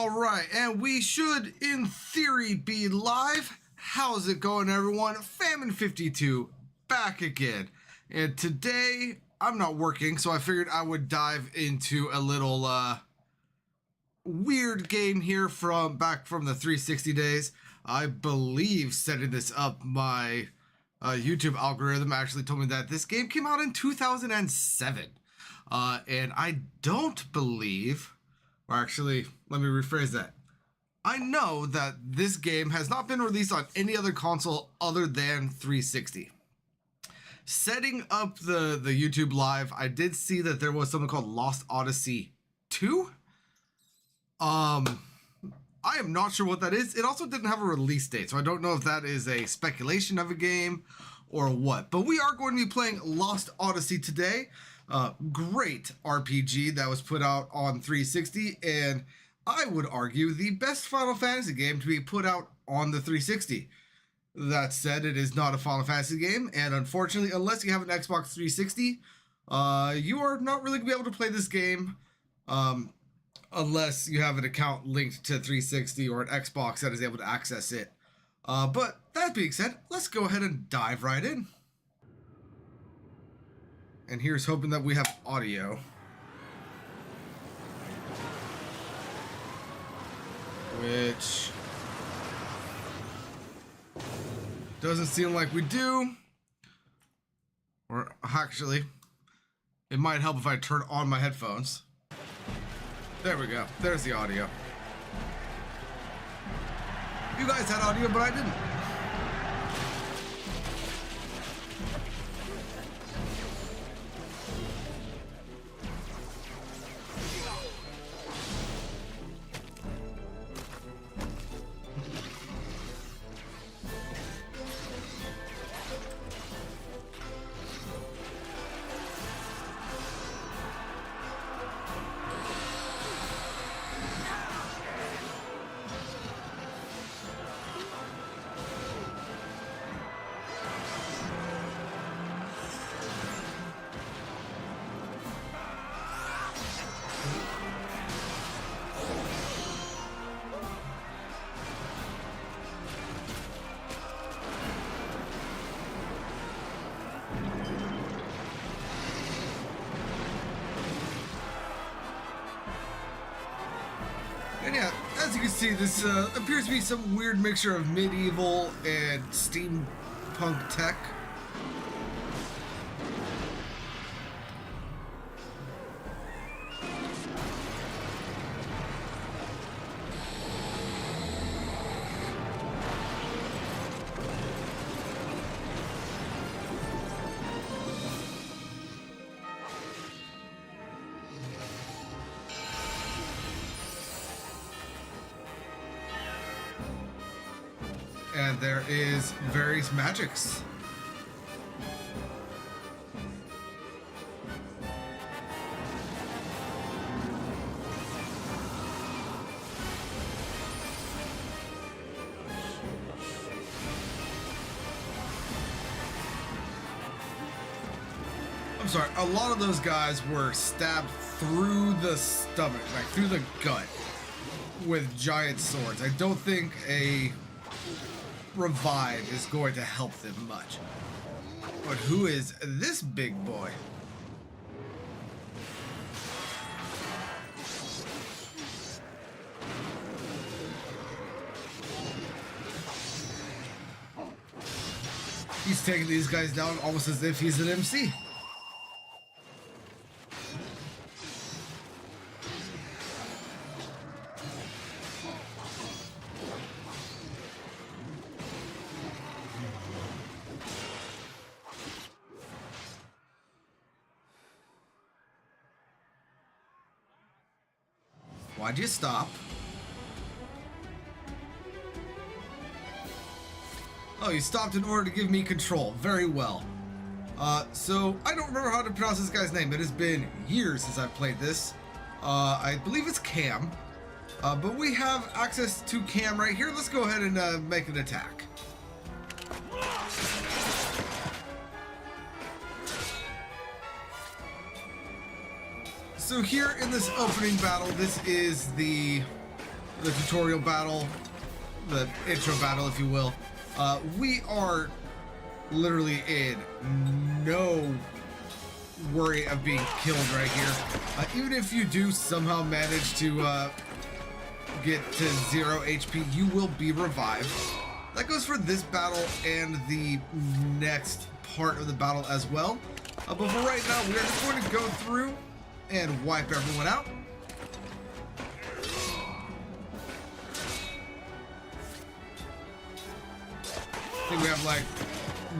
Alright, and we should, in theory, be live. How's it going, everyone? Famine52, back again. And today, I'm not working, so I figured I would dive into a little, weird game here back from the 360 days. I believe setting this up, my YouTube algorithm actually told me that this game came out in 2007. And I don't believe... Or actually, let me rephrase that. I know that this game has not been released on any other console other than 360. Setting up the YouTube live, I did see that there was something called Lost Odyssey 2. I am not sure what that is. It also didn't have a release date, so I don't know if that is a speculation of a game or what. But we are going to be playing Lost Odyssey today. Great RPG that was put out on 360, and I would argue the best Final Fantasy game to be put out on the 360. That said, it is not a Final Fantasy game, and unfortunately, unless you have an Xbox 360, you are not really going to be able to play this game unless you have an account linked to 360 or an Xbox that is able to access it. But that being said, let's go ahead and dive right in. And here's hoping that we have audio. Which doesn't seem like we do. Or actually, it might help if I turn on my headphones. There we go. There's the audio. You guys had audio, but I didn't. And yeah, as you can see, this appears to be some weird mixture of medieval and steampunk tech. And there is various magics. I'm sorry, a lot of those guys were stabbed through the stomach, like through the gut, with giant swords. I don't think a revive is going to help them much. But who is this big boy? He's taking these guys down almost as if he's an MC. Why'd you stop? Oh, you stopped in order to give me control. Very well. So, I don't remember how to pronounce this guy's name. It has been years since I've played this. I believe it's Cam. But we have access to Cam right here. Let's go ahead and make an attack. So here in this opening battle, this is the the tutorial battle, the intro battle, if you will, we are literally in no worry of being killed right here. Even if you do somehow manage to get to 0 HP, you will be revived. That goes for this battle and the next part of the battle as well. But for right now, we are just going to go through and wipe everyone out. I think we have like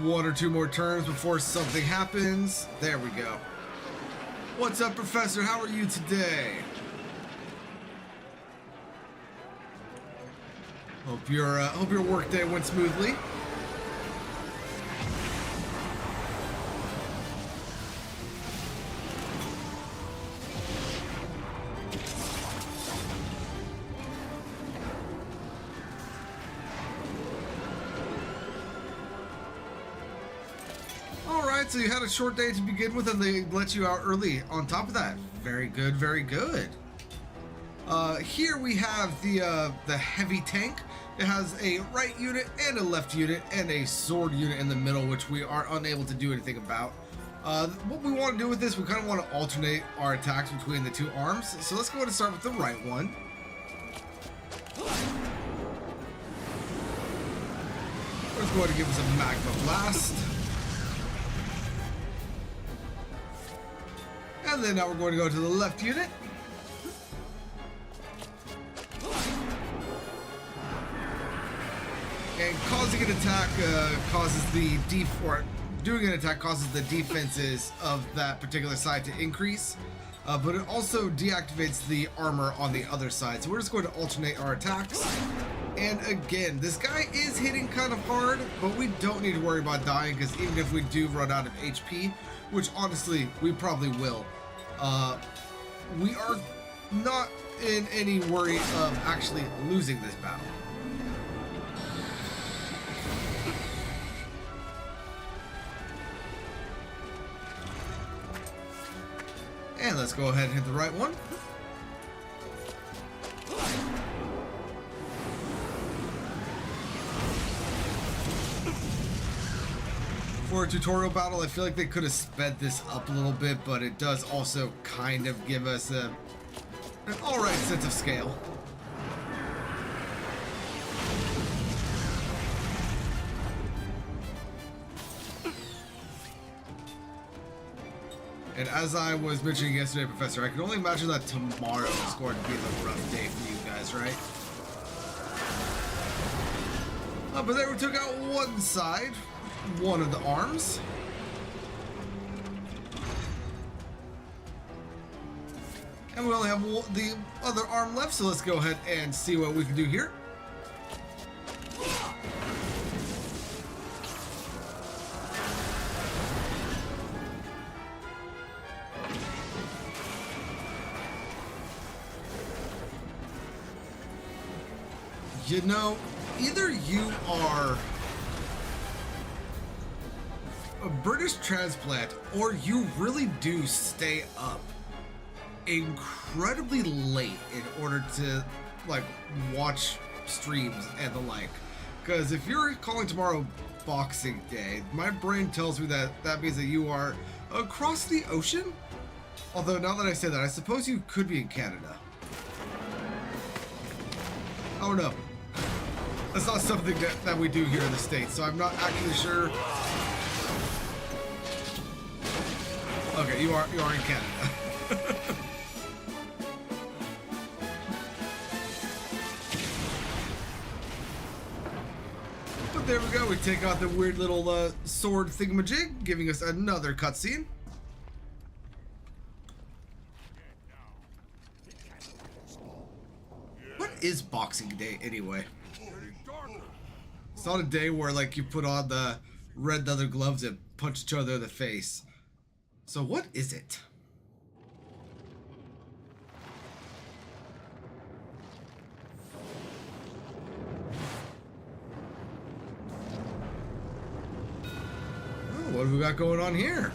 1 or 2 more turns before something happens. There we go. What's up, Professor? How are you today? Hope your workday went smoothly. Alright, so you had a short day to begin with and they let you out early. On top of that, very good, very good. Here we have the heavy tank. It has a right unit and a left unit and a sword unit in the middle, which we are unable to do anything about. What we want to do with this, we kind of want to alternate our attacks between the 2 arms. So let's go ahead and start with the right one. Let's go ahead and give us a magma blast. And then now we're going to go to the left unit. And causing an attack causes the doing an attack causes the defenses of that particular side to increase, but it also deactivates the armor on the other side. So we're just going to alternate our attacks. And again, this guy is hitting kind of hard, but we don't need to worry about dying because even if we do run out of HP, which honestly we probably will, we are not in any worry of actually losing this battle. And let's go ahead and hit the right one. For a tutorial battle, I feel like they could have sped this up a little bit, but it does also kind of give us an alright sense of scale. And as I was mentioning yesterday, Professor, I can only imagine that tomorrow is going to be a rough day for you guys, right? But there we took out one side, one of the arms. And we only have the other arm left, so let's go ahead and see what we can do here. You know, either you are a British transplant or you really do stay up incredibly late in order to like watch streams and the like. Because if you're calling tomorrow Boxing Day, my brain tells me that that means that you are across the ocean. Although now that I say that, I suppose you could be in Canada. Oh no. That's not something that we do here in the States, so I'm not actually sure. Okay, you are in Canada. But there we go, we take out the weird little sword thingamajig, giving us another cutscene. What is Boxing Day anyway? It's not a day where like you put on the red leather gloves and punch each other in the face. So what is it? Oh, what have we got going on here?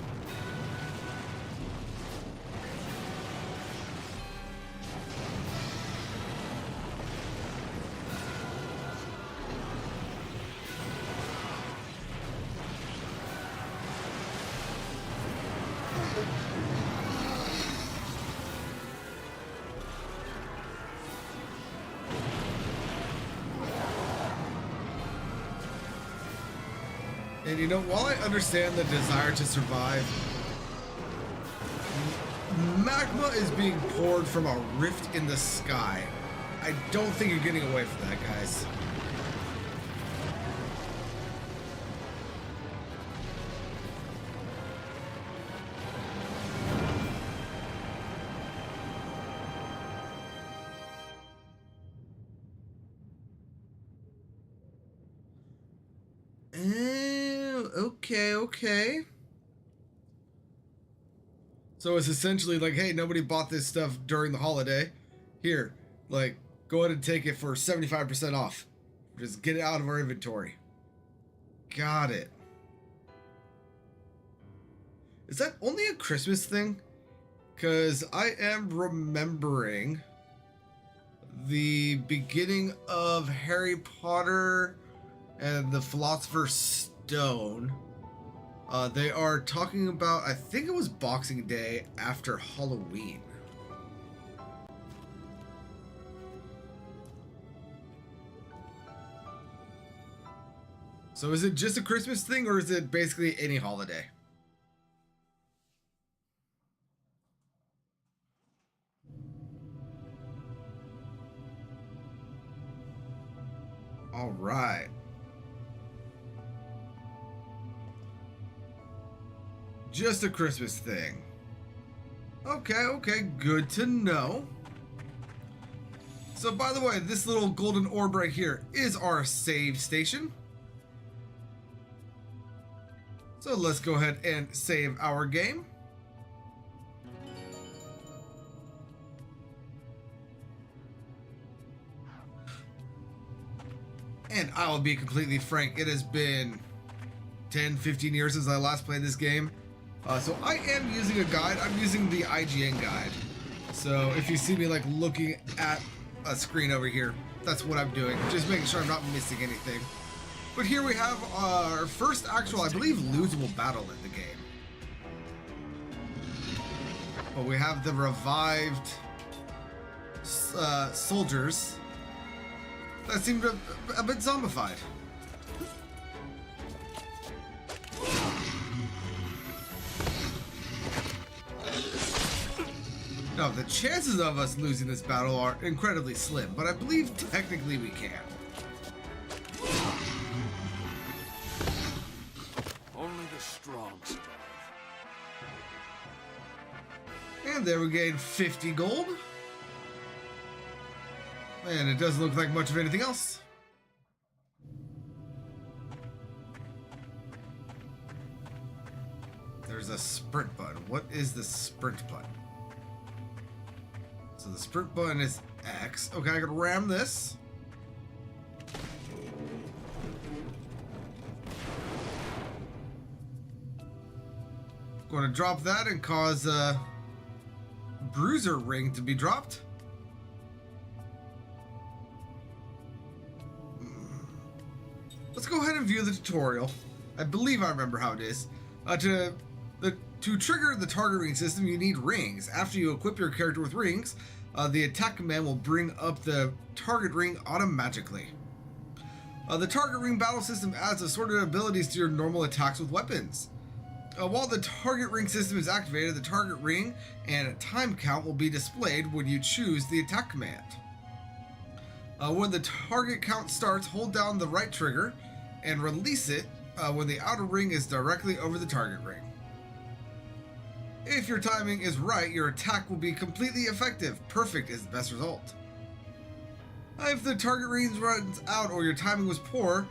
And you know, while I understand the desire to survive, magma is being poured from a rift in the sky. I don't think you're getting away from that, guys. Okay. So it's essentially like, hey, nobody bought this stuff during the holiday. Here, like, go ahead and take it for 75% off. Just get it out of our inventory. Got it. Is that only a Christmas thing? Because I am remembering the beginning of Harry Potter and the Philosopher's Stone. They are talking about, I think it was Boxing Day after Halloween. So is it just a Christmas thing, or is it basically any holiday? All right. Just a Christmas thing. Okay, good to know. So by the way, this little golden orb right here is our save station. So let's go ahead and save our game. And I will be completely frank, it has been 10, 15 years since I last played this game. So I am using a guide. I'm using the IGN guide. So if you see me like looking at a screen over here, that's what I'm doing. Just making sure I'm not missing anything. But here we have our first actual, I believe, losable battle in the game. But we have the revived soldiers that seem a bit zombified. Now, the chances of us losing this battle are incredibly slim, but I believe technically we can. Only the strong survive. And there we gain 50 gold. And it doesn't look like much of anything else. There's a sprint button. What is the sprint button? So the sprint button is X. Okay, I can ram this. Going to drop that and cause a bruiser ring to be dropped. Let's go ahead and view the tutorial. I believe I remember how it is. To trigger the target ring system, you need rings. After you equip your character with rings, the attack command will bring up the target ring automatically. The target ring battle system adds assorted abilities to your normal attacks with weapons. While the target ring system is activated, the target ring and a time count will be displayed when you choose the attack command. When the target count starts, hold down the right trigger and release it when the outer ring is directly over the target ring. If your timing is right, your attack will be completely effective. Perfect is the best result. If the target range runs out or your timing was poor,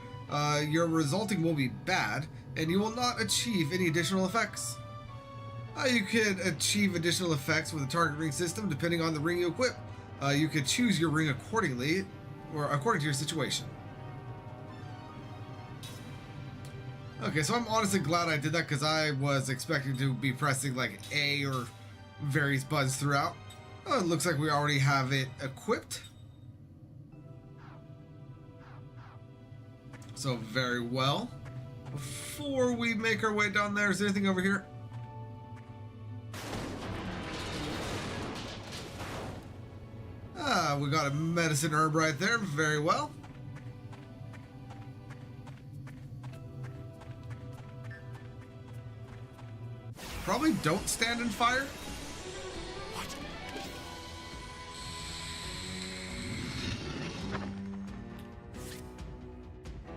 your resulting will be bad, and you will not achieve any additional effects. You can achieve additional effects with the target ring system depending on the ring you equip. You can choose your ring accordingly, or according to your situation. Okay, so I'm honestly glad I did that because I was expecting to be pressing like A or various buttons throughout. Oh, it looks like we already have it equipped. So very well. Before we make our way down there, is there anything over here? Ah, we got a medicine herb right there. Very well. probably don't stand in fire. What?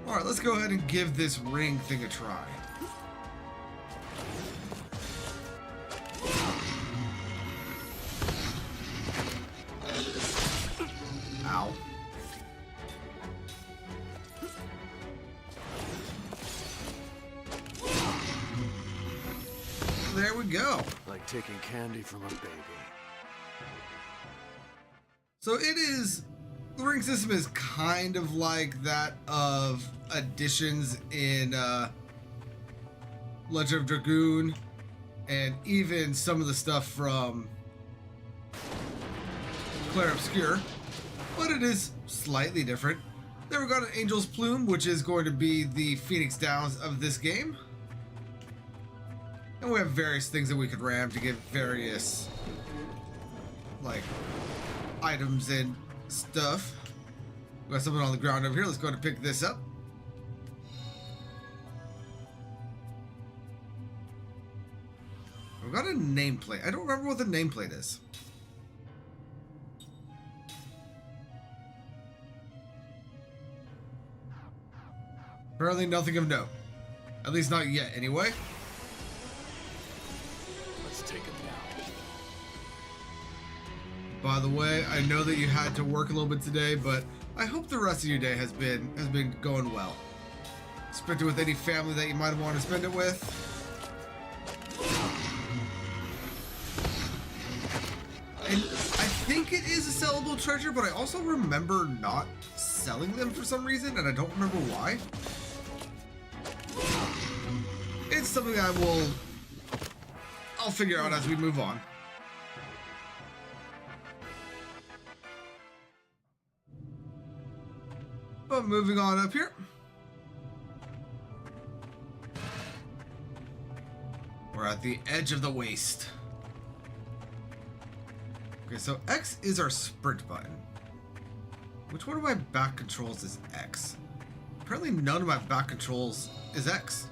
Alright, let's go ahead and give this ring thing a try. Ow. There we go. Like taking candy from a baby. So it is, the ring system is kind of like that of additions in Legend of Dragoon, and even some of the stuff from Clair Obscur, but it is slightly different. Then we got an Angel's Plume, which is going to be the Phoenix Downs of this game. And we have various things that we could ram to get various, like, items and stuff. We got something on the ground over here. Let's go ahead and pick this up. We've got a nameplate. I don't remember what the nameplate is. Apparently nothing of note. At least not yet, anyway. Let's take it now. By the way, I know that you had to work a little bit today, but I hope the rest of your day has been going well. Spent it with any family that you might want to spend it with. And I think it is a sellable treasure, but I also remember not selling them for some reason, and I don't remember why. It's something I'll figure out as we move on. But moving on up here. We're at the edge of the waste. Okay, so X is our sprint button. Which one of my back controls is X? Apparently none of my back controls is X.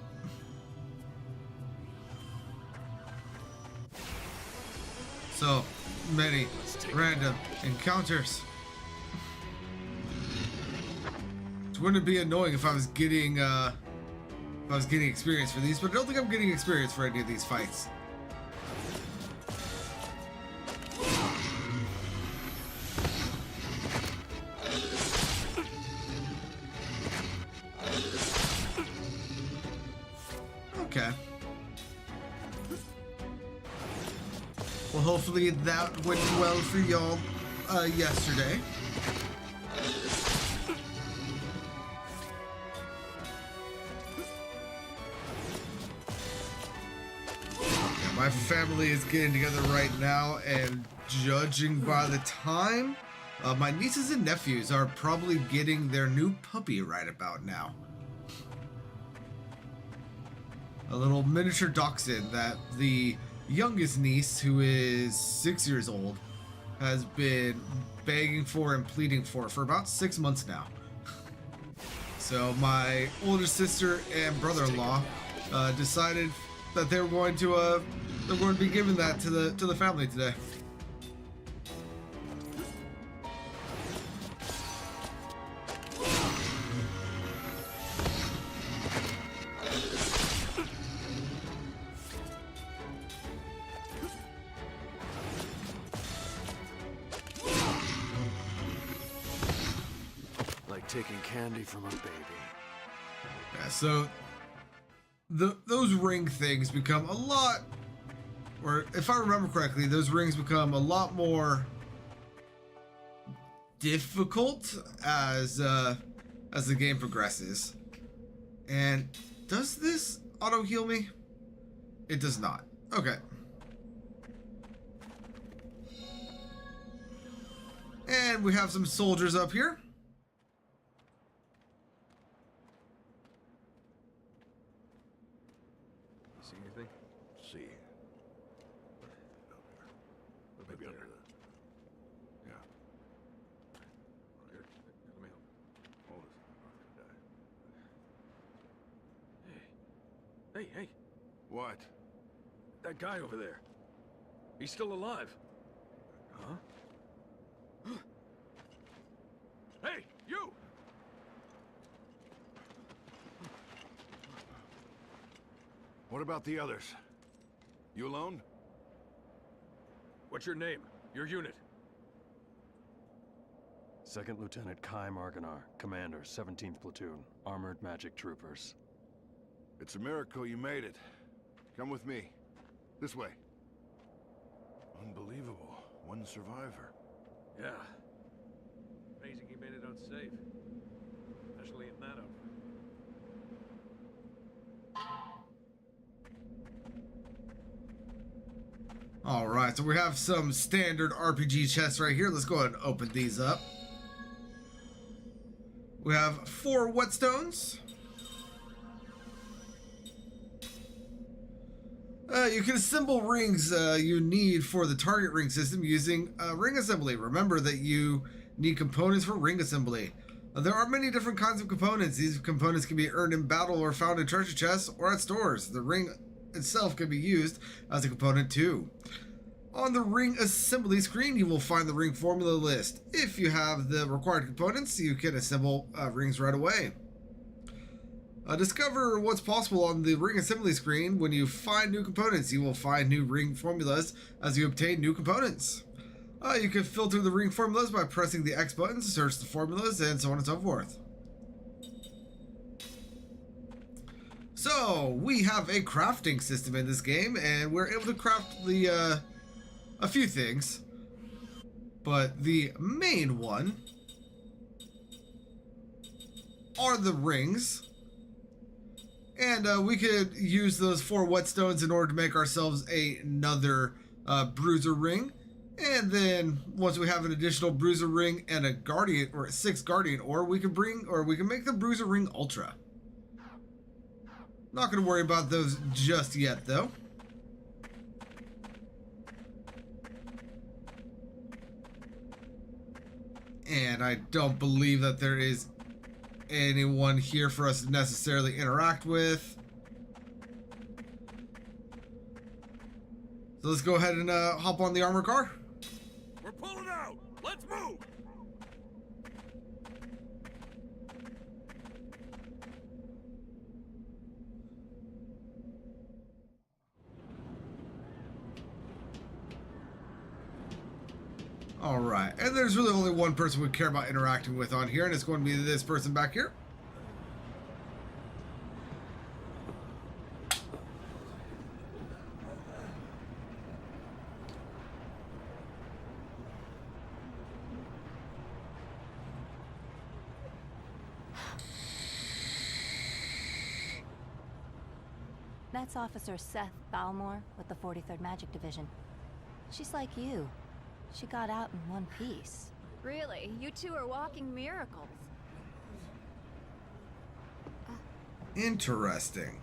So many random encounters. Wouldn't it be annoying if I was getting experience for these? But I don't think I'm getting experience for any of these fights. Okay. Well, hopefully that went well for y'all yesterday. My family is getting together right now, and judging by the time, my nieces and nephews are probably getting their new puppy right about now. A little miniature dachshund that the youngest niece, who is 6 years old, has been begging for and pleading for about 6 months now. So my older sister and brother-in-law decided that they were going to be giving that to the family today. Like taking candy from a baby. Yeah, so those ring things become a lot, or if I remember correctly, those rings become a lot more difficult as the game progresses. And does this auto heal me? It does not. Okay. And we have some soldiers up here. See anything? See. Maybe under the. Yeah. Here, let me help. Hold this. I'm not gonna die. Hey. Hey. What? That guy over there. He's still alive. Huh? Hey, you! What about the others? You alone? What's your name? Your unit? Second Lieutenant Kai Marganar, Commander, 17th Platoon, Armored Magic Troopers. It's a miracle you made it. Come with me. This way. Unbelievable. One survivor. Yeah. Amazing he made it out safe. Especially in that outfit. All right, so we have some standard RPG chests right here. Let's go ahead and open these up. We have 4 whetstones. You can assemble rings you need for the target ring system using ring assembly. Remember that you need components for ring assembly. There are many different kinds of components. These components can be earned in battle or found in treasure chests or at stores. The ring itself can be used as a component too. On the ring assembly screen, you will find the ring formula list. If you have the required components, you can assemble rings right away. Discover what's possible on the ring assembly screen. When you find new components, you will find new ring formulas as you obtain new components. You can filter the ring formulas by pressing the X button to search the formulas and so on and so forth. So, we have a crafting system in this game, and we're able to craft the, a few things. But the main one are the rings. And we could use those 4 whetstones in order to make ourselves another bruiser ring. And then once we have an additional bruiser ring and a guardian or 6 guardian ore, we can make the bruiser ring ultra. Not going to worry about those just yet though. And I don't believe that there is anyone here for us to necessarily interact with. So let's go ahead and hop on the armor car. We're pulling out! Let's move! Alright, and there's really only one person we care about interacting with on here, and it's going to be this person back here. That's Officer Seth Balmore with the 43rd Magic Division. She's like you. She got out in one piece. Really? You two are walking miracles. Interesting.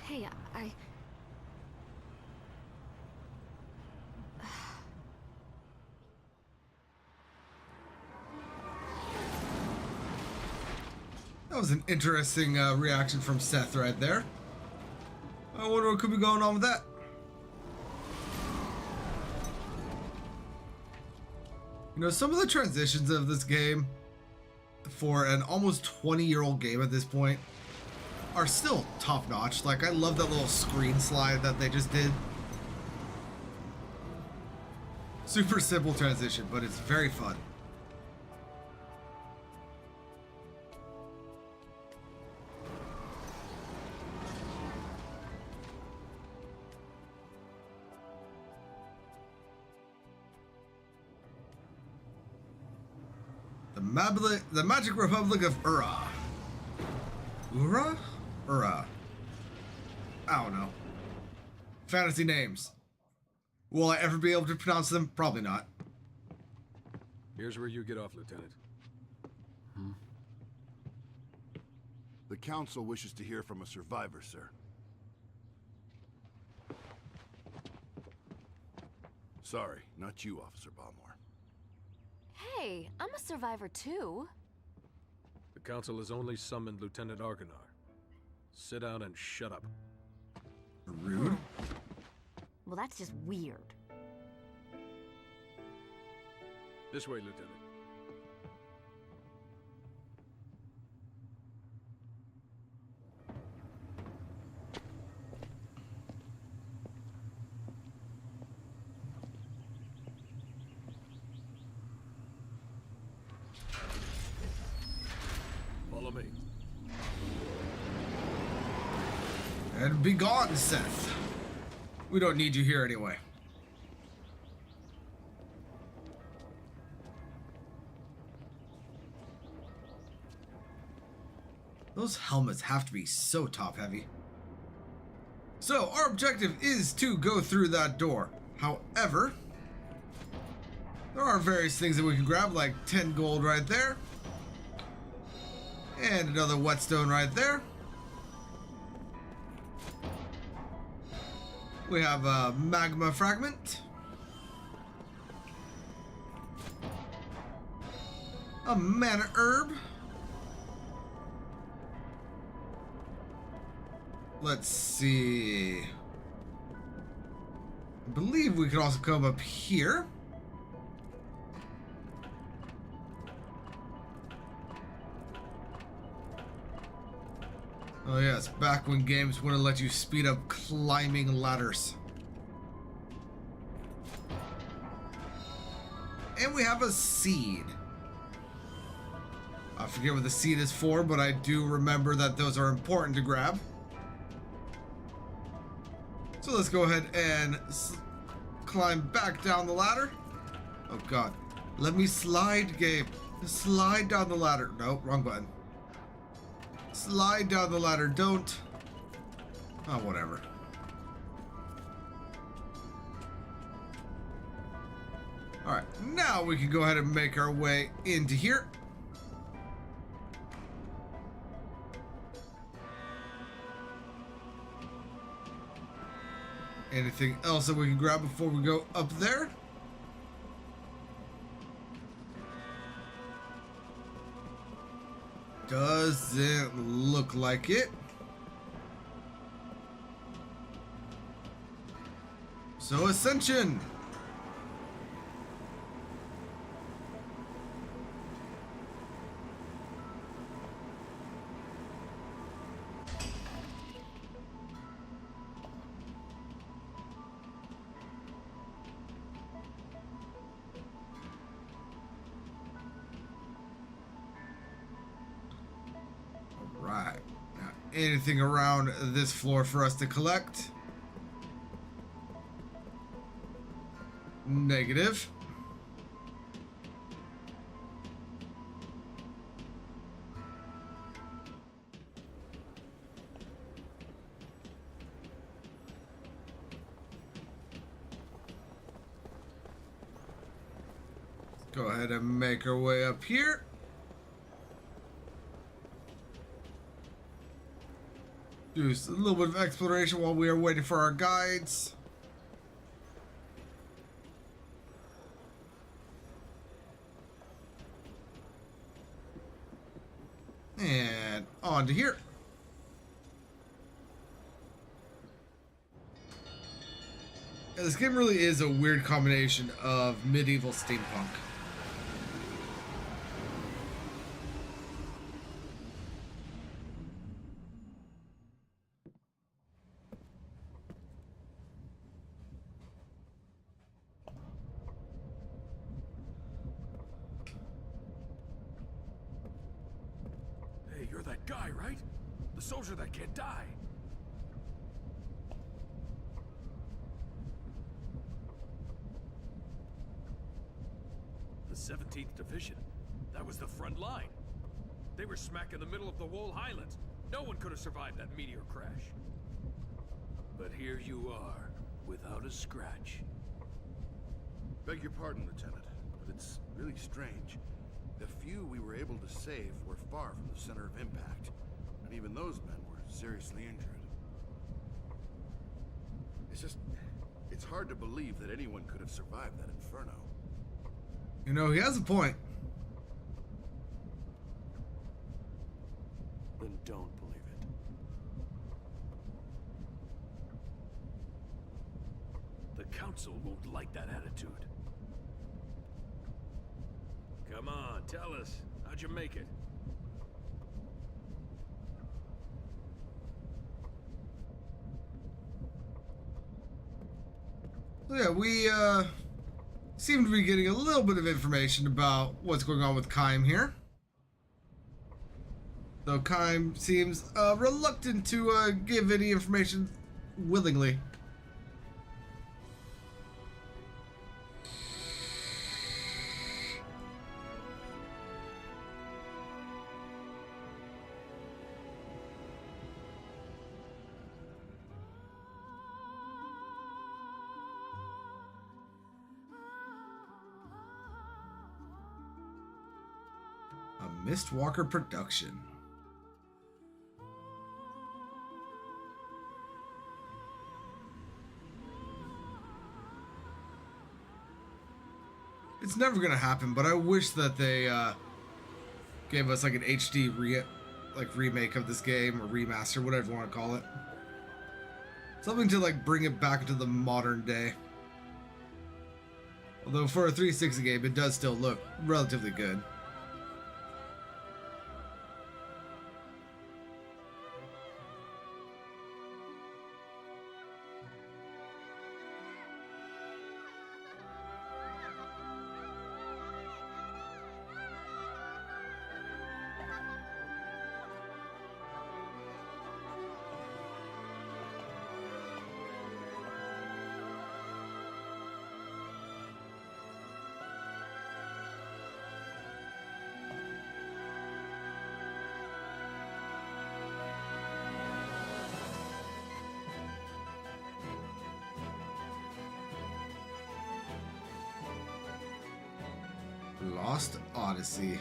Hey, That was an interesting reaction from Seth right there. I wonder what could be going on with that. You know, some of the transitions of this game, for an almost 20-year-old game at this point, are still top-notch. Like, I love that little screen slide that they just did. Super simple transition, but it's very fun. The Magic Republic of Ura. Ura? Ura. I don't know. Fantasy names. Will I ever be able to pronounce them? Probably not. Here's where you get off, Lieutenant. The Council wishes to hear from a survivor, sir. Sorry, not you, Officer Balmore. hey, I'm a survivor too. The Council has only summoned Lieutenant Argonar. Sit down and shut up. Rude. Well, that's just weird. This way, Lieutenant. Follow me. And be gone, Seth. We don't need you here anyway. Those helmets have to be so top heavy. So, our objective is to go through that door. However, there are various things that we can grab, like 10 gold right there. And another whetstone right there. We have a magma fragment. A mana herb. Let's see. I believe we could also come up here. Oh yes, back when games wouldn't let you speed up climbing ladders. And we have a seed. I forget what the seed is for, but I do remember that those are important to grab. So let's go ahead and climb back down the ladder. Oh god. Let me slide, Gabe. Slide down the ladder. No, wrong button. Slide down the ladder. Don't. Oh, whatever. Alright, now we can go ahead and make our way into here. Anything else that we can grab before we go up there? Doesn't look like it. So, Ascension. Right. Now, anything around this floor for us to collect? Negative. Go ahead and make our way up here. Do a little bit of exploration while we are waiting for our guides. And on to here. Yeah, this game really is a weird combination of medieval steampunk. Hey, you're that guy, right? The soldier that can't die. The 17th Division. That was the front line. They were smack in the middle of the Wall Highlands. No one could have survived that meteor crash. But here you are, without a scratch. Beg your pardon, Lieutenant, but it's really strange. The few we were able to save were far from the center of impact, and even those men were seriously injured. It's hard to believe that anyone could have survived that inferno. You know, he has a point. Then don't believe it. Council won't like that attitude. Come on, tell us. How'd you make it? So yeah, we seem to be getting a little bit of information about what's going on with Kime here. Though Kime seems reluctant to give any information willingly. A Mistwalker production. It's never gonna happen, but I wish that they gave us like an HD remake of this game or remaster, whatever you want to call it. Something to like bring it back into the modern day. Although for a 360 game, it does still look relatively good. Lost Odyssey.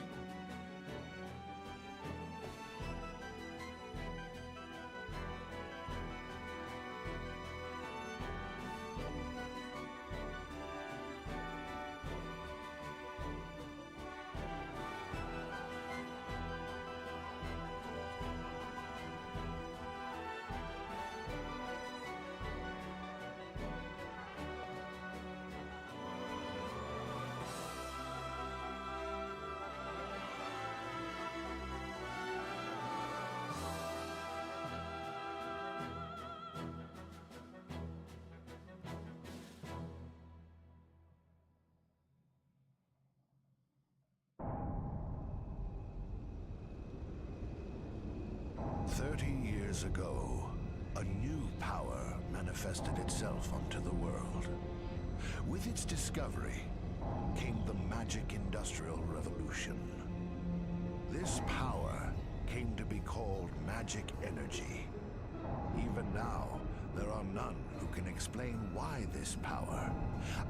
Years ago, a new power manifested itself onto the world. With its discovery came the magic industrial revolution. This power came to be called magic energy. Even now, there are none who can explain why this power,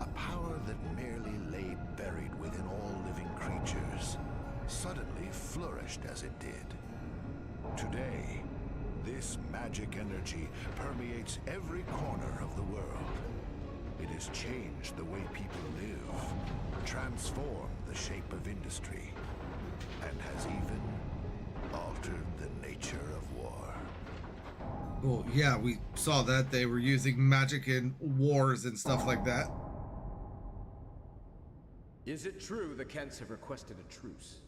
a power that merely lay buried within all living creatures, suddenly flourished as it did. Today, this magic energy permeates every corner of the world. It has changed the way people live, transformed the shape of industry, and has even altered the nature of war. Well, yeah, we saw that they were using magic in wars and stuff like that. Is it true the Kents have requested a truce?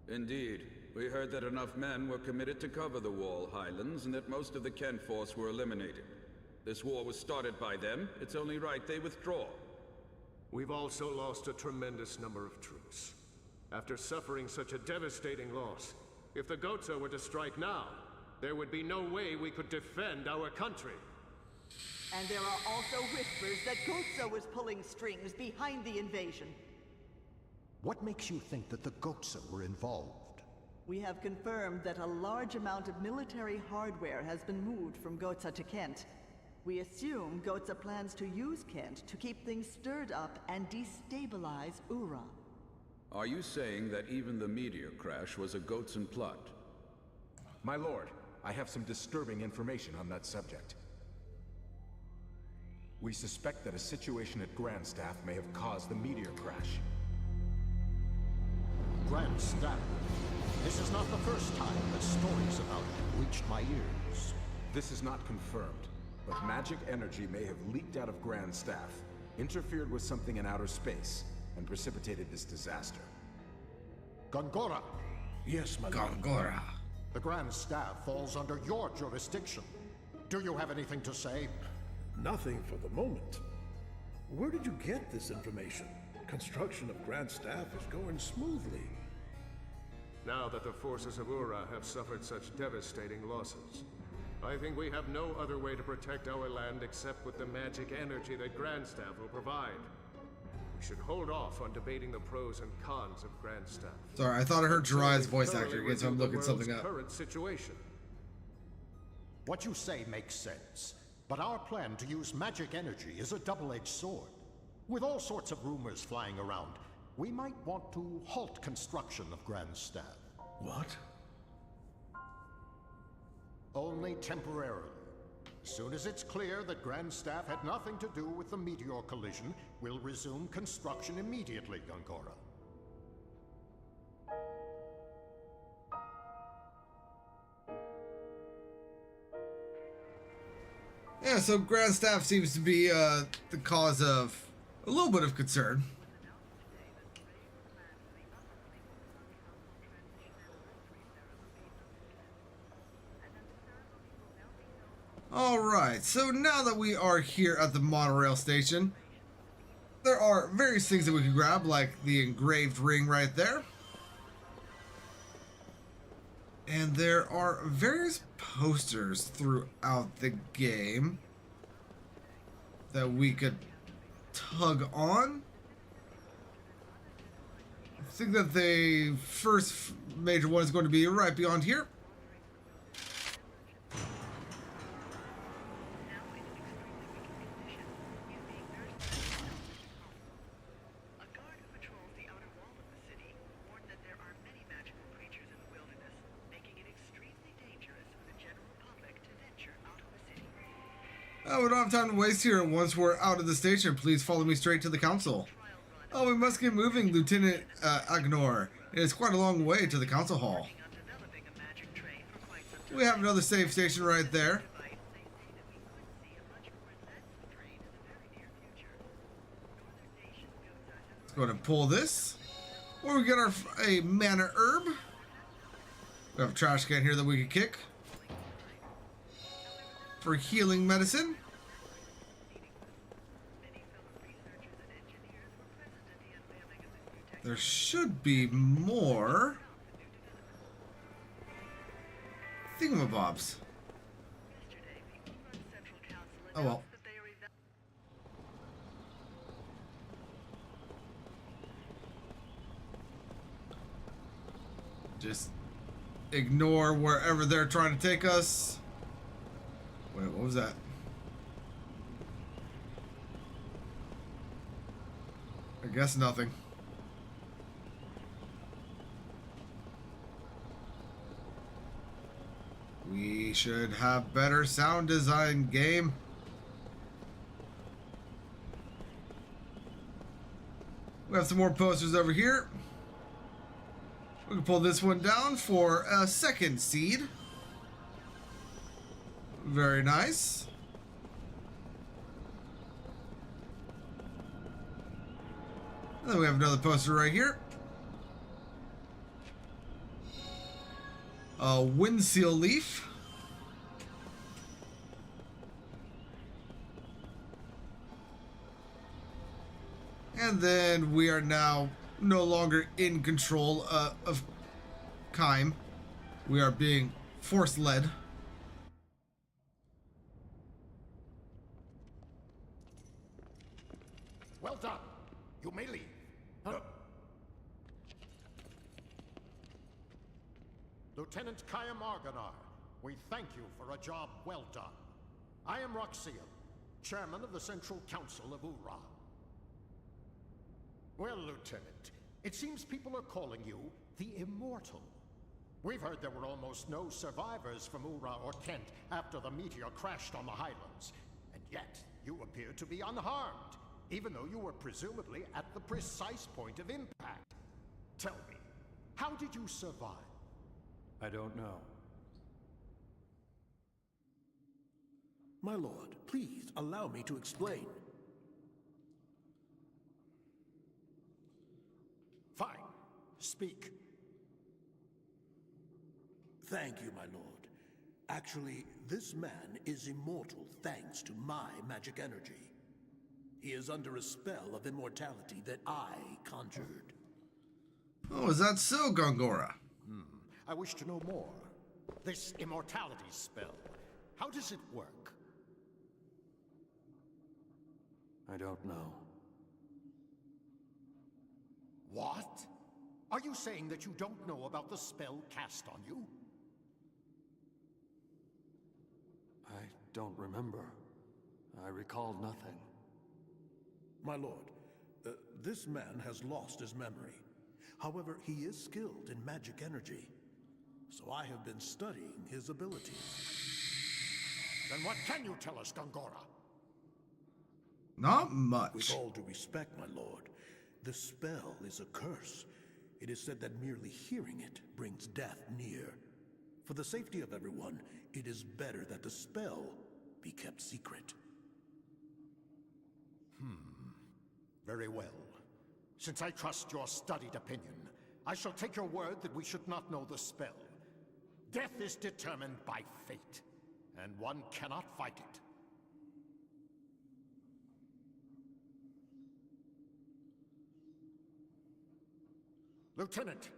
Indeed. We heard that enough men were committed to cover the Wall Highlands and that most of the Kent force were eliminated. This war was started by them. It's only right they withdraw. We've also lost a tremendous number of troops. After suffering such a devastating loss, if the Goatsa were to strike now, there would be no way we could defend our country. And there are also whispers that Goatsa was pulling strings behind the invasion. What makes you think that the Goatsa were involved? We have confirmed that a large amount of military hardware has been moved from Goatsa to Kent. We assume Goatsa plans to use Kent to keep things stirred up and destabilize Ura. Are you saying that even the meteor crash was a Goatsan plot? My lord, I have some disturbing information on that subject. We suspect that a situation at Grandstaff may have caused the meteor crash. Grandstaff? This is not the first time that stories about it have reached my ears. This is not confirmed. but magic energy may have leaked out of Grand Staff, interfered with something in outer space, and precipitated this disaster. Gongora! Yes, my lord. Gongora. The Grand Staff falls under your jurisdiction. Do you have anything to say? Nothing for the moment. Where did you get this information? Construction of Grand Staff is going smoothly. Now that the forces of Ura have suffered such devastating losses, I think we have no other way to protect our land except with the magic energy that Grand Staff will provide. We should hold off on debating the pros and cons of Grand Staff. Sorry, I thought I heard Jiraiya's voice actor again, so I'm looking something up. Current situation. What you say makes sense, but our plan to use magic energy is a double-edged sword. With all sorts of rumors flying around, we might want to halt construction of Grand Staff. What? Only temporarily. As soon as it's clear that Grand Staff had nothing to do with the meteor collision, we'll resume construction immediately, Gongora. Yeah, so Grand Staff seems to be the cause of a little bit of concern. Alright, so now that we are here at the monorail station, there are various things that we can grab, like the engraved ring right there. And there are various posters throughout the game that we could tug on. I think that the first major one is going to be right beyond here. Oh, we don't have time to waste here. Once we're out of the station, please follow me straight to the council. Oh, we must get moving, Lieutenant Agnor. It is quite a long way to the council hall. We have another save station right there. Let's go ahead and pull this. Or we get a mana herb. We have a trash can here that we can kick for healing medicine. There should be more thingamabobs. Oh well. Just ignore wherever they're trying to take us. Wait, what was that? I guess nothing. We should have better sound design, game. We have some more posters over here. We can pull this one down for a second seed. Very nice. And then we have another poster right here. A windseal leaf. And then we are now no longer in control of Kaim. We are being force-led. Well done. You may leave. Lieutenant Kaya Marganar, we thank you for a job well done. I am Roxian, chairman of the Central Council of Ura. Well, Lieutenant, it seems people are calling you the Immortal. We've heard there were almost no survivors from Ura or Kent after the meteor crashed on the Highlands, and yet you appear to be unharmed, even though you were presumably at the precise point of impact. Tell me, how did you survive? I don't know. My lord, please allow me to explain. Fine. Speak. Thank you, my lord. Actually, this man is immortal thanks to my magic energy. He is under a spell of immortality that I conjured. Oh, is that so, Gongora? I wish to know more. This immortality spell, how does it work? I don't know. What? Are you saying that you don't know about the spell cast on you? I don't remember. I recall nothing. My lord, this man has lost his memory. However, he is skilled in magic energy. So I have been studying his abilities. Then what can you tell us, Gongora? Not much. With all due respect, my lord, the spell is a curse. It is said that merely hearing it brings death near. For the safety of everyone, it is better that the spell be kept secret. Very well. Since I trust your studied opinion, I shall take your word that we should not know the spell. Death is determined by fate, and one cannot fight it. Lieutenant,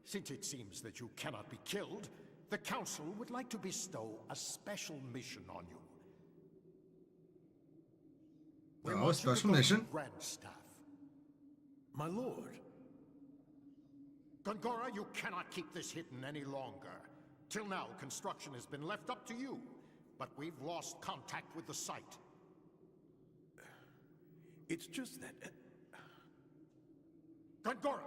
since it seems that you cannot be killed, the Council would like to bestow a special mission on you. We Oh, want you to special go to mission? Grandstaff. My lord. Gongora, you cannot keep this hidden any longer. Till now, construction has been left up to you, but we've lost contact with the site. It's just that... Gongora!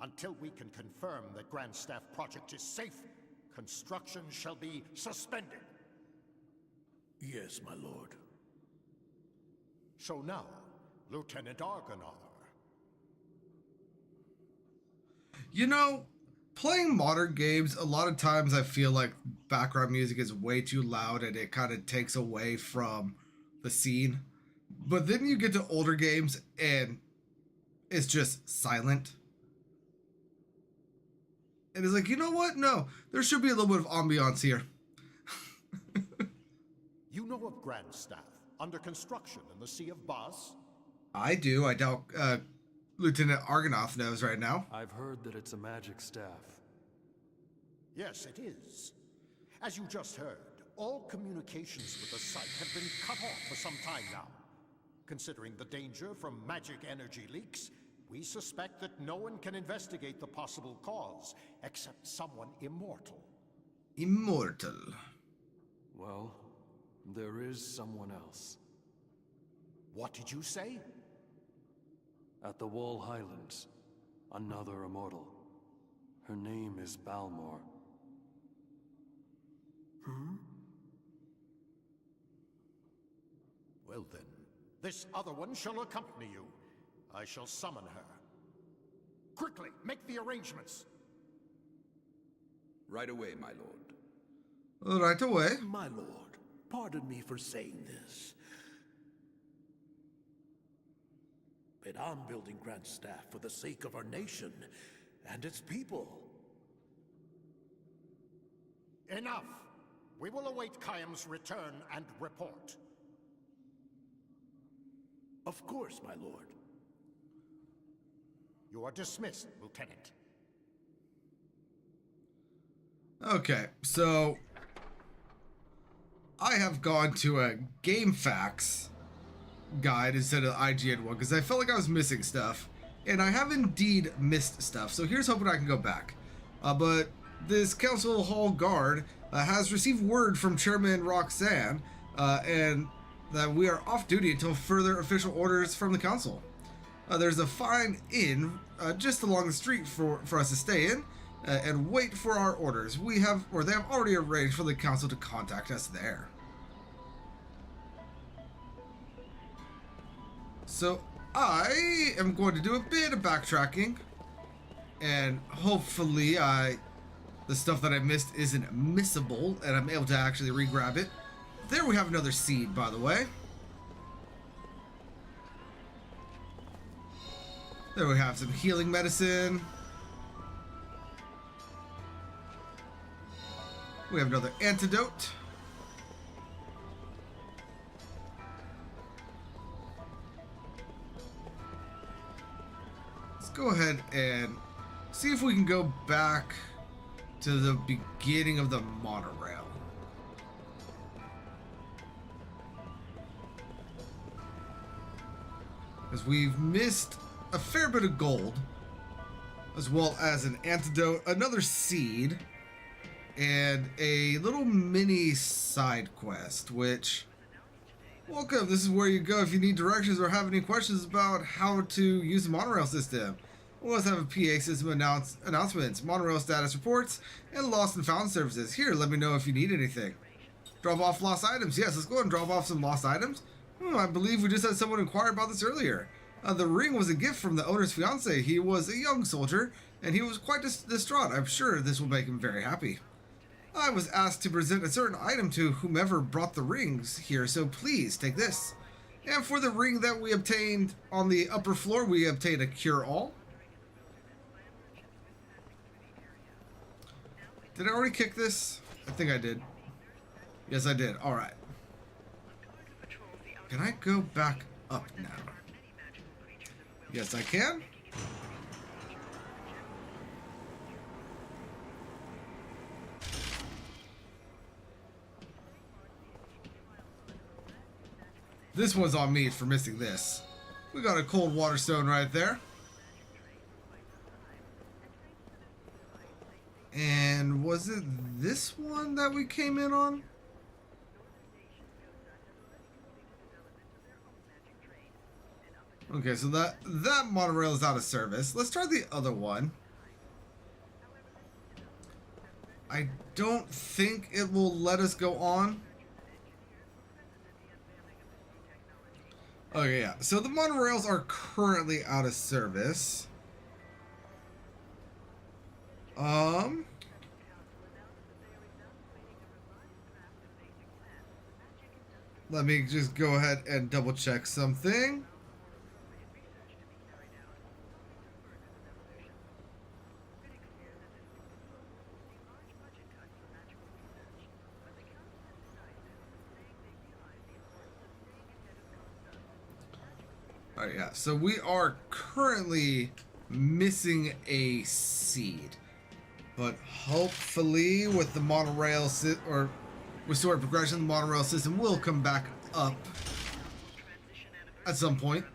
Until we can confirm that Grandstaff project is safe, construction shall be suspended. Yes, my lord. So now, Lieutenant Argonar. You know, playing modern games, a lot of times I feel like background music is way too loud and it kind of takes away from the scene. But then you get to older games and it's just silent. And it's like, you know what? No, there should be a little bit of ambiance here. You know of Grandstaff, under construction in the Sea of Baz? I do. I doubt Lieutenant Argonoff knows right now. I've heard that it's a magic staff. Yes, it is. As you just heard, all communications with the site have been cut off for some time now. Considering the danger from magic energy leaks, we suspect that no one can investigate the possible cause except someone immortal. Immortal. Well, there is someone else. What did you say? At the Wall Highlands, another immortal. Her name is Balmor. Well then, this other one shall accompany you. I shall summon her. Quickly, make the arrangements. Right away, my lord. Right away. My lord, pardon me for saying this. But I'm building Grandstaff for the sake of our nation and its people. Enough! We will await Khaim's return and report. Of course, my lord. You are dismissed, Lieutenant. Okay, so I have gone to a GameFAQs guide instead of the IGN one because I felt like I was missing stuff, and I have indeed missed stuff. So here's hoping I can go back. But this Council Hall guard has received word from Chairman Roxanne and that we are off duty until further official orders from the council. There's a fine inn just along the street for us to stay in and wait for our orders. They have already arranged for the council to contact us there. So I am going to do a bit of backtracking, and hopefully the stuff that I missed isn't missable and I'm able to actually re-grab it. There we have another seed, by the way. There we have some healing medicine. We have another antidote. Let's go ahead and see if we can go back to the beginning of the monorail. Because we've missed a fair bit of gold, as well as an antidote, another seed, and a little mini side quest, which, welcome, this is where you go if you need directions or have any questions about how to use the monorail system. We'll also have a PA system announcements, monorail status reports, and lost and found services. Here, let me know if you need anything. Drop off lost items. Yes, let's go ahead and drop off some lost items. I believe we just had someone inquire about this earlier. The ring was a gift from the owner's fiance. He was a young soldier, and he was quite distraught. I'm sure this will make him very happy. I was asked to present a certain item to whomever brought the rings here, so please take this. And for the ring that we obtained on the upper floor, we obtained a cure-all. Did I already kick this? I think I did. Yes, I did. All right. Can I go back up now? Yes, I can. This one's on me for missing this. We got a cold water stone right there. And was it this one that we came in on? Okay, so that monorail is out of service. Let's try the other one. I don't think it will let us go on. Okay, yeah. So the monorails are currently out of service. Let me just go ahead and double check something. Alright, yeah, so we are currently missing a seed. But hopefully with the monorail or restored progression, the monorail system will come back up at some point.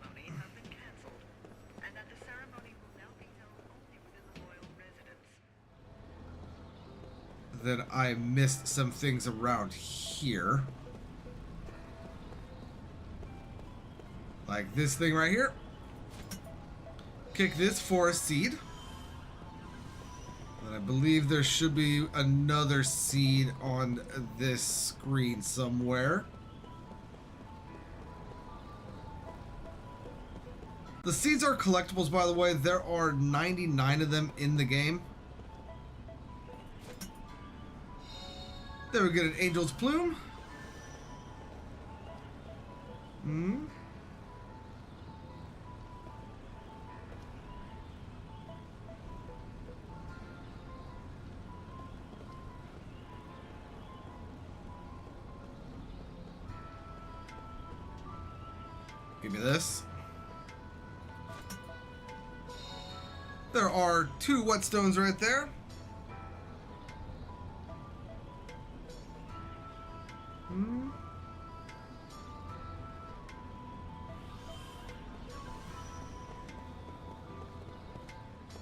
Then I missed some things around here. Like this thing right here. Kick this for a seed. And I believe there should be another seed on this screen somewhere. The seeds are collectibles, by the way. There are 99 of them in the game. There we get an angel's plume. Give me this. There are 2 whetstones right there.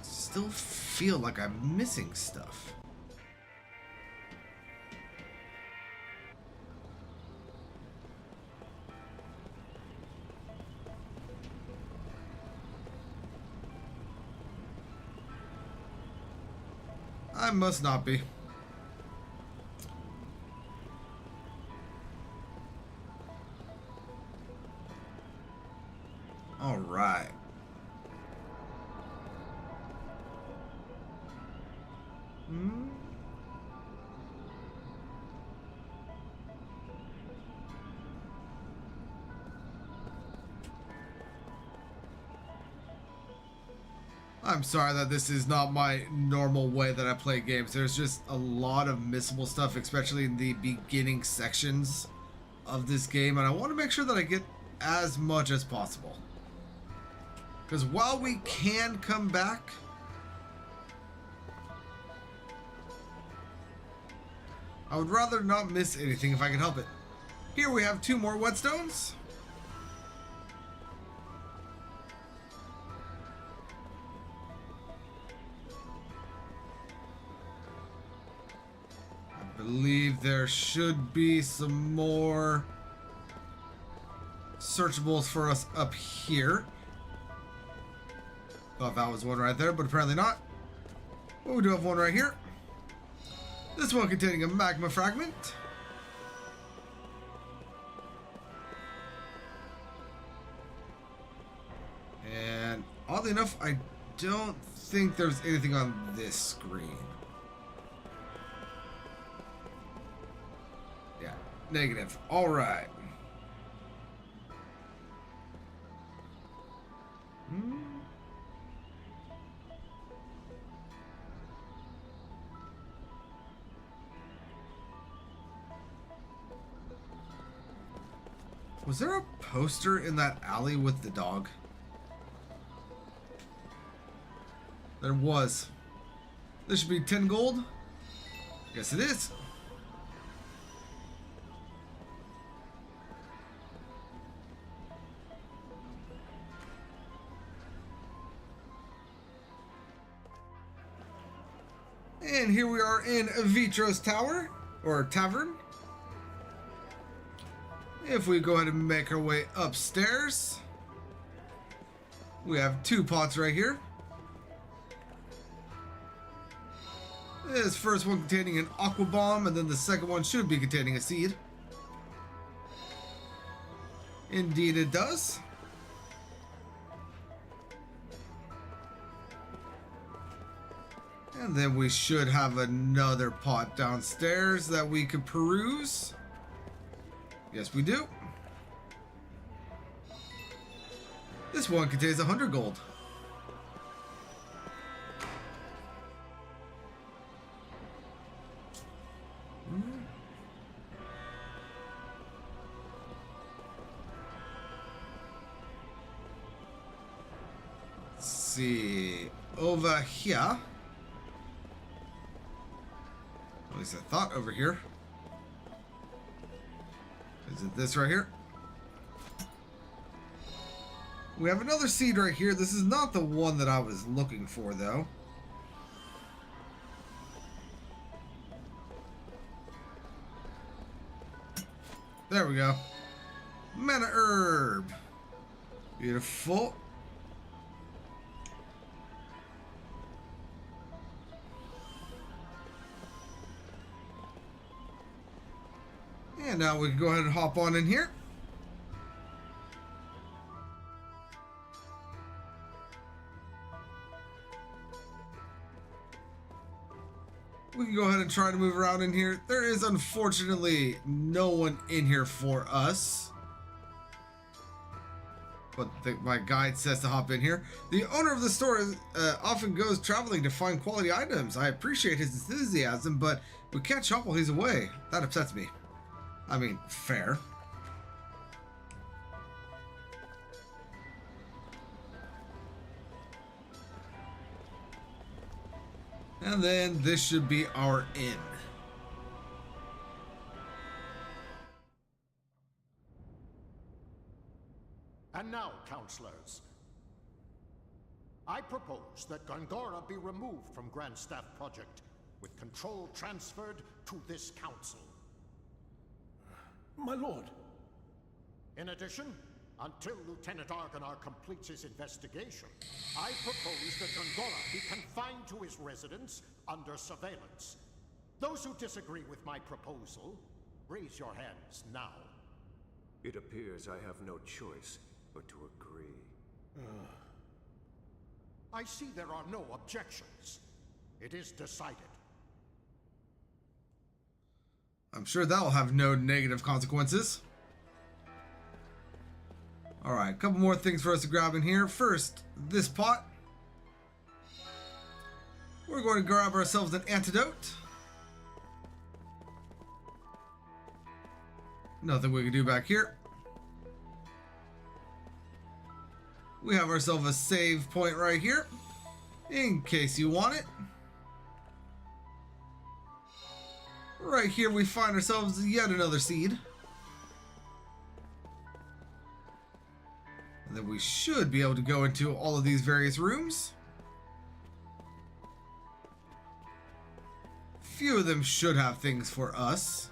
Still feel like I'm missing stuff. I must not be. All right. I'm sorry that this is not my normal way that I play games. There's just a lot of missable stuff, especially in the beginning sections of this game, and I want to make sure that I get as much as possible. Because while we can come back, I would rather not miss anything if I can help it. Here we have 2 more whetstones. I believe there should be some more searchables for us up here. Thought that was one right there, but apparently not. But we do have one right here. This one containing a magma fragment. And oddly enough, I don't think there's anything on this screen. Yeah, negative. All right. Was there a poster in that alley with the dog? There was. This should be 10 gold. Guess it is. And here we are in Vitro's Tower, or Tavern. If we go ahead and make our way upstairs, we have 2 pots right here. This first one containing an aqua bomb, and then the second one should be containing a seed. Indeed it does. And then we should have another pot downstairs that we could peruse. Yes, we do. This one contains 100 gold. Let's see. Over here. At least I thought over here. Is it this right here? We have another seed right here. This is not the one that I was looking for, though. There we go. Mana herb. Beautiful. And now we can go ahead and hop on in here. We can go ahead and try to move around in here. There is unfortunately no one in here for us. But my guide says to hop in here. The owner of the store often goes traveling to find quality items. I appreciate his enthusiasm, but we can't shop while he's away. That upsets me. I mean, fair. And then this should be our inn. And now, counselors, I propose that Gongora be removed from Grand Staff Project, with control transferred to this council. My lord. In addition, until Lieutenant Argonar completes his investigation, I propose that Gongora be confined to his residence under surveillance. Those who disagree with my proposal, raise your hands now. It appears I have no choice but to agree. I see there are no objections. It is decided. I'm sure that will have no negative consequences. Alright, a couple more things for us to grab in here. First, this pot. We're going to grab ourselves an antidote. Nothing we can do back here. We have ourselves a save point right here, in case you want it. Right here we find ourselves yet another seed. And then we should be able to go into all of these various rooms. Few of them should have things for us.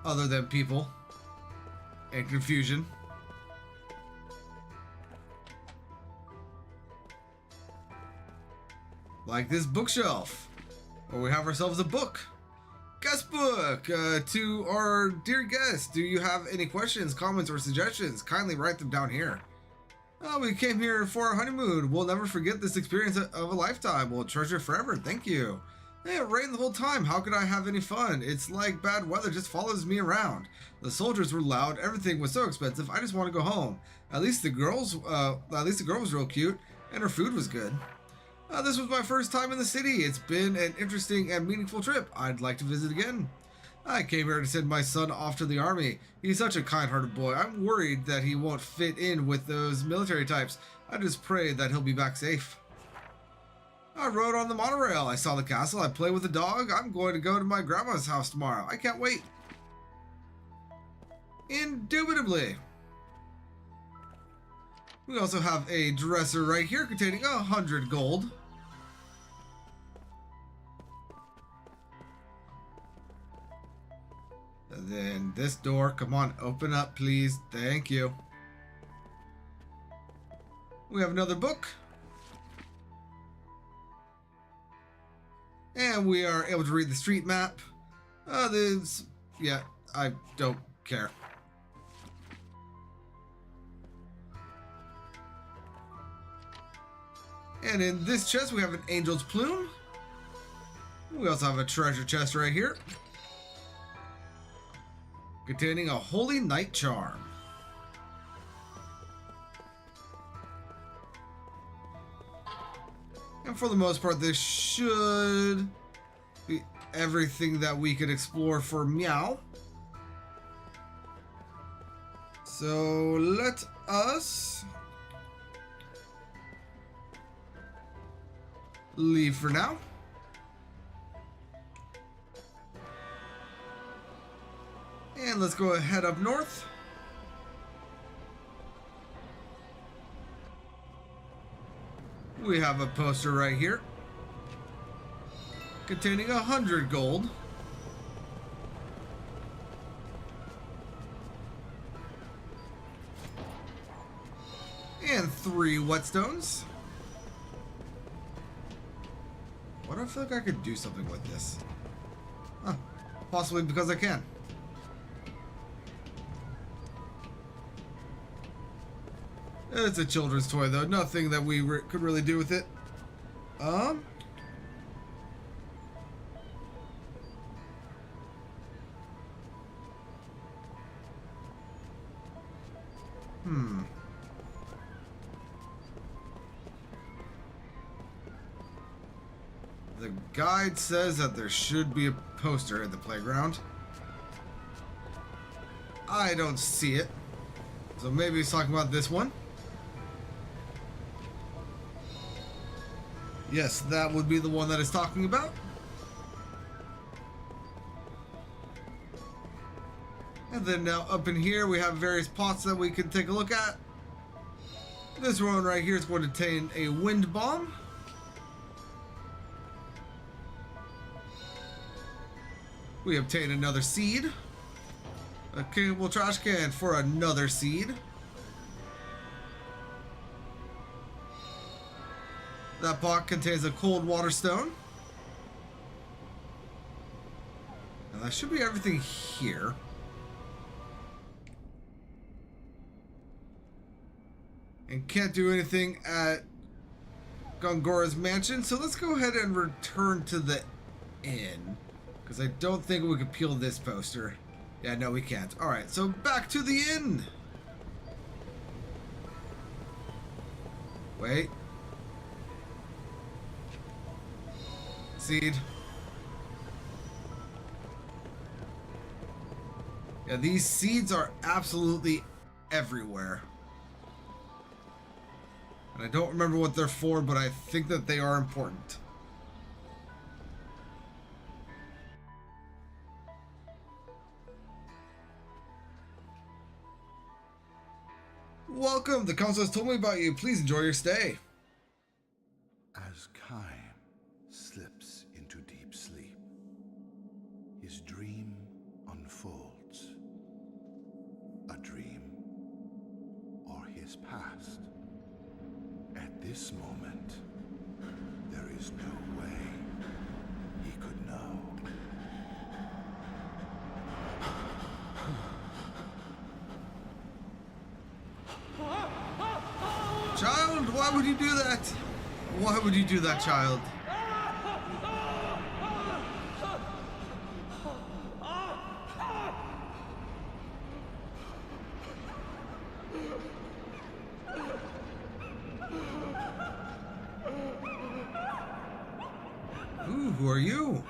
Other than people and confusion. Like this bookshelf, where we have ourselves a book. Guest book! To our dear guests, do you have any questions, comments, or suggestions? Kindly write them down here. We came here for our honeymoon. We'll never forget this experience of a lifetime. We'll treasure it forever. Thank you. Hey, it rained the whole time. How could I have any fun? It's like bad weather just follows me around. The soldiers were loud. Everything was so expensive. I just want to go home. At least the girl was real cute, and her food was good. This was my first time in the city. It's been an interesting and meaningful trip. I'd like to visit again. I came here to send my son off to the army. He's such a kind-hearted boy. I'm worried that he won't fit in with those military types. I just pray that he'll be back safe. I rode on the monorail. I saw the castle. I played with the dog. I'm going to go to my grandma's house tomorrow. I can't wait. Indubitably. We also have a dresser right here containing 100 gold. And then this door, come on, open up, please. Thank you. We have another book. And we are able to read the street map. Yeah, I don't care. And in this chest, we have an angel's plume. We also have a treasure chest right here, containing a holy night charm. And for the most part, this should be everything that we could explore for Meow. So let us leave for now. And let's go ahead up north. We have a poster right here containing 100 gold. And 3 whetstones. Why do I feel like I could do something with this? Huh, possibly because I can. It's a children's toy, though. Nothing that we could really do with it. The guide says that there should be a poster at the playground. I don't see it. So maybe he's talking about this one. Yes, that would be the one that he's talking about. And then now up in here we have various pots that we can take a look at. This one right here is going to contain a wind bomb. We obtain another seed. A capable trash can for another seed. That pot contains a cold water stone. And that should be everything here. And can't do anything at Gongora's mansion, so let's go ahead and return to the inn. Because I don't think we could peel this poster. Yeah, no, we can't. Alright, so back to the inn. Wait. Seed. Yeah, these seeds are absolutely everywhere. And I don't remember what they're for, but I think that they are important. Welcome. The council has told me about you. Please enjoy your stay. As Kaim slips into deep sleep, his dream unfolds. A dream or his past. At this moment, there is no way he could know. Child, why would you do that? Why would you do that, child? Ooh, who are you?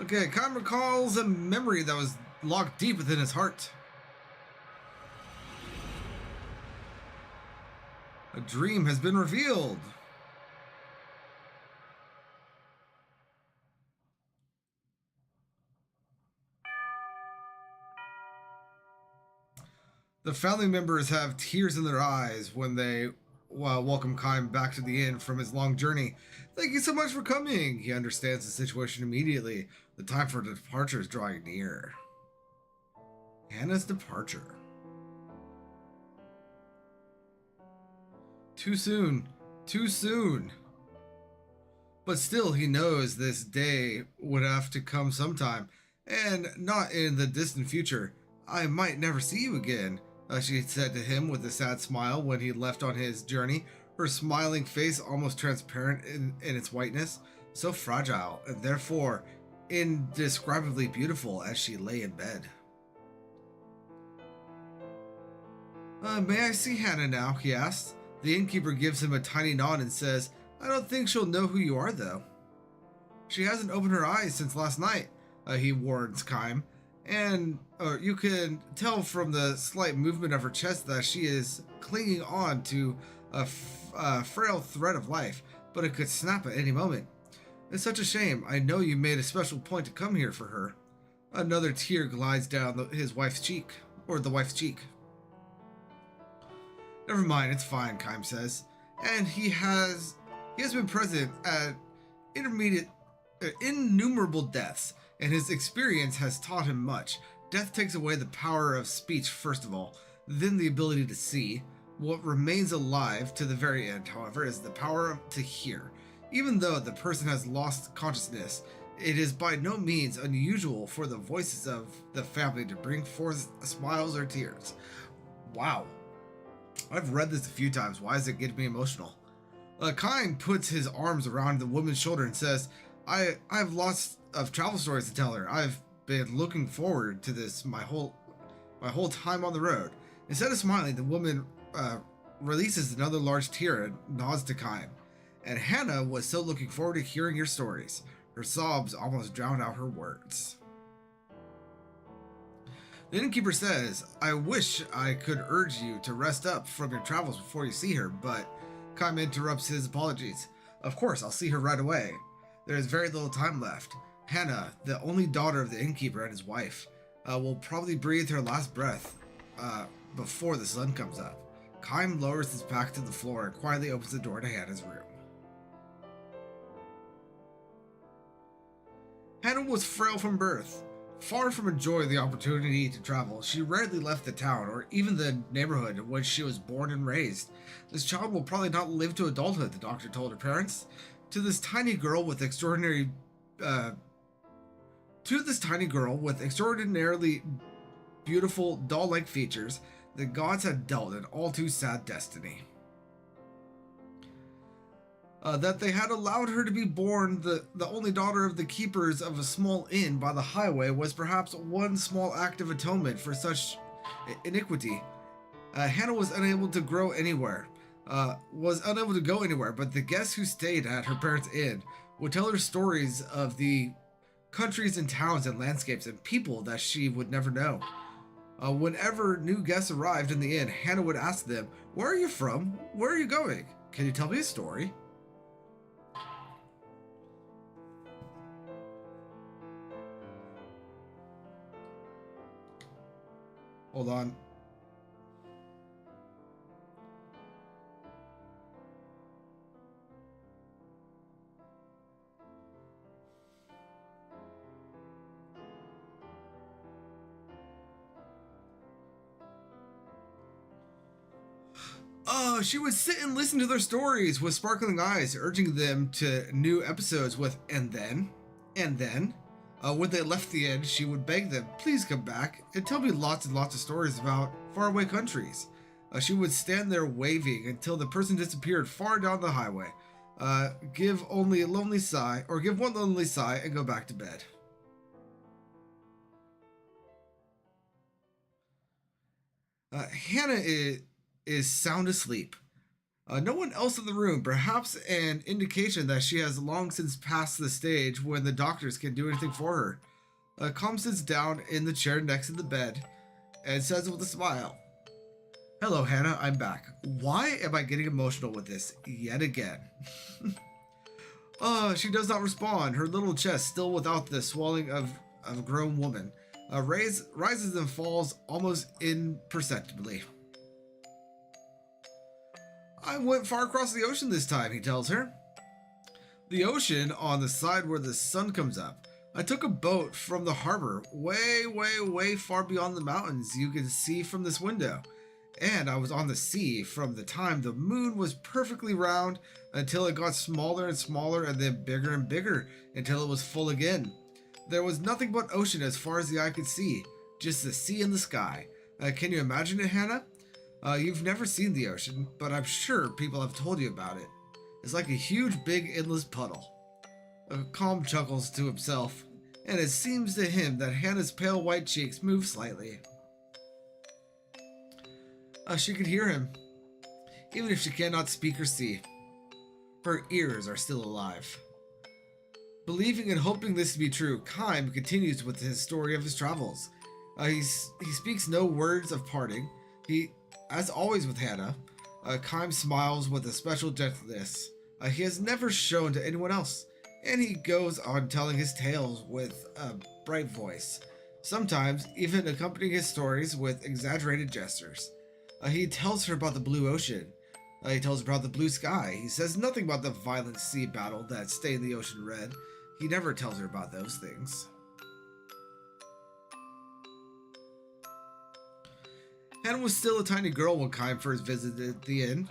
Okay, Khan recalls a memory that was locked deep within his heart. A dream has been revealed. The family members have tears in their eyes when they welcome Kaim back to the inn from his long journey. Thank you so much for coming. He understands the situation immediately. The time for departure is drawing near. Hannah's departure. Too soon. Too soon. But still, he knows this day would have to come sometime, and not in the distant future. I might never see you again, she said to him with a sad smile when he left on his journey, her smiling face almost transparent in its whiteness, so fragile and therefore indescribably beautiful as she lay in bed. May I see Hannah now? He asks. The innkeeper gives him a tiny nod and says, I don't think she'll know who you are, though. She hasn't opened her eyes since last night, he warns Kaim, and you can tell from the slight movement of her chest that she is clinging on to a frail thread of life, but it could snap at any moment. It's such a shame. I know you made a special point to come here for her. Another tear glides down his wife's cheek, or the wife's cheek. Never mind, it's fine, Kaim says. And he has been present at innumerable deaths, and his experience has taught him much. Death takes away the power of speech, first of all, then the ability to see. What remains alive to the very end, however, is the power to hear. Even though the person has lost consciousness, it is by no means unusual for the voices of the family to bring forth smiles or tears. Wow. I've read this a few times. Why is it getting me emotional? Kaim puts his arms around the woman's shoulder and says, I've lots of travel stories to tell her. I've been looking forward to this my whole time on the road. Instead of smiling, the woman releases another large tear and nods to Kaim. and Hannah was so looking forward to hearing your stories. Her sobs almost drowned out her words. The innkeeper says, I wish I could urge you to rest up from your travels before you see her, but Kaim interrupts his apologies. Of course, I'll see her right away. There is very little time left. Hannah, the only daughter of the innkeeper and his wife, will probably breathe her last breath before the sun comes up. Kaim lowers his back to the floor and quietly opens the door to Hannah's room. Hannah was frail from birth. Far from enjoying the opportunity to travel, she rarely left the town or even the neighborhood in which she was born and raised. This child will probably not live to adulthood, the doctor told her parents. To this tiny girl with extraordinarily beautiful, doll-like features, the gods had dealt an all too sad destiny. That they had allowed her to be born the only daughter of the keepers of a small inn by the highway was perhaps one small act of atonement for such iniquity. Hannah was unable to go anywhere, but the guests who stayed at her parents' inn would tell her stories of the countries and towns and landscapes and people that she would never know. Whenever new guests arrived in the inn, Hannah would ask them, "Where are you from? Where are you going? Can you tell me a story?" Hold on. She would sit and listen to their stories with sparkling eyes, urging them to new episodes with and then. When they left the inn, she would beg them, please come back and tell me lots and lots of stories about faraway countries. She would stand there waving until the person disappeared far down the highway, give one lonely sigh and go back to bed. Hannah is sound asleep. No one else in the room, perhaps an indication that she has long since passed the stage when the doctors can do anything for her. Calm sits down in the chair next to the bed and says with a smile, "Hello, Hannah, I'm back. Why am I getting emotional with this yet again?" She does not respond, her little chest still without the swelling of a grown woman. Rises and falls almost imperceptibly. "I went far across the ocean this time," he tells her. "The ocean on the side where the sun comes up. I took a boat from the harbor way, way, way far beyond the mountains you can see from this window. And I was on the sea from the time the moon was perfectly round until it got smaller and smaller and then bigger and bigger until it was full again. There was nothing but ocean as far as the eye could see, just the sea and the sky. Can you imagine it, Hannah? You've never seen the ocean, but I'm sure people have told you about it. It's like a huge, big, endless puddle." Calm chuckles to himself, and it seems to him that Hannah's pale white cheeks move slightly. She could hear him, even if she cannot speak or see. Her ears are still alive. Believing and hoping this to be true, Kaim continues with his story of his travels. He speaks no words of parting. As always with Hannah, Kaim smiles with a special gentleness he has never shown to anyone else, and he goes on telling his tales with a bright voice, sometimes even accompanying his stories with exaggerated gestures. He tells her about the blue ocean. He tells her about the blue sky. He says nothing about the violent sea battle that stained the ocean red. He never tells her about those things. Hannah was still a tiny girl when Kaim first visited the inn.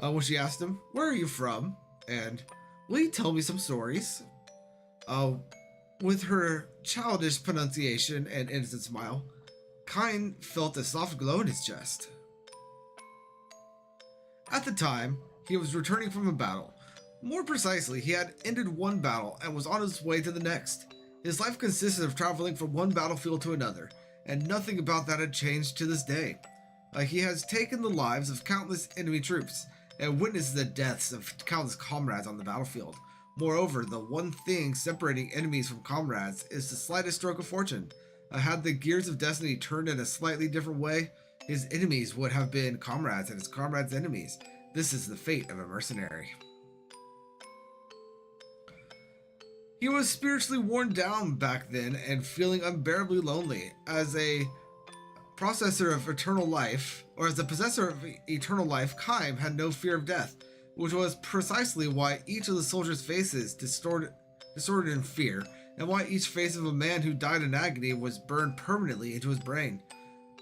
When she asked him, "Where are you from?" and "Will you tell me some stories?" With her childish pronunciation and innocent smile, Kaim felt a soft glow in his chest. At the time, he was returning from a battle. More precisely, he had ended one battle and was on his way to the next. His life consisted of traveling from one battlefield to another, and nothing about that had changed to this day. He has taken the lives of countless enemy troops, and witnesses the deaths of countless comrades on the battlefield. Moreover, the one thing separating enemies from comrades is the slightest stroke of fortune. Had the gears of destiny turned in a slightly different way, his enemies would have been comrades and his comrades' enemies. This is the fate of a mercenary. He was spiritually worn down back then and feeling unbearably lonely. As a possessor of eternal life, Kaim had no fear of death, which was precisely why each of the soldiers' faces distorted in fear, and why each face of a man who died in agony was burned permanently into his brain.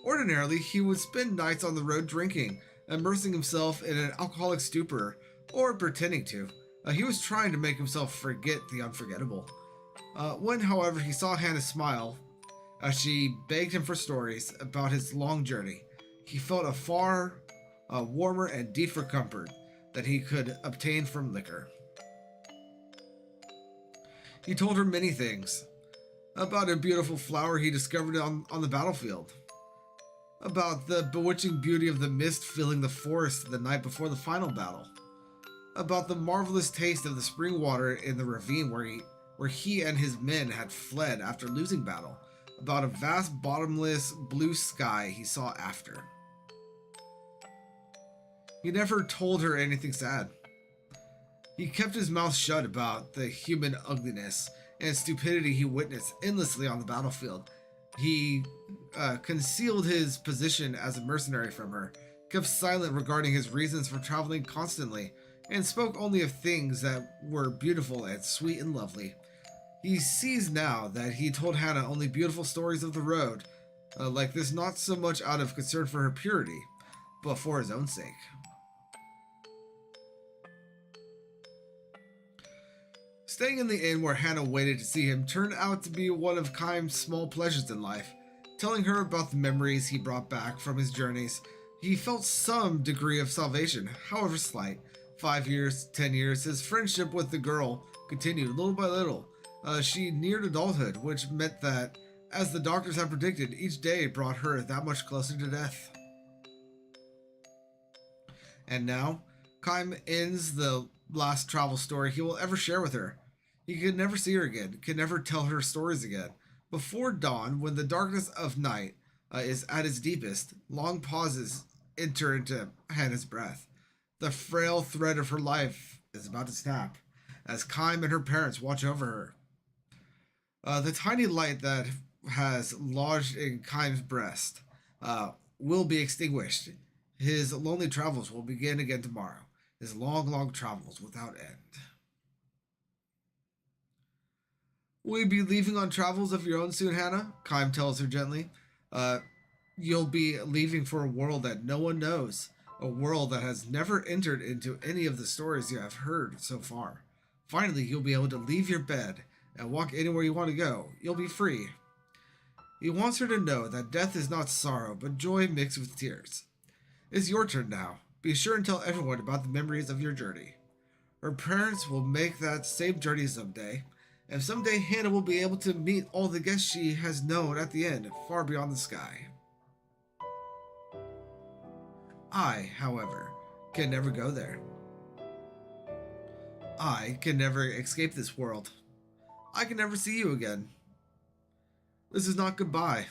Ordinarily, he would spend nights on the road drinking, immersing himself in an alcoholic stupor, or pretending to. He was trying to make himself forget the unforgettable. When, however, he saw Hannah smile as she begged him for stories about his long journey, he felt a far warmer and deeper comfort that he could obtain from liquor. He told her many things. About a beautiful flower he discovered on the battlefield. About the bewitching beauty of the mist filling the forest the night before the final battle. About the marvelous taste of the spring water in the ravine where he and his men had fled after losing battle. About a vast bottomless blue sky he saw after. He never told her anything sad. He kept his mouth shut about the human ugliness and stupidity he witnessed endlessly on the battlefield. He concealed his position as a mercenary from her, kept silent regarding his reasons for traveling constantly, and spoke only of things that were beautiful and sweet and lovely. He sees now that he told Hannah only beautiful stories of the road, like this, not so much out of concern for her purity, but for his own sake. Staying in the inn where Hannah waited to see him turned out to be one of Kaim's small pleasures in life. Telling her about the memories he brought back from his journeys, he felt some degree of salvation, however slight. 5 years, 10 years, his friendship with the girl continued little by little. She neared adulthood, which meant that, as the doctors had predicted, each day brought her that much closer to death. And now, Kaim ends the last travel story he will ever share with her. He could never see her again, could never tell her stories again. Before dawn, when the darkness of night is at its deepest, long pauses enter into Hannah's breath. The frail thread of her life is about to snap, as Kaim and her parents watch over her. The tiny light that has lodged in Kaim's breast will be extinguished. His lonely travels will begin again tomorrow. His long, long travels without end. Will you be leaving on travels of your own soon, Hannah? Kaim tells her gently. You'll be leaving for a world that no one knows. A world that has never entered into any of the stories you have heard so far. Finally, you'll be able to leave your bed and walk anywhere you want to go. You'll be free. He wants her to know that death is not sorrow, but joy mixed with tears. It's your turn now. Be sure and tell everyone about the memories of your journey. Her parents will make that same journey someday, and someday Hannah will be able to meet all the guests she has known at the end, far beyond the sky. I, however, can never go there. I can never escape this world. I can never see you again. This is not goodbye.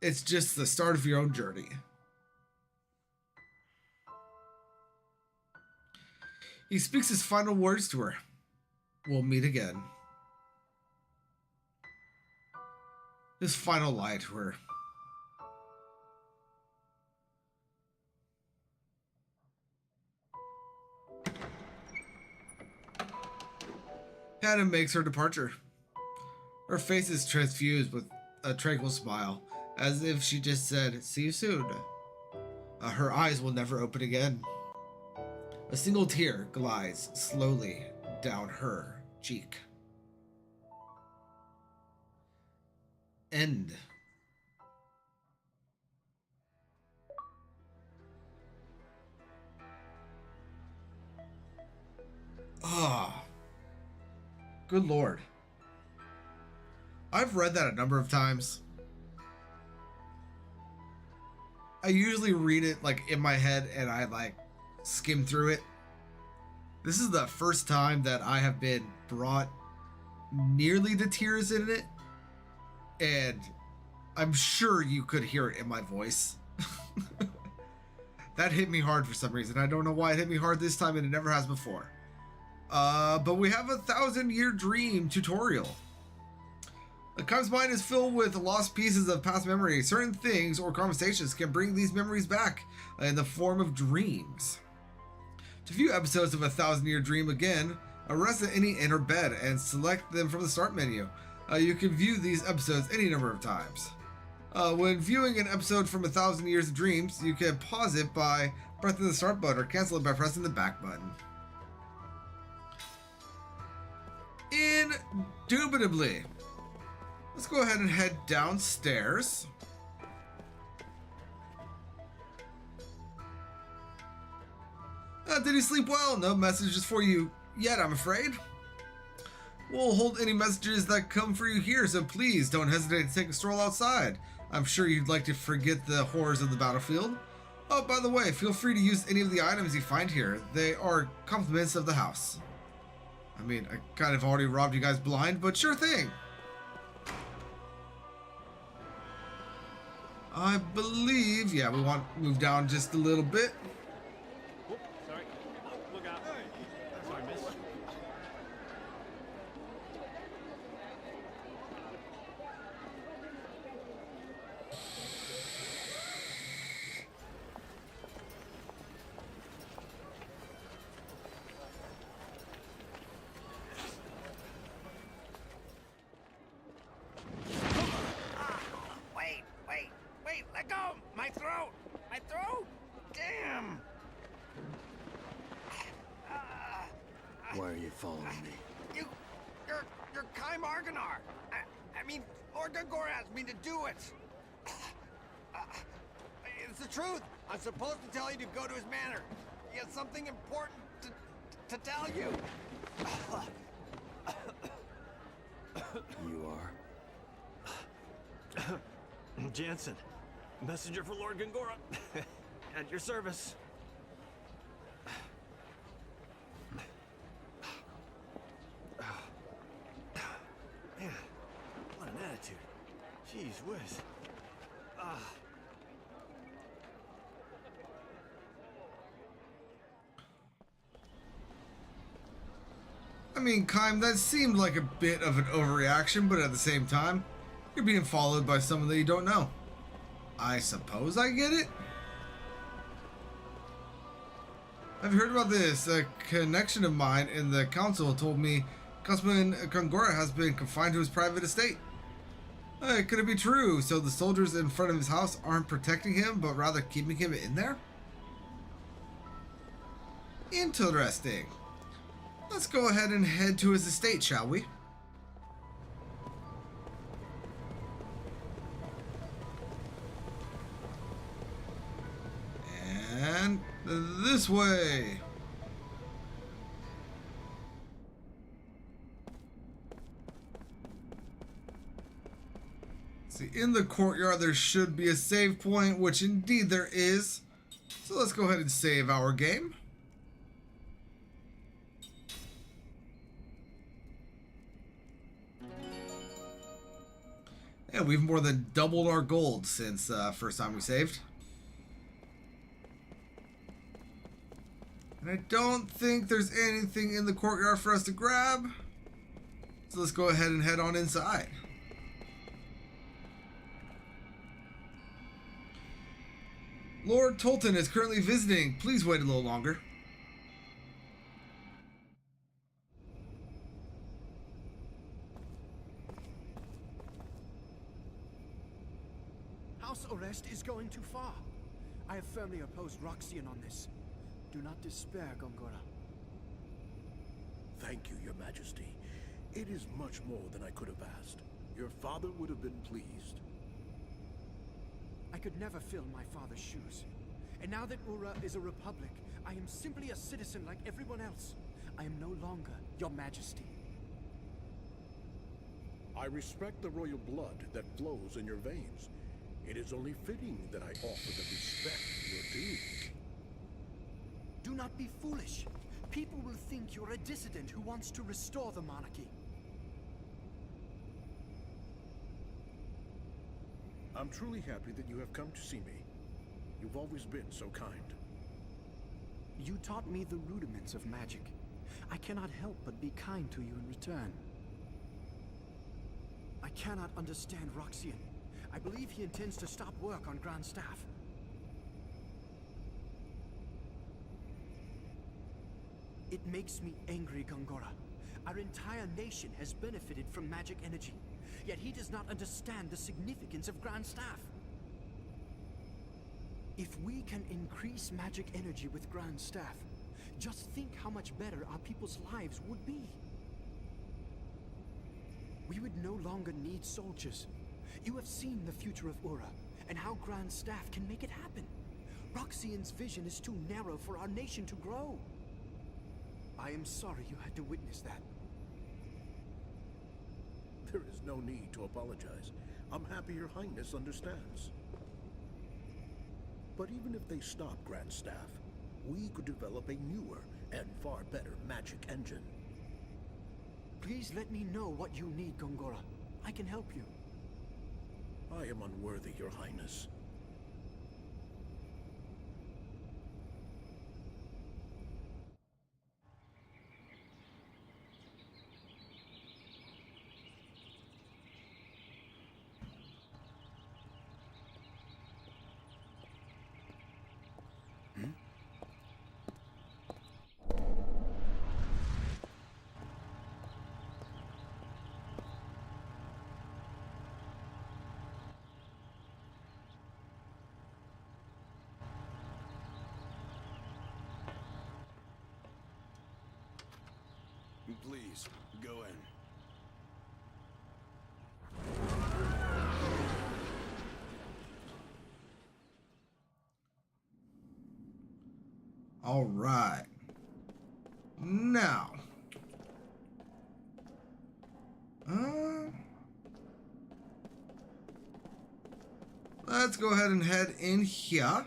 It's just the start of your own journey. He speaks his final words to her. We'll meet again. His final lie to her. Hannah makes her departure. Her face is transfused with a tranquil smile, as if she just said, "See you soon." Her eyes will never open again. A single tear glides slowly down her cheek. End. Ah. Good Lord. I've read that a number of times. I usually read it like in my head and I like skim through it. This is the first time that I have been brought nearly to tears in it, and I'm sure you could hear it in my voice. That hit me hard for some reason. I don't know why it hit me hard this time, and it never has before. But we have a 1,000-year dream tutorial. Kaim's mind is filled with lost pieces of past memory. Certain things or conversations can bring these memories back in the form of dreams. To view episodes of a 1,000-year dream again, rest at any inn or bed and select them from the start menu. You can view these episodes any number of times. When viewing an episode from 1,000 Years of Dreams, you can pause it by pressing the start button or cancel it by pressing the back button. Indubitably. Let's go ahead and head downstairs. Did he sleep well? No messages for you yet, I'm afraid. We'll hold any messages that come for you here, so please don't hesitate to take a stroll outside. I'm sure you'd like to forget the horrors of the battlefield. Oh, by the way, feel free to use any of the items you find here. They are compliments of the house. I mean, I kind of already robbed you guys blind, but sure thing. I believe, yeah, we want to move down just a little bit. Whoop, sorry. Look out. Sorry, miss. Wait, let go! My throat! My throat! Damn! Why are you following me? You're Kai Marganar! I mean, Lord Gungora asked me to do it! It's the truth! I'm supposed to tell you to go to his manor. He has something important to tell you. You are? Jansen, messenger for Lord Gungora. At your service. Man, what an attitude. Jeez whiz. I mean, Kaim, that seemed like a bit of an overreaction, but at the same time, you're being followed by someone that you don't know. I suppose I get it? I've heard about this. A connection of mine in the council told me Councilman Gungora has been confined to his private estate. Could it be true? So the soldiers in front of his house aren't protecting him, but rather keeping him in there? Interesting. Let's go ahead and head to his estate, shall we? And this way. See, in the courtyard there should be a save point, which indeed there is. So let's go ahead and save our game. Yeah, we've more than doubled our gold since first time we saved. And I don't think there's anything in the courtyard for us to grab. So let's go ahead and head on inside. Lord Tolton is currently visiting. Please wait a little longer. House arrest is going too far. I have firmly opposed Roxian on this. Do not despair, Gongora. Thank you, Your Majesty. It is much more than I could have asked. Your father would have been pleased. I could never fill my father's shoes. And now that Ura is a republic, I am simply a citizen like everyone else. I am no longer Your Majesty. I respect the royal blood that flows in your veins. It is only fitting that I offer the respect you're due. Do not be foolish. People will think you're a dissident who wants to restore the monarchy. I'm truly happy that you have come to see me. You've always been so kind. You taught me the rudiments of magic. I cannot help but be kind to you in return. I cannot understand Roxian. I believe he intends to stop work on Grand Staff. It makes me angry, Gongora. Our entire nation has benefited from magic energy, yet he does not understand the significance of Grand Staff. If we can increase magic energy with Grand Staff, just think how much better our people's lives would be. We would no longer need soldiers. You have seen the future of Ura, and how Grand Staff can make it happen. Roxian's vision is too narrow for our nation to grow. I am sorry you had to witness that. There is no need to apologize. I'm happy Your Highness understands. But even if they stop Grand Staff, we could develop a newer and far better magic engine. Please let me know what you need, Gongora. I can help you. I am unworthy, Your Highness. Please, go in. All right. Now. Let's go ahead and head in here.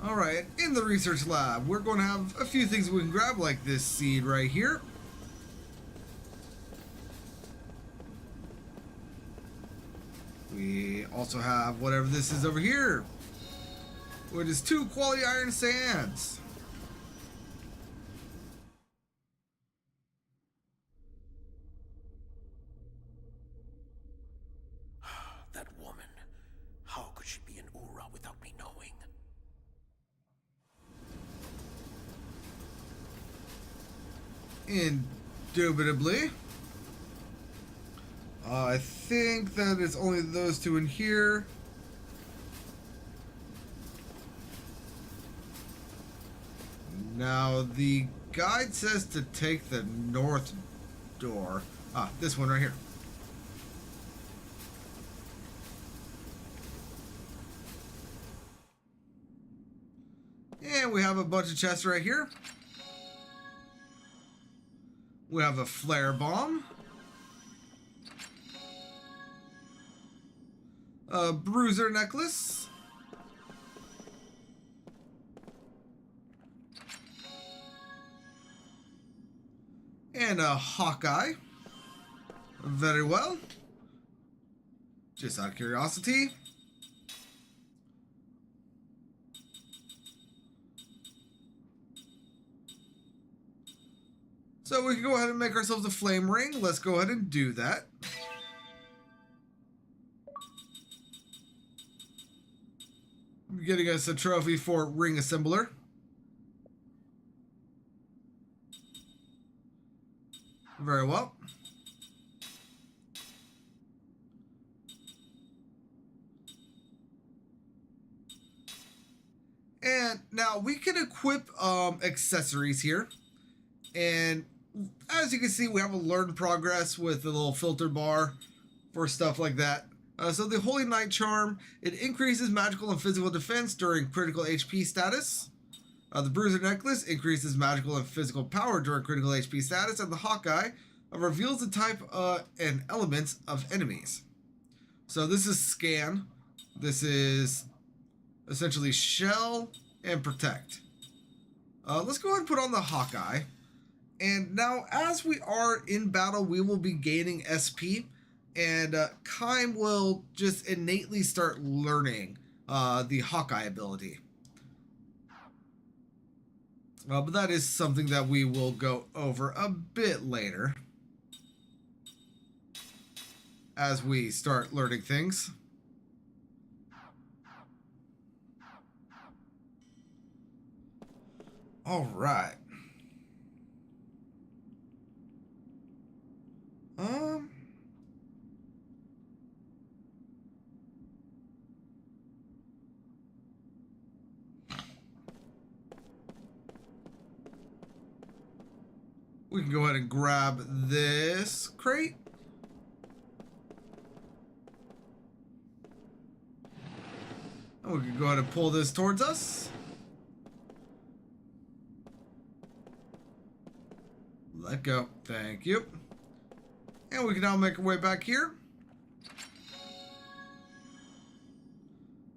Alright, in the research lab, we're going to have a few things we can grab, like this seed right here. We also have whatever this is over here, which is 2 quality iron sands. That woman. How could she be in Ura without me knowing? Indubitably. I think that it's only those 2 in here. Now, the guide says to take the north door. Ah, this one right here. And we have a bunch of chests right here. We have a flare bomb. A bruiser necklace. And a Hawkeye. Very well. Just out of curiosity. So we can go ahead and make ourselves a flame ring. Let's go ahead and do that. Getting us a trophy for ring assembler. Very well. And now we can equip accessories here. And as you can see, we have a learn progress with a little filter bar for stuff like that. So the Holy Knight Charm, it increases magical and physical defense during critical HP status. The Bruiser Necklace increases magical and physical power during critical HP status. And the Hawkeye reveals the type and elements of enemies. So this is scan. This is essentially shell and protect. Let's go ahead and put on the Hawkeye. And now as we are in battle, we will be gaining SP. And Kime will just innately start learning the Hawkeye ability. But that is something that we will go over a bit later as we start learning things. All right. We can go ahead and grab this crate. And we can go ahead and pull this towards us. Let go. Thank you. And we can now make our way back here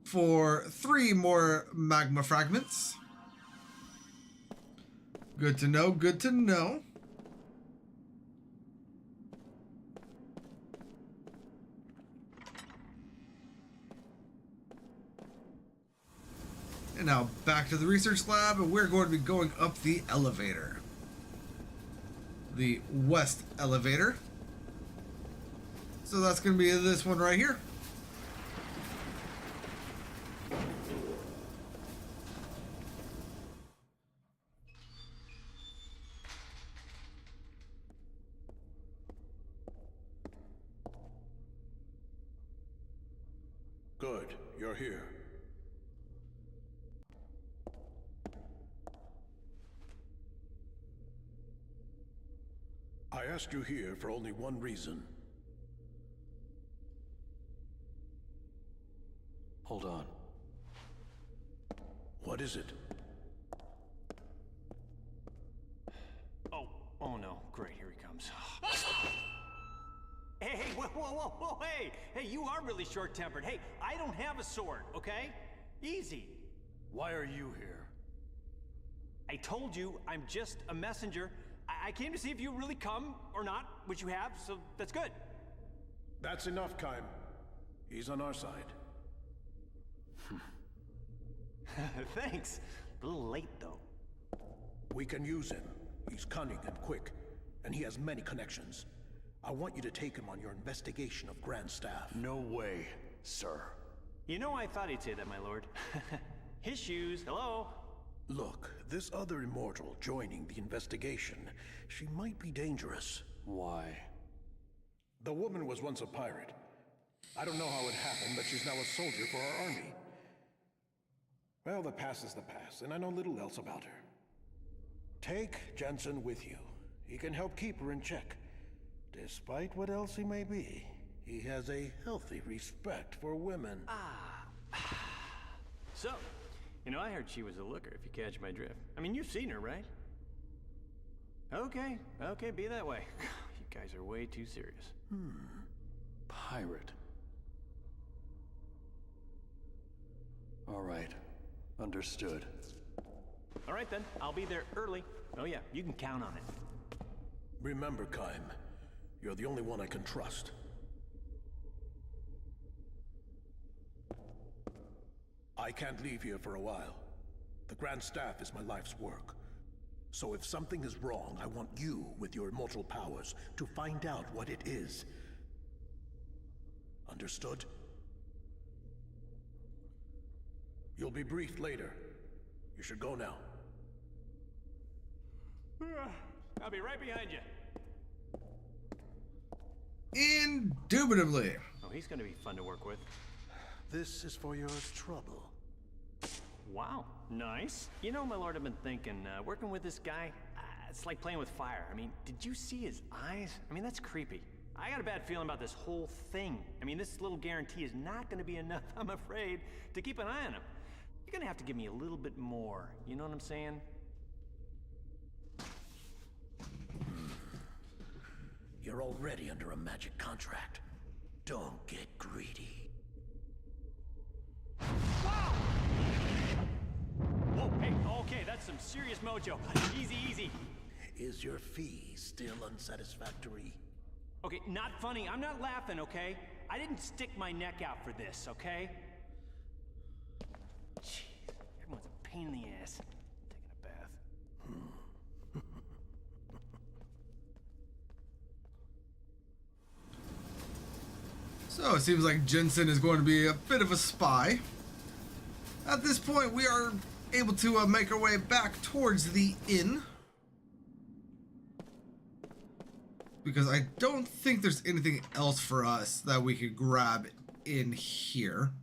for 3 more magma fragments. Good to know, good to know. And now back to the research lab, and we're going to be going up the elevator. The west elevator. So that's going to be this one right here. Good, you're here. I asked you here for only one reason. Hold on. What is it? Oh no, great, here he comes. Hey, whoa, hey, you are really short-tempered. Hey, I don't have a sword, okay? Easy. Why are you here? I told you, I'm just a messenger. I came to see if you really come or not, which you have, so that's good. That's enough, Kime. He's on our side. Thanks. A little late, though. We can use him. He's cunning and quick, and he has many connections. I want you to take him on your investigation of Grand Staff. No way, sir. You know, I thought he'd say that, my lord. His shoes, hello? Look, this other immortal joining the investigation, she might be dangerous. Why? The woman was once a pirate. I don't know how it happened, but she's now a soldier for our army. Well, the past is the past, and I know little else about her. Take Jensen with you. He can help keep her in check. Despite what else he may be, he has a healthy respect for women. So, you know, I heard she was a looker, if you catch my drift. I mean, you've seen her, right? Okay, be that way. You guys are way too serious. Pirate. All right, understood. All right then, I'll be there early. Oh yeah, you can count on it. Remember, Kime, you're the only one I can trust. I can't leave here for a while. The Grand Staff is my life's work. So if something is wrong, I want you, with your immortal powers, to find out what it is. Understood? You'll be briefed later. You should go now. I'll be right behind you. Indubitably. Oh, he's gonna be fun to work with. This is for your trouble. Wow, nice. You know, my lord, I've been thinking, working with this guy, it's like playing with fire. I mean, did you see his eyes? I mean, that's creepy. I got a bad feeling about this whole thing. I mean, this little guarantee is not gonna be enough, I'm afraid, to keep an eye on him. You're gonna have to give me a little bit more, you know what I'm saying? You're already under a magic contract. Don't get greedy. Wow! Whoa, hey, okay, that's some serious mojo. Easy, easy. Is your fee still unsatisfactory? Okay, not funny. I'm not laughing, okay? I didn't stick my neck out for this, okay? Jeez, everyone's a pain in the ass. I'm taking a bath. So it seems like Jensen is going to be a bit of a spy. At this point, we are able to make our way back towards the inn. Because I don't think there's anything else for us that we could grab in here.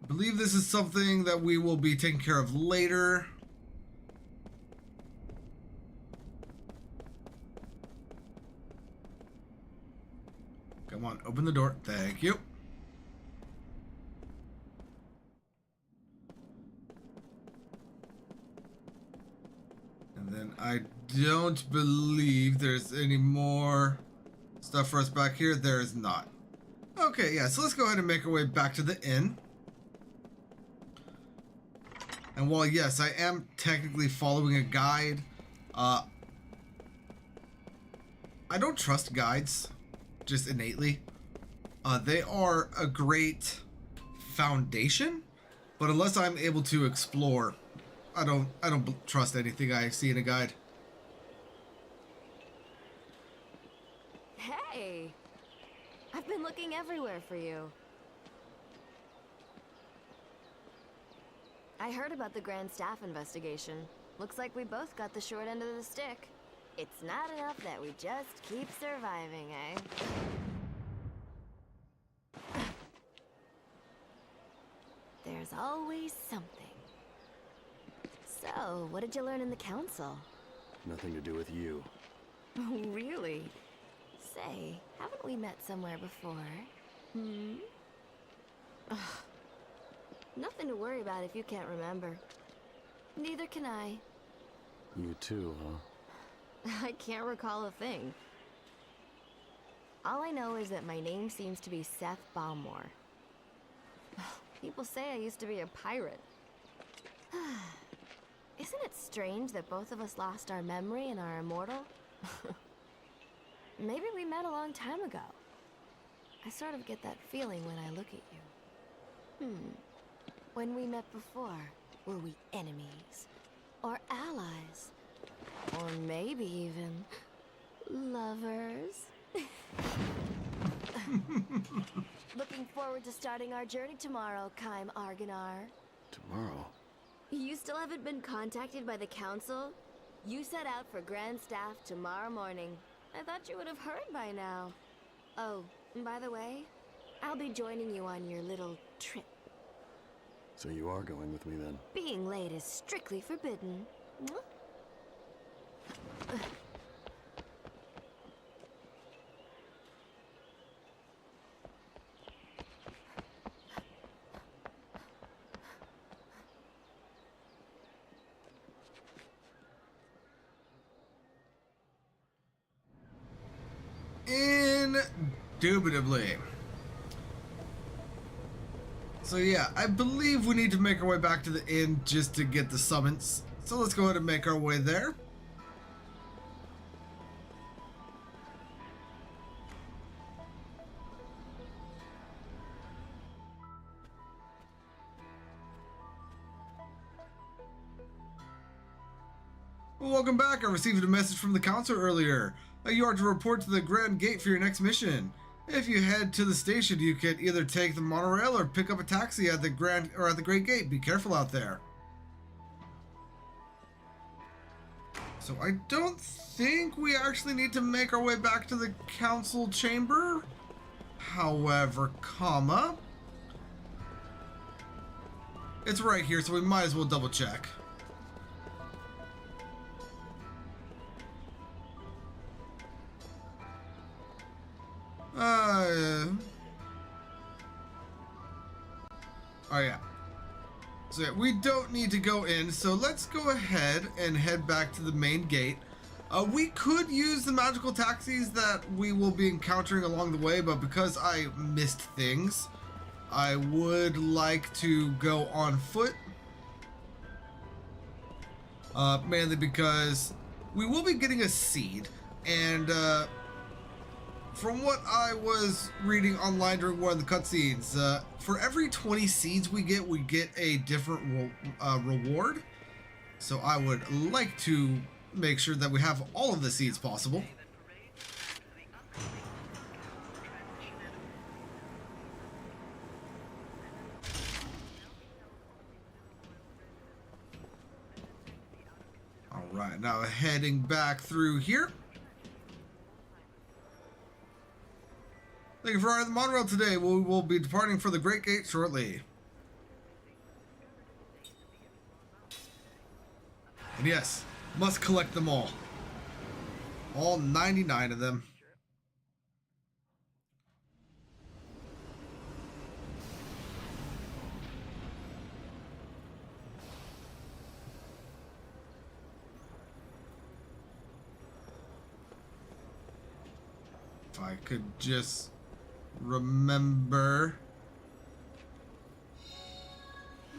I believe this is something that we will be taking care of later. Come on, open the door. Thank you. And then I don't believe there's any more stuff for us back here. There is not. Okay, yeah, so let's go ahead and make our way back to the inn. And while, yes, I am technically following a guide, I don't trust guides just innately. They are a great foundation, but unless I'm able to explore, I don't trust anything I see in a guide. Hey! I've been looking everywhere for you. I heard about the Grand Staff investigation. Looks like we both got the short end of the stick. It's not enough that we just keep surviving, eh? There's always something. So, what did you learn in the council? Nothing to do with you. Oh, really? Say, haven't we met somewhere before? Hmm? Ugh. Nothing to worry about if you can't remember. Neither can I. You too, huh? I can't recall a thing. All I know is that my name seems to be Seth Balmore. People say I used to be a pirate. Isn't it strange that both of us lost our memory and are immortal? Maybe we met a long time ago. I sort of get that feeling when I look at you. When we met before, were we enemies? Or allies? Or maybe even lovers? Looking forward to starting our journey tomorrow, Kaim Argonar. Tomorrow? You still haven't been contacted by the council? You set out for Grand Staff tomorrow morning. I thought you would have heard by now. Oh, and by the way, I'll be joining you on your little trip. So you are going with me then? Being late is strictly forbidden. Indubitably. So yeah, I believe we need to make our way back to the inn just to get the summons. So let's go ahead and make our way there. Welcome back. I received a message from the council earlier. You are to report to the Grand Gate for your next mission. If you head to the station, you can either take the monorail or pick up a taxi at the Great Gate. Be careful out there. So I don't think we actually need to make our way back to the council chamber. However, it's right here, so we might as well double check. Oh yeah. So yeah, we don't need to go in, so let's go ahead and head back to the main gate. We could use the magical taxis that we will be encountering along the way, but because I missed things, I would like to go on foot. Mainly because we will be getting a seed, and from what I was reading online during one of the cutscenes, for every 20 seeds we get a different reward. So I would like to make sure that we have all of the seeds possible. All right, now heading back through here. Thank you for riding the monorail today. We will be departing for the Great Gate shortly. And yes, must collect them all. All 99 of them. If I could just remember.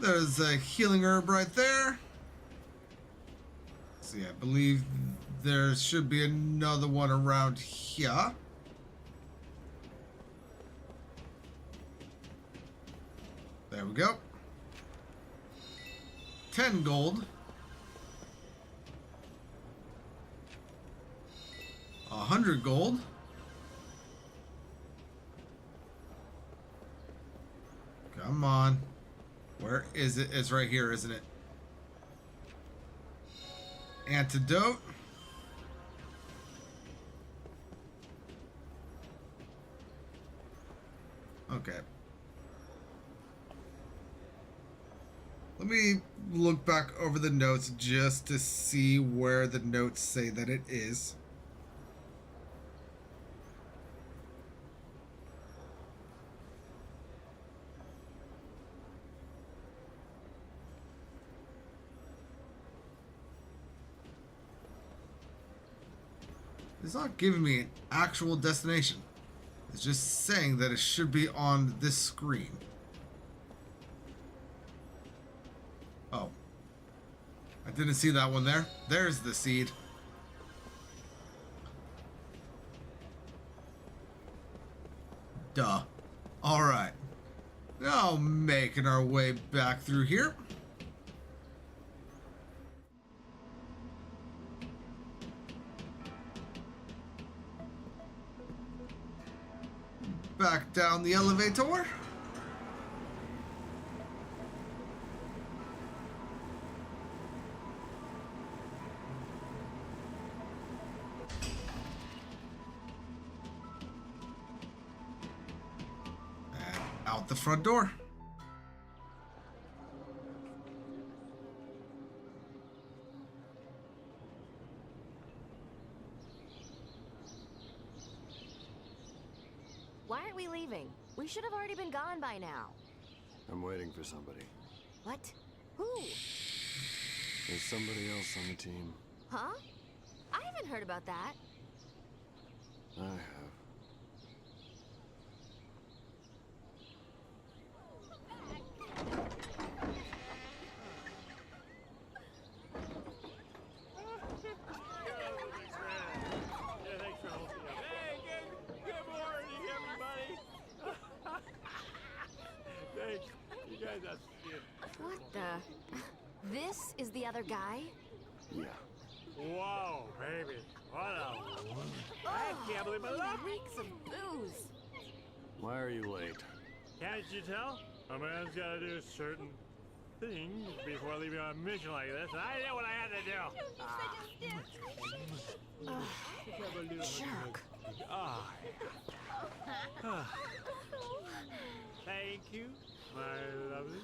There's a healing herb right there. See, I believe there should be another one around here. There we go. 10 gold. 100 gold. Come on. Where is it? It's right here, isn't it? Antidote. Okay. Let me look back over the notes just to see where the notes say that it is. It's not giving me an actual destination. It's just saying that it should be on this screen. Oh. I didn't see that one there. There's the seed. Duh. Alright. Now making our way back through here. Back down the elevator. And out the front door. Why aren't we leaving? We should have already been gone by now. I'm waiting for somebody. What? Who? There's somebody else on the team. Huh? I haven't heard about that. I have. What the? This is the other guy? Yeah. Whoa, baby. What a... I can't believe my luck. Reeks of booze. Why are you late? Can't you tell? A man's got to do certain things before leaving on a mission like this, and I know what I had to do. Jerk. Thank you, my lovely.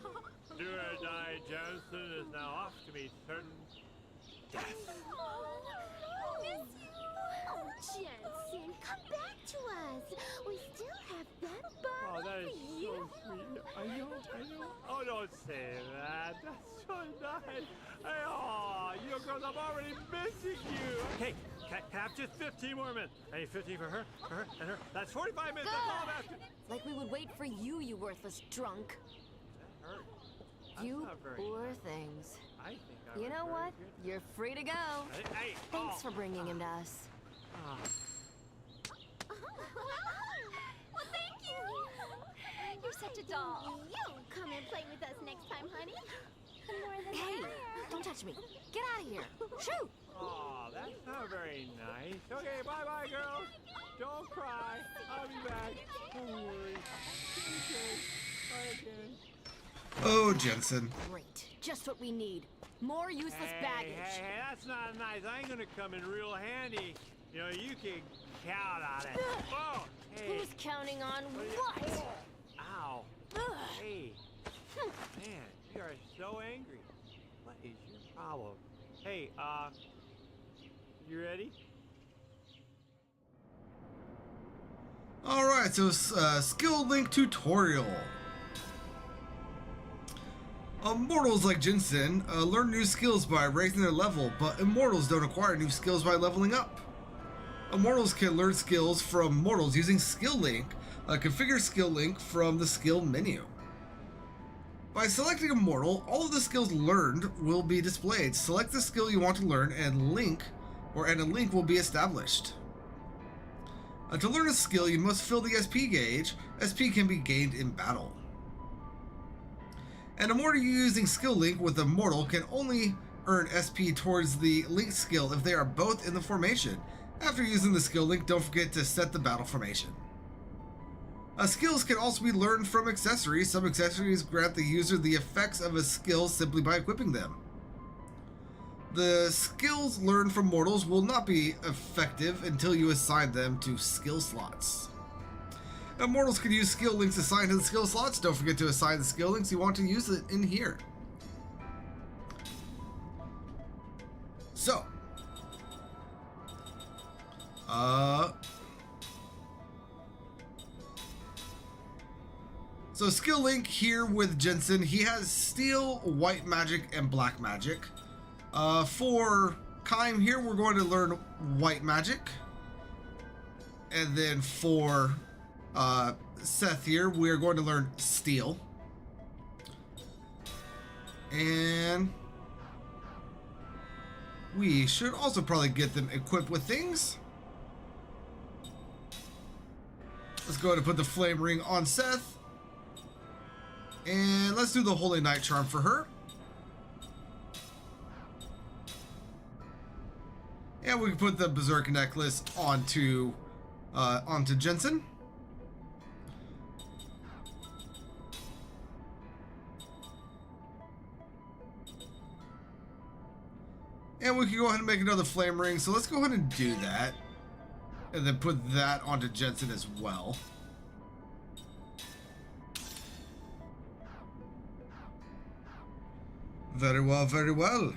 Do or die Johnson is now off to meet certain death. Jensen, come back to us. We still have that bottle Oh, that is for you. so sweet. I know. Oh, don't say that. That's so nice. Oh, you girls, I'm already missing you. Hey, Can I have just 15 more minutes? I need 15 for her, and her. That's 45 minutes. That's all I'm asking. Like we would wait for you, you worthless drunk. That hurt. You not very poor nice. things. I think I You was know very what? good. You're free to go. Hey, Thanks for bringing him to us. Ah. Well, thank you. You're such a doll. You'll come and play with us next time, honey. More than Hey, that. don't touch me. Get out of here. Shoot. Oh, that's not very nice. Okay, bye-bye, girls. Don't cry. I'll be back. Don't worry. Okay. Bye again. Oh, Jensen. Great. Just what we need. More useless baggage. Hey, that's not nice. I ain't gonna come in real handy. You know, you can count on it. Oh, hey. Who's counting on what? Ow. Hey. Man, you are so angry. What is your problem? Hey, you ready? Alright, so skill link tutorial. Mortals like Jensen learn new skills by raising their level, but immortals don't acquire new skills by leveling up. Immortals can learn skills from mortals using skill link. Configure skill link from the skill menu. By selecting a mortal, all of the skills learned will be displayed. Select the skill you want to learn and a link will be established. To learn a skill, you must fill the SP gauge. SP can be gained in battle. An immortal using skill link with a mortal can only earn SP towards the linked skill if they are both in the formation. After using the skill link, don't forget to set the battle formation. Skills can also be learned from accessories. Some accessories grant the user the effects of a skill simply by equipping them. The skills learned from mortals will not be effective until you assign them to skill slots. Mortals can use skill links assigned to the skill slots. Don't forget to assign the skill links you want to use it in here. So, skill link here with Jensen, he has steel, white magic, and black magic. For Kaim here, we're going to learn white magic. And then for Seth here, we're going to learn steel. And we should also probably get them equipped with things. Let's go ahead and put the flame ring on Seth. And let's do the Holy Knight charm for her. And we can put the Berserk necklace onto Jensen. And we can go ahead and make another flame ring. So let's go ahead and do that. And then put that onto Jensen as well. Very well, very well.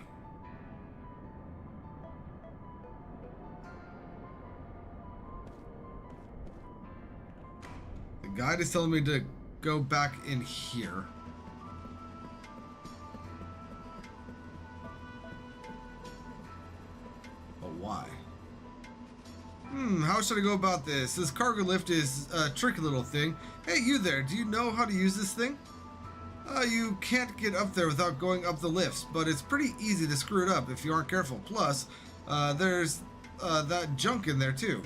The guide is telling me to go back in here. But why? How should I go about this? This cargo lift is a tricky little thing. Hey, you there, do you know how to use this thing? You can't get up there without going up the lifts, but it's pretty easy to screw it up if you aren't careful. Plus, there's that junk in there too.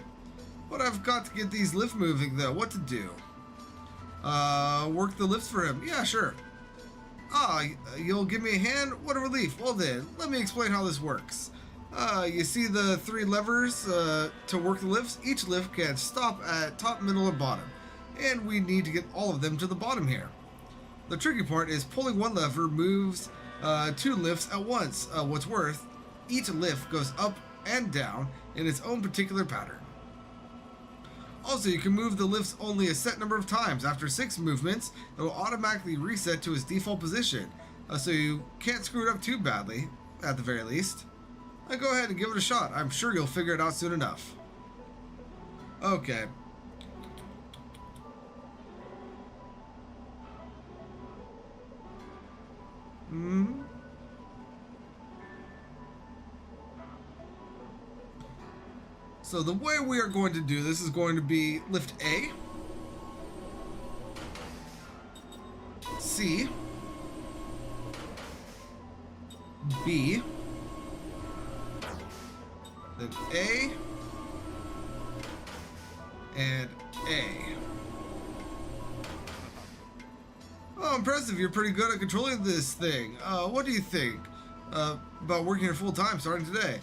But I've got to get these lifts moving though. What to do? Work the lifts for him. Yeah, sure. You'll give me a hand? What a relief. Well then, let me explain how this works. You see the 3 levers to work the lifts? Each lift can stop at top, middle, or bottom. And we need to get all of them to the bottom here. The tricky part is pulling one lever moves 2 lifts at once. What's worse, each lift goes up and down in its own particular pattern. Also, you can move the lifts only a set number of times. After 6 movements, it will automatically reset to its default position. So you can't screw it up too badly, at the very least. Go ahead and give it a shot. I'm sure you'll figure it out soon enough. Okay. So the way we are going to do this is going to be lift A, C, B, then A, and A. Oh, impressive. You're pretty good at controlling this thing. What do you think about working here full time starting today?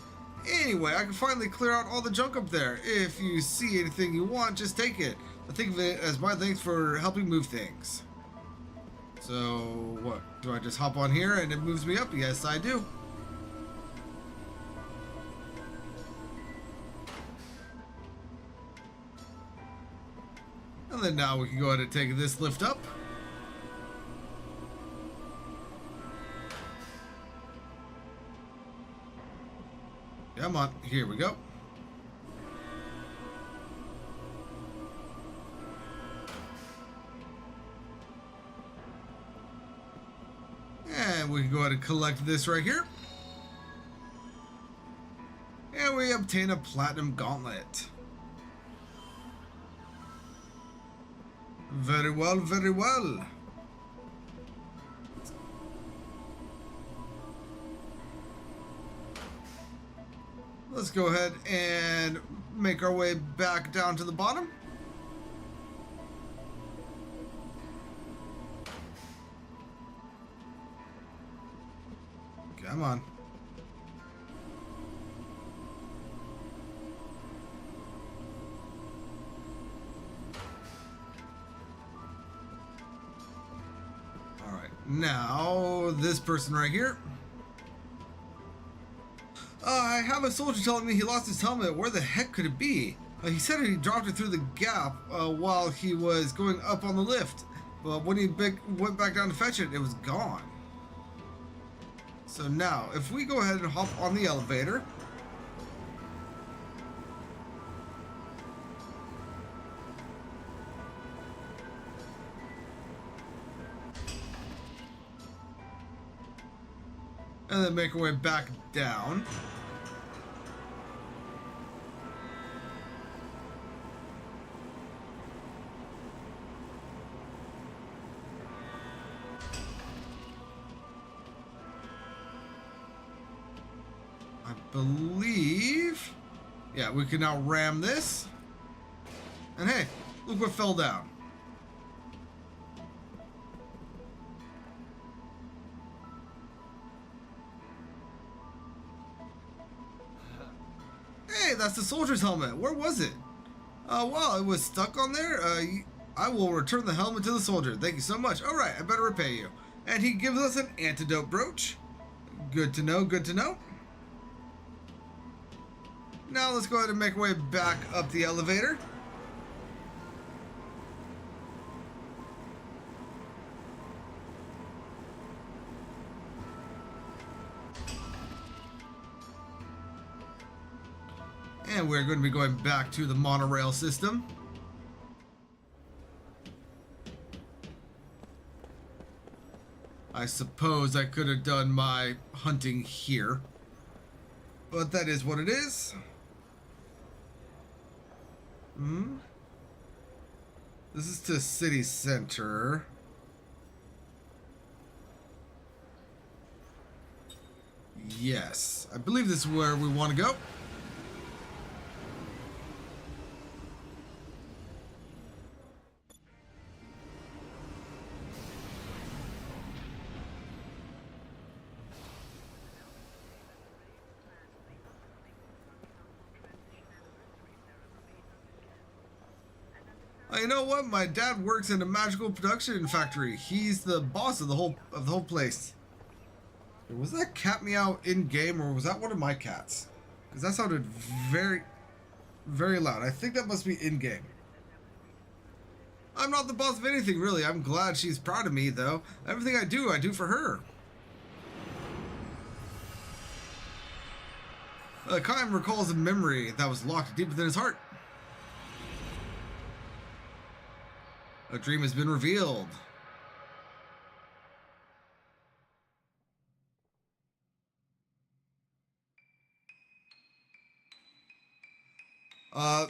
Anyway, I can finally clear out all the junk up there. If you see anything you want, just take it. I think of it as my thanks for helping move things. So, what? Do I just hop on here and it moves me up? Yes, I do. And then now we can go ahead and take this lift up. Come on, here we go. And we can go ahead and collect this right here. And we obtain a platinum gauntlet. Very well, very well. Let's go ahead and make our way back down to the bottom. Come on. All right, now this person right here. I have a soldier telling me he lost his helmet. Where the heck could it be? He said he dropped it through the gap while he was going up on the lift. But when he went back down to fetch it, it was gone. So now, if we go ahead and hop on the elevator. And then make our way back down. I believe, yeah, we can now ram this. And hey, look what fell down. Hey, that's the soldier's helmet. Where was it? Well, it was stuck on there. I will return the helmet to the soldier. Thank you so much. All right, I better repay you. And he gives us an antidote brooch. Good to know, good to know. Now let's go ahead and make our way back up the elevator. And we're going to be going back to the monorail system. I suppose I could have done my hunting here, but that is what it is. This is to city center. Yes, I believe this is where we want to go. You know what? My dad works in a magical production factory. He's the boss of the whole place. Was that cat meow in game, or was that one of my cats? Because that sounded very, very loud. I think that must be in game. I'm not the boss of anything, really. I'm glad she's proud of me, though. Everything I do for her. Kyle recalls a memory that was locked deep within his heart. A dream has been revealed.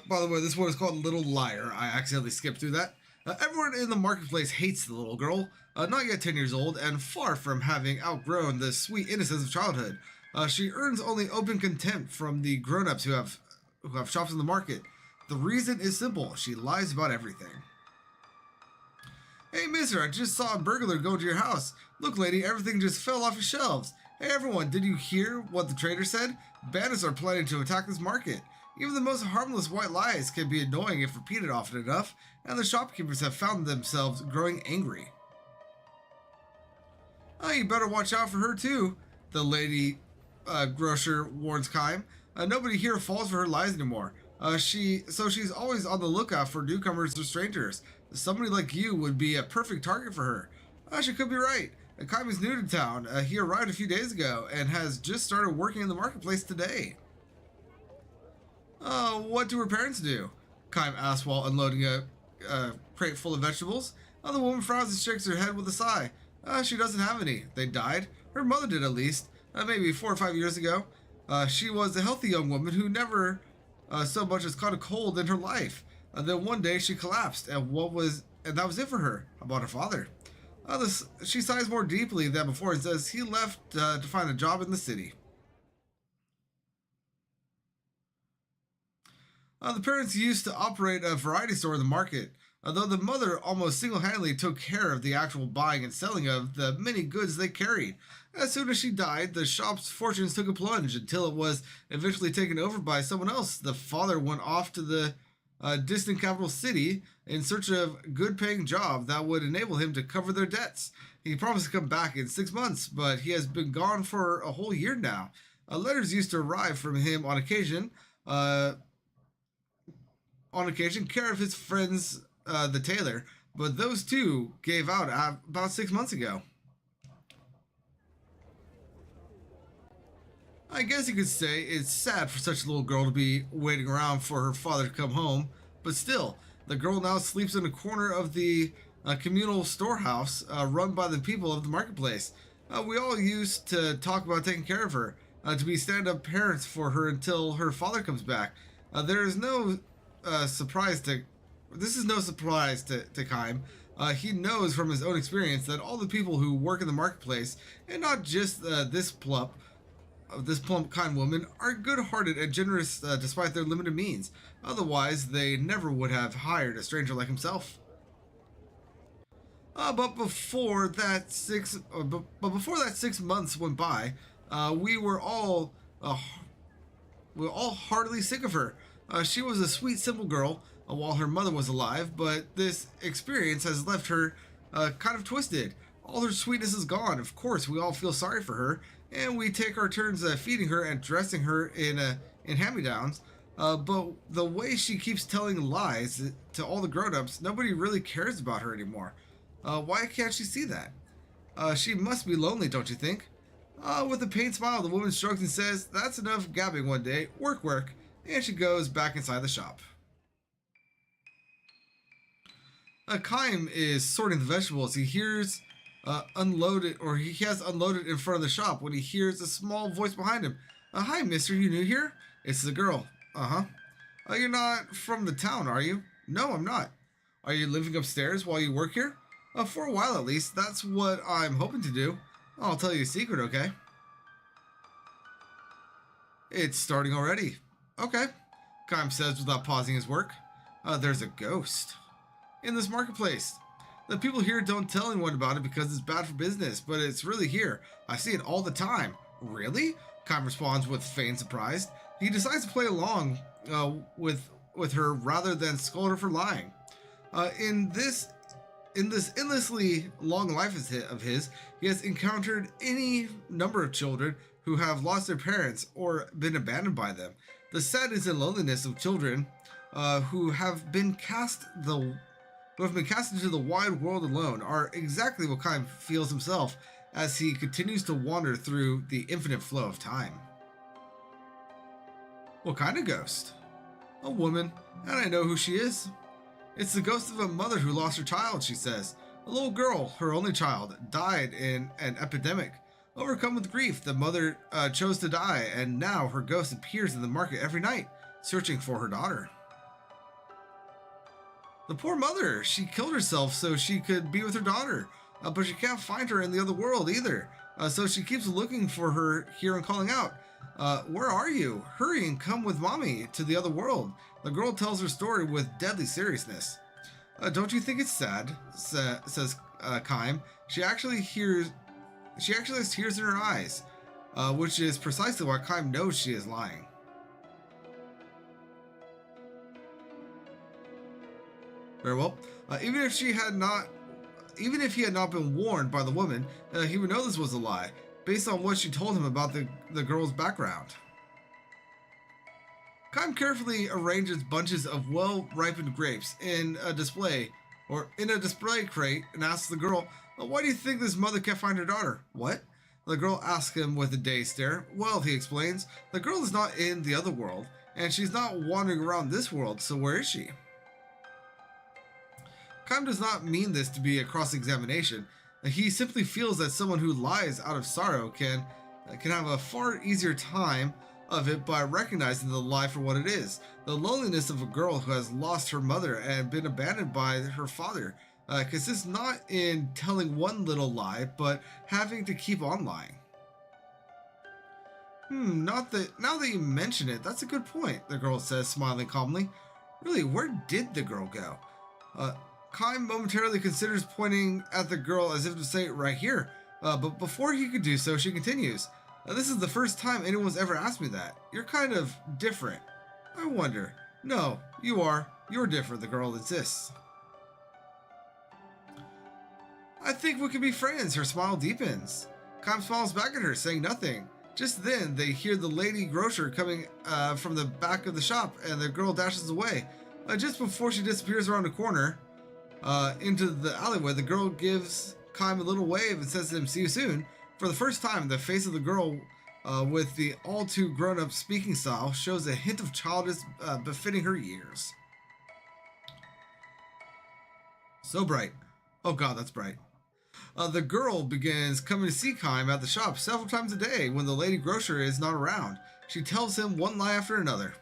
By the way, this one is called Little Liar. I accidentally skipped through that. Everyone in the marketplace hates the little girl, not yet 10 years old, and far from having outgrown the sweet innocence of childhood. She earns only open contempt from the grown-ups who have shops in the market. The reason is simple. She lies about everything. Hey, mister, I just saw a burglar go to your house. Look, lady, everything just fell off your shelves. Hey, everyone, did you hear what the trader said? Bandits are planning to attack this market. Even the most harmless white lies can be annoying if repeated often enough, and the shopkeepers have found themselves growing angry. Oh, you better watch out for her, too, the lady grocer warns Kime. Nobody here falls for her lies anymore. She's always on the lookout for newcomers or strangers. Somebody like you would be a perfect target for her. She could be right. Kime is new to town. He arrived a few days ago and has just started working in the marketplace today. What do her parents do? Kime asks while unloading a crate full of vegetables. The woman frowns and shakes her head with a sigh. She doesn't have any. They died. Her mother did, at least. Maybe 4 or 5 years ago. She was a healthy young woman who never so much as caught a cold in her life. Then one day she collapsed, and that was it for her. How about her father? She sighs more deeply than before and says he left to find a job in the city. The parents used to operate a variety store in the market, though the mother almost single-handedly took care of the actual buying and selling of the many goods they carried. As soon as she died, the shop's fortunes took a plunge until it was eventually taken over by someone else. The father went off to the distant capital city in search of a good-paying job that would enable him to cover their debts. He promised to come back in 6 months, but he has been gone for a whole year now. Letters used to arrive from him on occasion, care of his friends, the tailor, but those two gave out about 6 months ago. I guess you could say it's sad for such a little girl to be waiting around for her father to come home, but still, the girl now sleeps in a corner of the communal storehouse run by the people of the marketplace. We all used to talk about taking care of her, to be stand-up parents for her until her father comes back. This is no surprise to Kime. He knows from his own experience that all the people who work in the marketplace, and not just this plump kind woman, are good-hearted and generous despite their limited means. Otherwise, they never would have hired a stranger like himself. But before that 6 months went by, we were all heartily sick of her. She was a sweet, simple girl while her mother was alive, but this experience has left her kind of twisted. All her sweetness is gone. Of course, we all feel sorry for her, and we take our turns feeding her and dressing her in hand-me-downs. But the way she keeps telling lies to all the grown-ups, nobody really cares about her anymore. Why can't she see that? She must be lonely, don't you think? With a pained smile, the woman strokes and says, "That's enough gabbing one day. Work, work." And she goes back inside the shop. Kime is sorting the vegetables. He hears he has unloaded in front of the shop when he hears a small voice behind him. "Hi, mister, you new here?" It's the girl. "Uh-huh." "You're not from the town, are you?" "No, I'm not." "Are you living upstairs while you work here?" For a while at least. That's what I'm hoping to do. I'll tell you a secret, okay?" "It's starting already." "Okay," Kime says without pausing his work. There's a ghost in this marketplace. The people here don't tell anyone about it because it's bad for business, but it's really here. I see it all the time." "Really?" Kime responds with feigned surprise. He decides to play along with her rather than scold her for lying. In this endlessly long life of his, he has encountered any number of children who have lost their parents or been abandoned by them. The sadness and loneliness of children who have been cast into the wide world alone are exactly what Kime feels himself as he continues to wander through the infinite flow of time. "What kind of ghost?" "A woman, and I know who she is." "It's the ghost of a mother who lost her child," she says. "A little girl, her only child, died in an epidemic. Overcome with grief, the mother chose to die, and now her ghost appears in the market every night, searching for her daughter." The poor mother, she killed herself so she could be with her daughter, but she can't find her in the other world either. So she keeps looking for her here and calling out, where are you? Hurry and come with mommy to the other world. The girl tells her story with deadly seriousness. Don't you think it's sad? Says Kime. She actually has tears in her eyes, which is precisely why Kime knows she is lying. Very well. Even if he had not been warned by the woman, he would know this was a lie, based on what she told him about the girl's background. Kime carefully arranges bunches of well-ripened grapes in a display crate and asks the girl, why do you think this mother can't find her daughter? What? The girl asks him with a dazed stare. Well, he explains, the girl is not in the other world, and she's not wandering around this world, so where is she? Kime does not mean this to be a cross-examination. He simply feels that someone who lies out of sorrow can have a far easier time of it by recognizing the lie for what it is. The loneliness of a girl who has lost her mother and been abandoned by her father consists not in telling one little lie, but having to keep on lying. Now that you mention it, that's a good point, the girl says, smiling calmly. Really, where did the girl go? Kime momentarily considers pointing at the girl as if to say, right here. But before he could do so, she continues. This is the first time anyone's ever asked me that. You're kind of different. I wonder. No, you are. You're different, the girl insists. I think we could be friends. Her smile deepens. Kime smiles back at her, saying nothing. Just then, they hear the lady grocer coming from the back of the shop, and the girl dashes away. Just before she disappears around the corner, into the alleyway, the girl gives Kime a little wave and says to him, see you soon. For the first time, the face of the girl with the all too grown-up speaking style shows a hint of childish befitting her years. So bright. Oh god, that's bright. The girl begins coming to see Kime at the shop several times a day when the lady grocer is not around. She tells him one lie after another.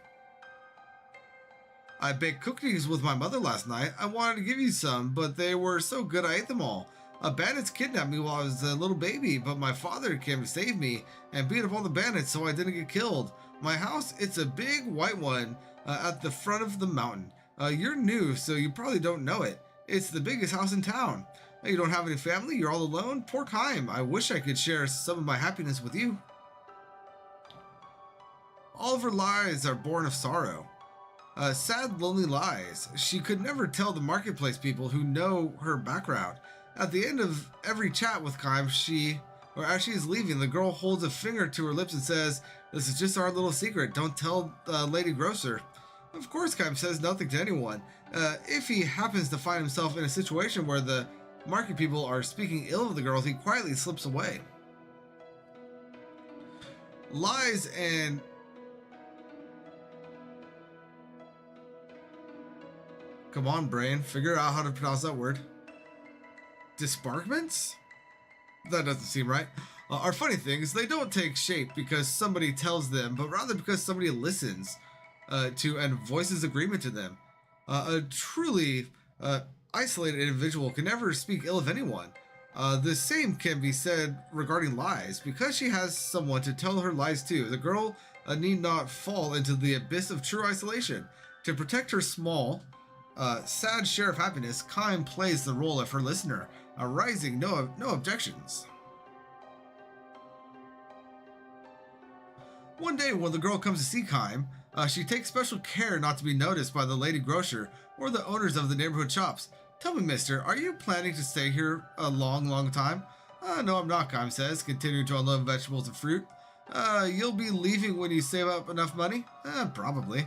I baked cookies with my mother last night. I wanted to give you some, but they were so good I ate them all. Bandits kidnapped me while I was a little baby, but my father came to save me and beat up all the bandits so I didn't get killed. My house, it's a big white one at the front of the mountain. You're new, so you probably don't know it. It's the biggest house in town. You don't have any family? You're all alone? Poor Kime. I wish I could share some of my happiness with you. All of her lies are born of sorrow. Sad, lonely lies. She could never tell the marketplace people who know her background. At the end of every chat with Kime, as she is leaving, the girl holds a finger to her lips and says, this is just our little secret. Don't tell Lady Grocer. Of course, Kime says nothing to anyone. If he happens to find himself in a situation where the market people are speaking ill of the girl, he quietly slips away. Lies and... Come on, brain. Figure out how to pronounce that word. Disbarkments? That doesn't seem right. Are funny things. They don't take shape because somebody tells them, but rather because somebody listens to and voices agreement to them. A truly isolated individual can never speak ill of anyone. The same can be said regarding lies. Because she has someone to tell her lies to, the girl need not fall into the abyss of true isolation. To protect her small, sad share of happiness, Kime plays the role of her listener, arising no objections. One day when the girl comes to see Kime, she takes special care not to be noticed by the lady grocer or the owners of the neighborhood shops. Tell me, mister, are you planning to stay here a long time? No, I'm not, Kime says, continuing to unload vegetables and fruit. You'll be leaving when you save up enough money? Probably.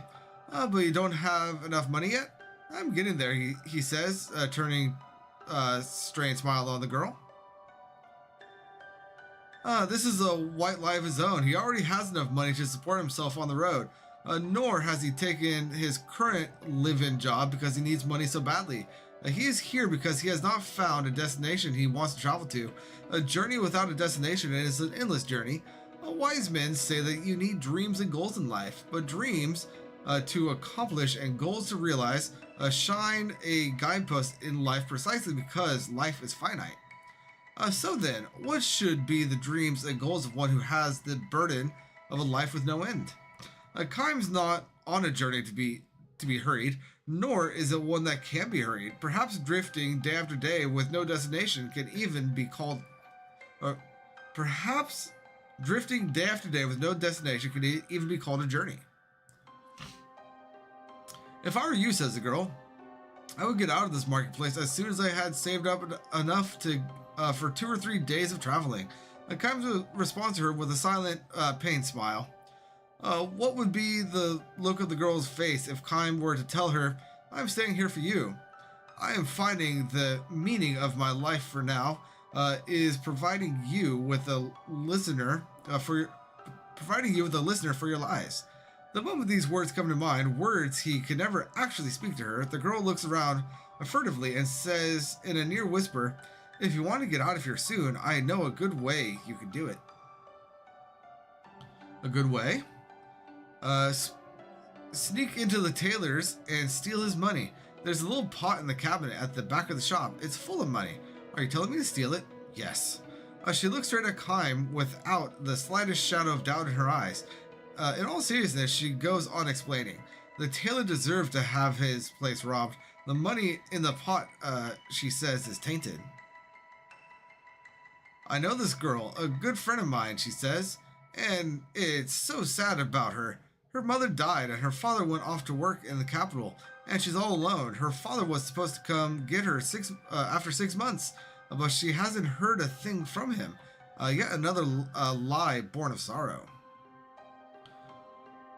But you don't have enough money yet? I'm getting there, he says, turning a strange smile on the girl. This is a white lie of his own. He already has enough money to support himself on the road. Nor has he taken his current live-in job because he needs money so badly. He is here because he has not found a destination he wants to travel to. A journey without a destination is an endless journey. Wise men say that you need dreams and goals in life, but dreams to accomplish and goals to realize shine a guidepost in life precisely because life is finite. So then, what should be the dreams and goals of one who has the burden of a life with no end? Kaim's not on a journey to be hurried, nor is it one that can be hurried. Perhaps drifting day after day with no destination can even be called... perhaps drifting day after day with no destination can even be called a journey. If I were you, says the girl, I would get out of this marketplace as soon as I had saved up enough to for 2 or 3 days of traveling. Kaim responds to her with a silent, pained smile. What would be the look of the girl's face if Kaim were to tell her, I'm staying here for you. I am finding the meaning of my life for now is providing you with a listener for your lies. The moment these words come to mind, words he could never actually speak to her, the girl looks around furtively and says in a near whisper, if you want to get out of here soon, I know a good way you can do it. A good way? Sneak into the tailor's and steal his money. There's a little pot in the cabinet at the back of the shop. It's full of money. Are you telling me to steal it? Yes. She looks straight at Kaim without the slightest shadow of doubt in her eyes. In all seriousness, she goes on explaining. The tailor deserved to have his place robbed. The money in the pot, she says, is tainted. I know this girl, a good friend of mine, she says, and it's so sad about her. Her mother died and her father went off to work in the capital, and she's all alone. Her father was supposed to come get her after 6 months, but she hasn't heard a thing from him. Yet another lie born of sorrow.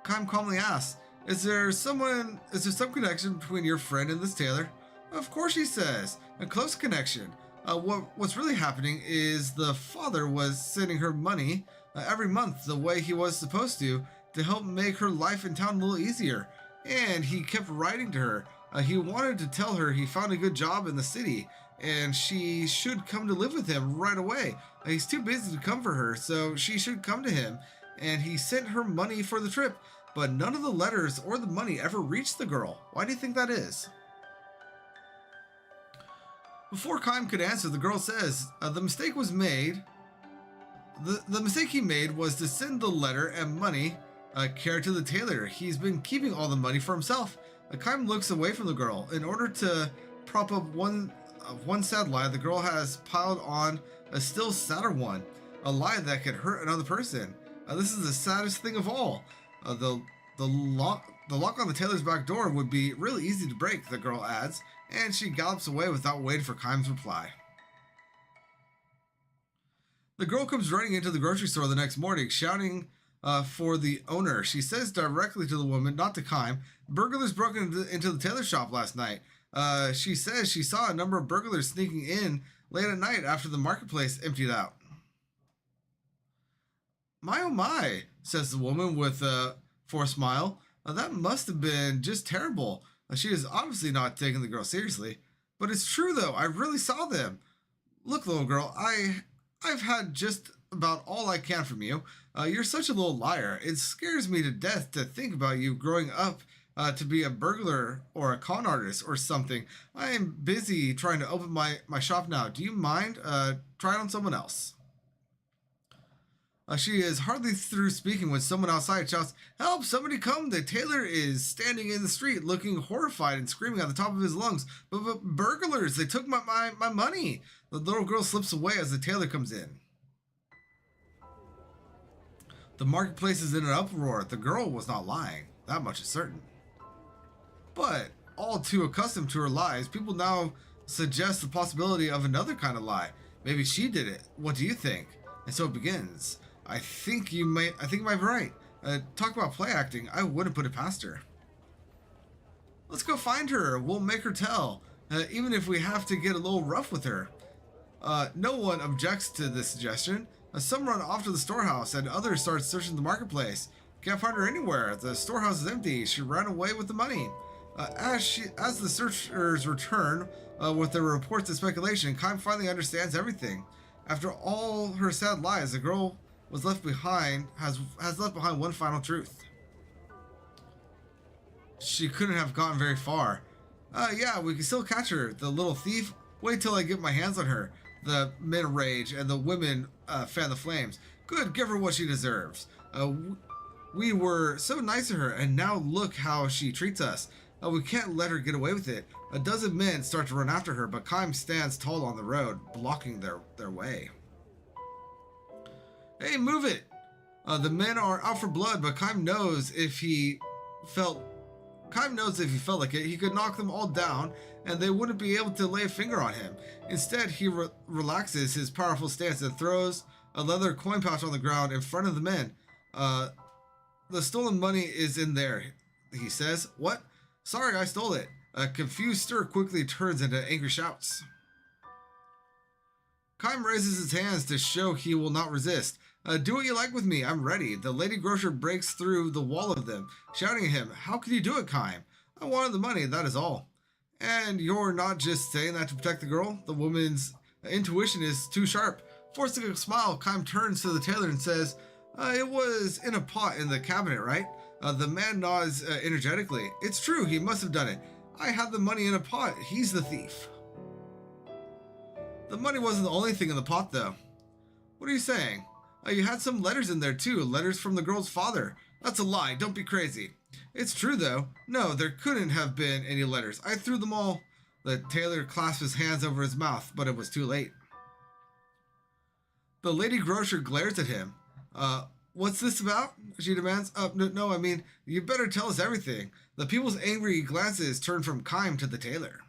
Kaim calmly asks, Is there some connection between your friend and this tailor? Of course, she says. A close connection. What's really happening is the father was sending her money every month the way he was supposed to help make her life in town a little easier. And he kept writing to her. He wanted to tell her he found a good job in the city and she should come to live with him right away. He's too busy to come for her, so she should come to him. And he sent her money for the trip, but none of the letters or the money ever reached the girl. Why do you think that is? Before Kaim could answer, the girl says, the mistake was made. The mistake he made was to send the letter and money care to the tailor. He's been keeping all the money for himself. Kaim looks away from the girl. In order to prop up one sad lie, the girl has piled on a still sadder one. A lie that could hurt another person. This is the saddest thing of all. The lock on the tailor's back door would be really easy to break, the girl adds, and she gallops away without waiting for Kaim's reply. The girl comes running into the grocery store the next morning, shouting for the owner. She says directly to the woman, not to Kaim, burglars broke into the tailor shop last night. She says she saw a number of burglars sneaking in late at night after the marketplace emptied out. My oh my, says the woman with a forced smile. That must have been just terrible. She is obviously not taking the girl seriously. But it's true though, I really saw them. Look, little girl, I've had just about all I can from you. You're such a little liar. It scares me to death to think about you growing up to be a burglar or a con artist or something. I am busy trying to open my shop now. Do you mind? Try it on someone else. She is hardly through speaking when someone outside shouts, Help! Somebody come! The tailor is standing in the street looking horrified and screaming at the top of his lungs. But burglars! They took my money! The little girl slips away as the tailor comes in. The marketplace is in an uproar. The girl was not lying. That much is certain. But, all too accustomed to her lies, people now suggest the possibility of another kind of lie. Maybe she did it. What do you think? And so it begins. I think you might be right. Talk about play acting. I wouldn't put it past her. Let's go find her. We'll make her tell. Even if we have to get a little rough with her. No one objects to this suggestion. Some run off to the storehouse and others start searching the marketplace. Can't find her anywhere. The storehouse is empty. She ran away with the money. As the searchers return with their reports and speculation, Kaim finally understands everything. After all her sad lies, the girl has left behind one final truth. She couldn't have gotten very far. Yeah, we can still catch her. The little thief. Wait till I get my hands on her. The men rage, and the women fan the flames. Good, give her what she deserves. We were so nice to her, and now look how she treats us. We can't let her get away with it. A dozen men start to run after her, but Kaim stands tall on the road, blocking their way. Hey, move it! The men are out for blood, but Kaim knows if he felt like it, he could knock them all down, and they wouldn't be able to lay a finger on him. Instead, he relaxes his powerful stance and throws a leather coin pouch on the ground in front of the men. The stolen money is in there, he says. What? Sorry, I stole it. A confused stir quickly turns into angry shouts. Kaim raises his hands to show he will not resist. Do what you like with me, I'm ready. The lady grocer breaks through the wall of them, shouting at him, How can you do it, Kaim? I wanted the money, that is all. And you're not just saying that to protect the girl? The woman's intuition is too sharp. Forcing a smile, Kaim turns to the tailor and says, It was in a pot in the cabinet, right? The man nods energetically. It's true, he must have done it. I had the money in a pot. He's the thief. The money wasn't the only thing in the pot, though. What are you saying? You had some letters in there, too. Letters from the girl's father. That's a lie. Don't be crazy. It's true, though. No, there couldn't have been any letters. I threw them all. The tailor clasped his hands over his mouth, but it was too late. The lady grocer glares at him. What's this about? She demands. No, I mean, you better tell us everything. The people's angry glances turn from Kaim to the tailor.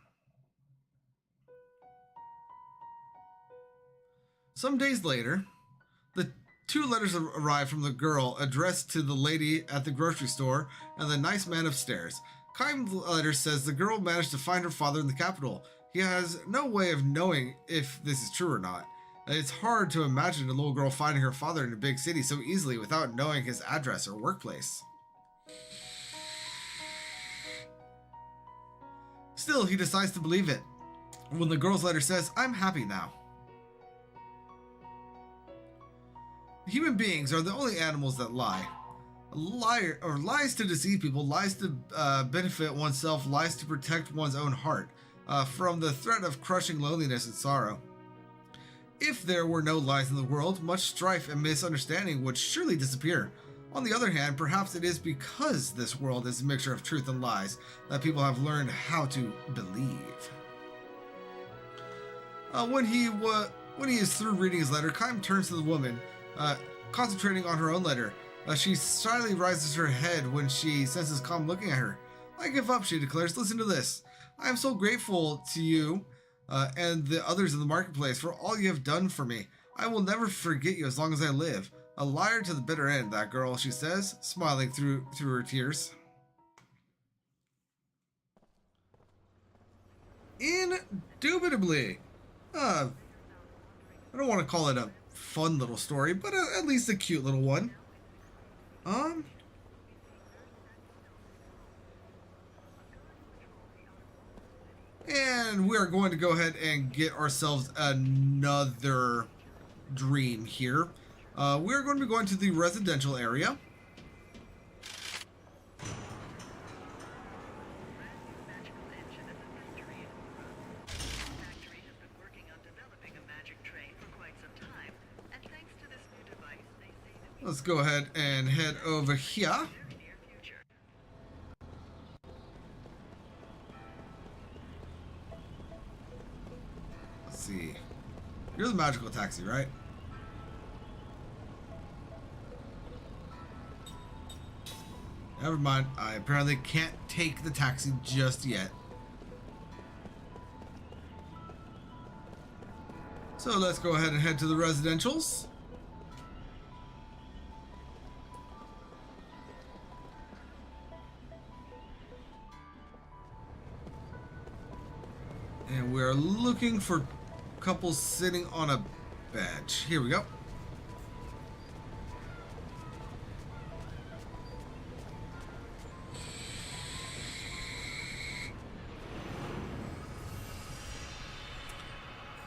Some days later, the two letters arrive from the girl addressed to the lady at the grocery store and the nice man upstairs. Kaim's letter says the girl managed to find her father in the capital. He has no way of knowing if this is true or not. It's hard to imagine a little girl finding her father in a big city so easily without knowing his address or workplace. Still, he decides to believe it. When the girl's letter says, I'm happy now. Human beings are the only animals that lie. Lies to deceive people, lies to benefit oneself, lies to protect one's own heart from the threat of crushing loneliness and sorrow. If there were no lies in the world, much strife and misunderstanding would surely disappear. On the other hand, perhaps it is because this world is a mixture of truth and lies that people have learned how to believe. When he is through reading his letter, Kaim turns to the woman, concentrating on her own letter. She shyly raises her head when she senses Kaim looking at her. I give up, she declares. Listen to this. I am so grateful to you and the others in the marketplace for all you have done for me. I will never forget you as long as I live. A liar to the bitter end, that girl, she says, smiling through her tears. Indubitably. I don't want to call it a fun little story, but at least a cute little one. And we are going to go ahead and get ourselves another dream here. We're going to be going to the residential area. Let's go ahead and head over here. Let's see. You're the magical taxi, right? Never mind. I apparently can't take the taxi just yet. So let's go ahead and head to the residentials. And we're looking for couples sitting on a bench. Here we go.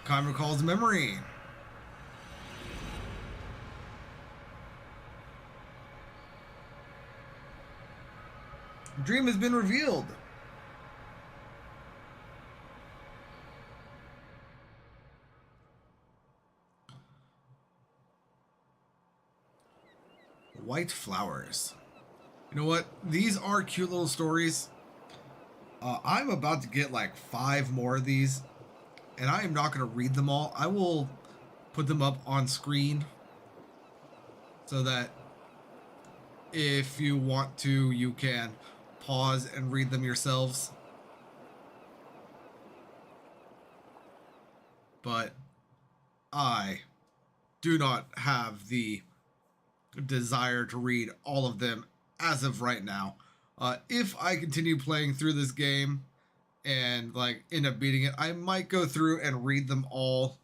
Kaim recalls a memory. Dream has been revealed. White Flowers. You know what? These are cute little stories. I'm about to get like 5 more of these, and I am not going to read them all. I will put them up on screen so that if you want to, you can pause and read them yourselves. But I do not have the desire to read all of them as of right now. If I continue playing through this game and like end up beating it, I might go through and read them all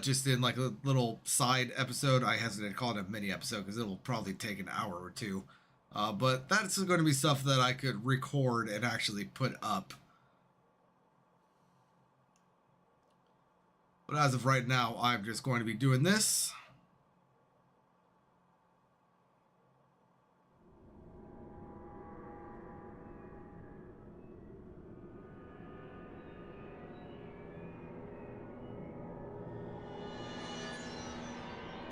just in like a little side episode. I hesitate to call it a mini episode because it will probably take an hour or two. But that's going to be stuff that I could record and actually put up. But as of right now, I'm just going to be doing this.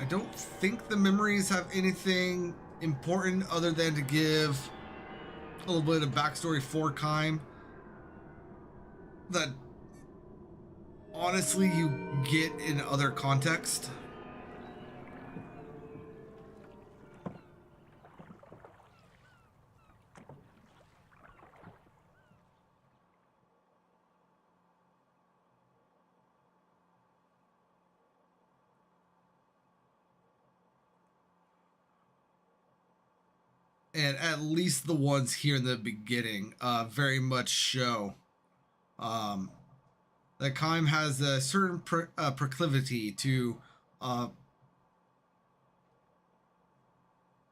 I don't think the memories have anything important other than to give a little bit of backstory for Kime that honestly you get in other context. And at least the ones here in the beginning very much show that Kime has a certain proclivity to, I'm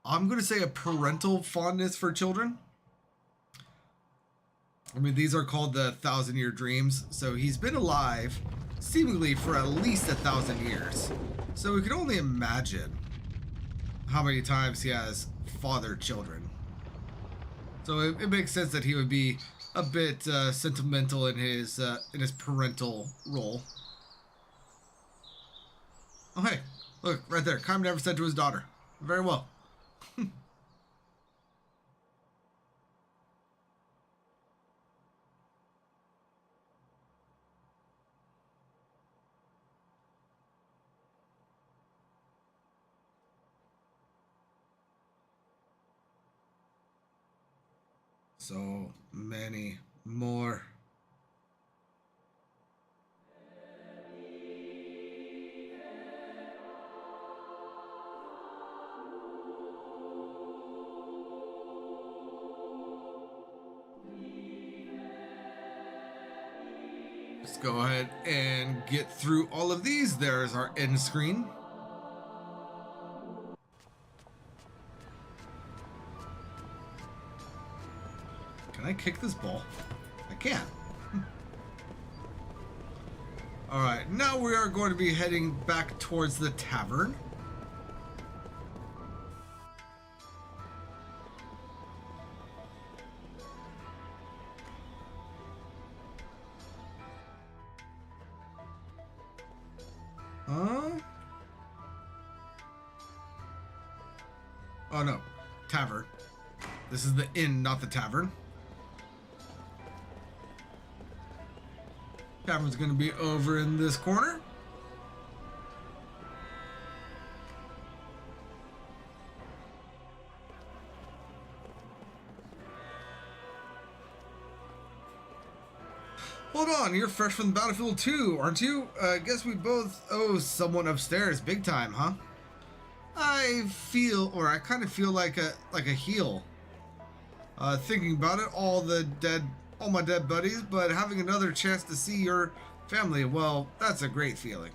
going to say a parental fondness for children. I mean, these are called the 1,000-year dreams. So he's been alive seemingly for at least 1,000 years. So we can only imagine how many times he has fathered children. So it makes sense that he would be a bit sentimental in his parental role. Oh hey, look right there. Kime never said to his daughter. Very well. So many more. Let's go ahead and get through all of these. There's our end screen. Can I kick this ball? I can. Alright, now we are going to be heading back towards the tavern. Oh no, tavern. This is the inn, not the tavern. Tavern's gonna be over in this corner. Hold on, you're fresh from the battlefield too, aren't you? Guess we both owe someone upstairs big time, huh? I kind of feel like a heel. Thinking about it, all my dead buddies, but having another chance to see your family, well, that's a great feeling.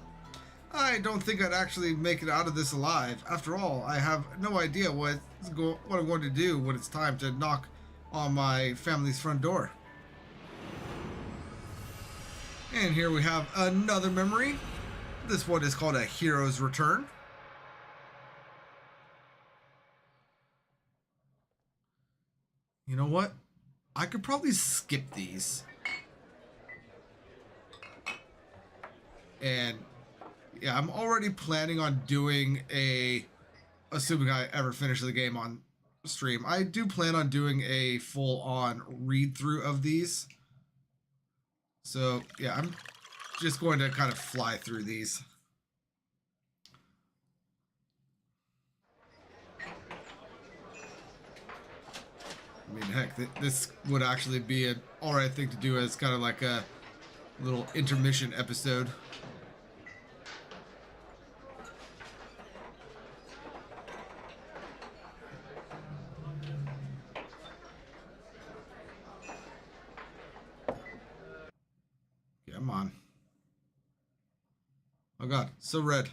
I don't think I'd actually make it out of this alive. After all, I have no idea what I'm going to do when it's time to knock on my family's front door. And here we have another memory. This one is called A Hero's Return. You know what? I could probably skip these. And yeah, I'm already planning on doing a assuming I ever finish the game on stream. I do plan on doing a full-on read-through of these. So, yeah, I'm just going to kind of fly through these. I mean, heck, this would actually be an alright thing to do as kind of like a little intermission episode. Come on. Oh god, so red.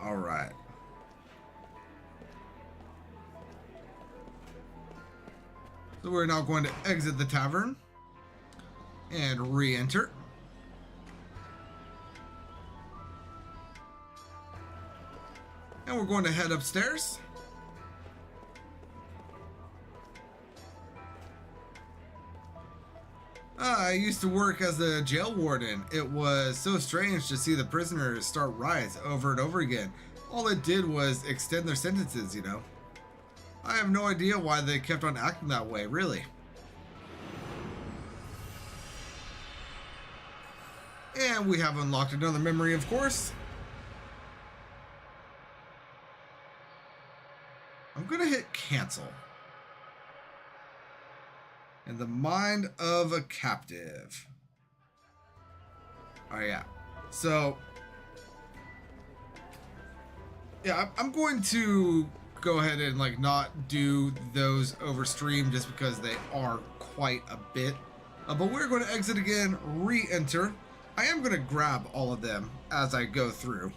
All right. So we're now going to exit the tavern and re-enter. And we're going to head upstairs. I used to work as a jail warden. It was so strange to see the prisoners start riots over and over again. All it did was extend their sentences, you know. I have no idea why they kept on acting that way, really. And we have unlocked another memory, of course. I'm gonna hit cancel. In the mind of a captive. Oh yeah. So yeah, I'm going to go ahead and like not do those over stream just because they are quite a bit. But we're going to exit again, re-enter. I am going to grab all of them as I go through.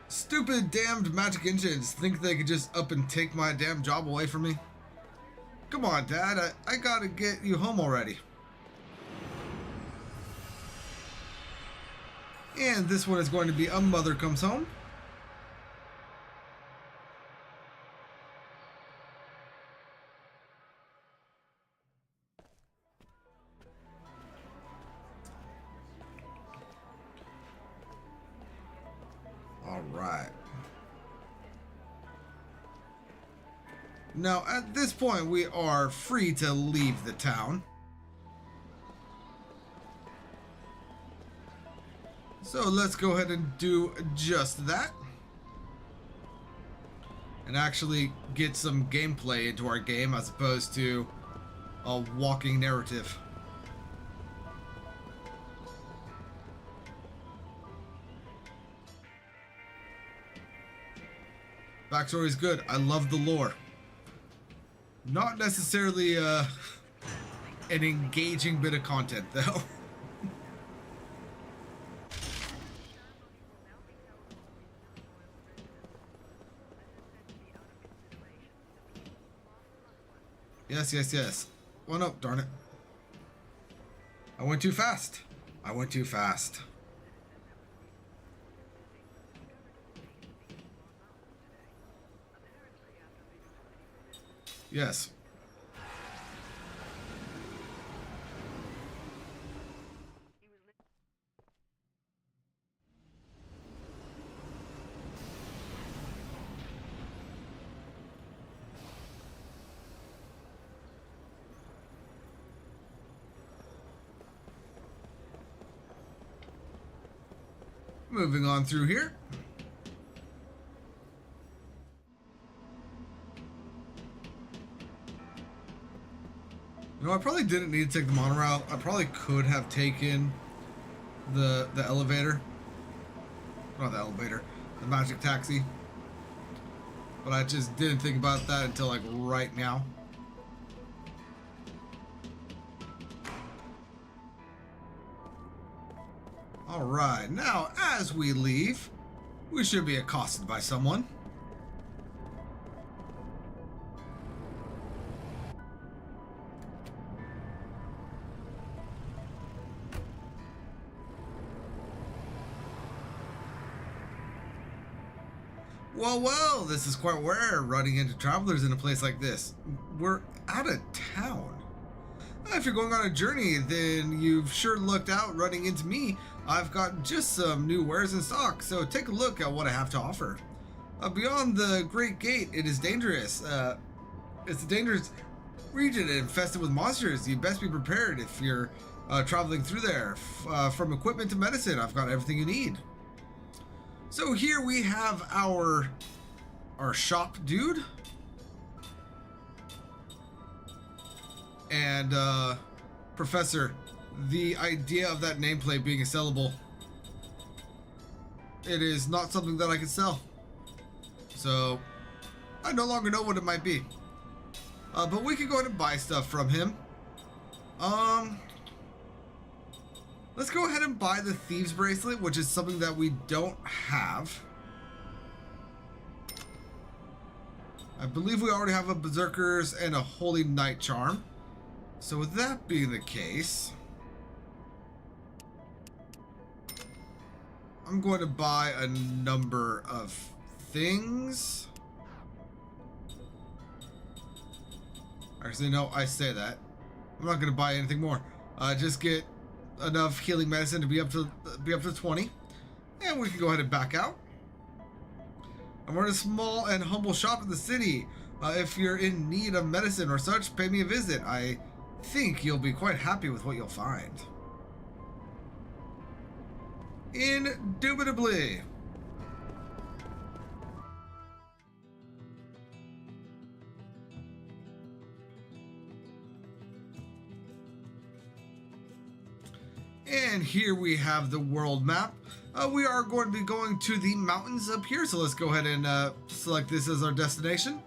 Stupid damned magic engines think they could just up and take my damn job away from me. Come on, Dad, I gotta get you home already. And this one is going to be A Mother Comes Home. All right. Now, at this point, we are free to leave the town. So let's go ahead and do just that. And actually get some gameplay into our game as opposed to a walking narrative. Backstory is good. I love the lore. Not necessarily an engaging bit of content, though. Yes, yes, yes. Well, no, darn it. I went too fast. I went too fast. Yes. Moving on through here. You know, I probably didn't need to take the monorail. I probably could have taken the elevator. Not the elevator, the magic taxi. But I just didn't think about that until like right now. Alright, now as we leave, we should be accosted by someone. Well, this is quite rare running into travelers in a place like this. We're out of town. If you're going on a journey, then you've sure lucked out running into me. I've got just some new wares in stock, so take a look at what I have to offer. Beyond the Great Gate, it is dangerous. It's a dangerous region infested with monsters. You best be prepared if you're traveling through there. From equipment to medicine, I've got everything you need. So here we have our shop dude. And Professor, the idea of that nameplate being a sellable, it is not something that I can sell. So I no longer know what it might be. But we can go ahead and buy stuff from him. Let's go ahead and buy the Thieves Bracelet, which is something that we don't have. I believe we already have a Berserker's and a Holy Knight Charm. So with that being the case, I'm going to buy a number of things. Actually, no, I say that. I'm not going to buy anything more. Just get enough healing medicine to be up to 20. And we can go ahead and back out. And we're in a small and humble shop in the city. If you're in need of medicine or such, pay me a visit. I think you'll be quite happy with what you'll find. Indubitably. And here we have the world map. We are going to be going to the mountains up here, so let's go ahead and select this as our destination.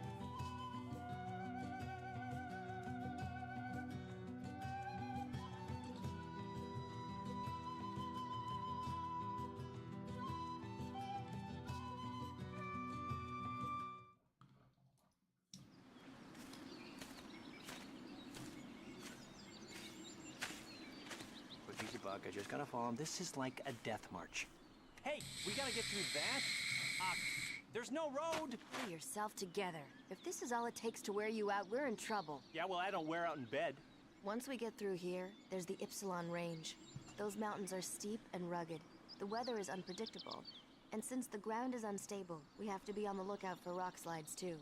I just gotta follow him. This is like a death march. Hey, we gotta get through that. There's no road. Pull yourself together. If this is all it takes to wear you out, we're in trouble. Yeah, well, I don't wear out in bed. Once we get through here, there's the Ypsilon Range. Those mountains are steep and rugged. The weather is unpredictable. And since the ground is unstable, we have to be on the lookout for rock slides, too.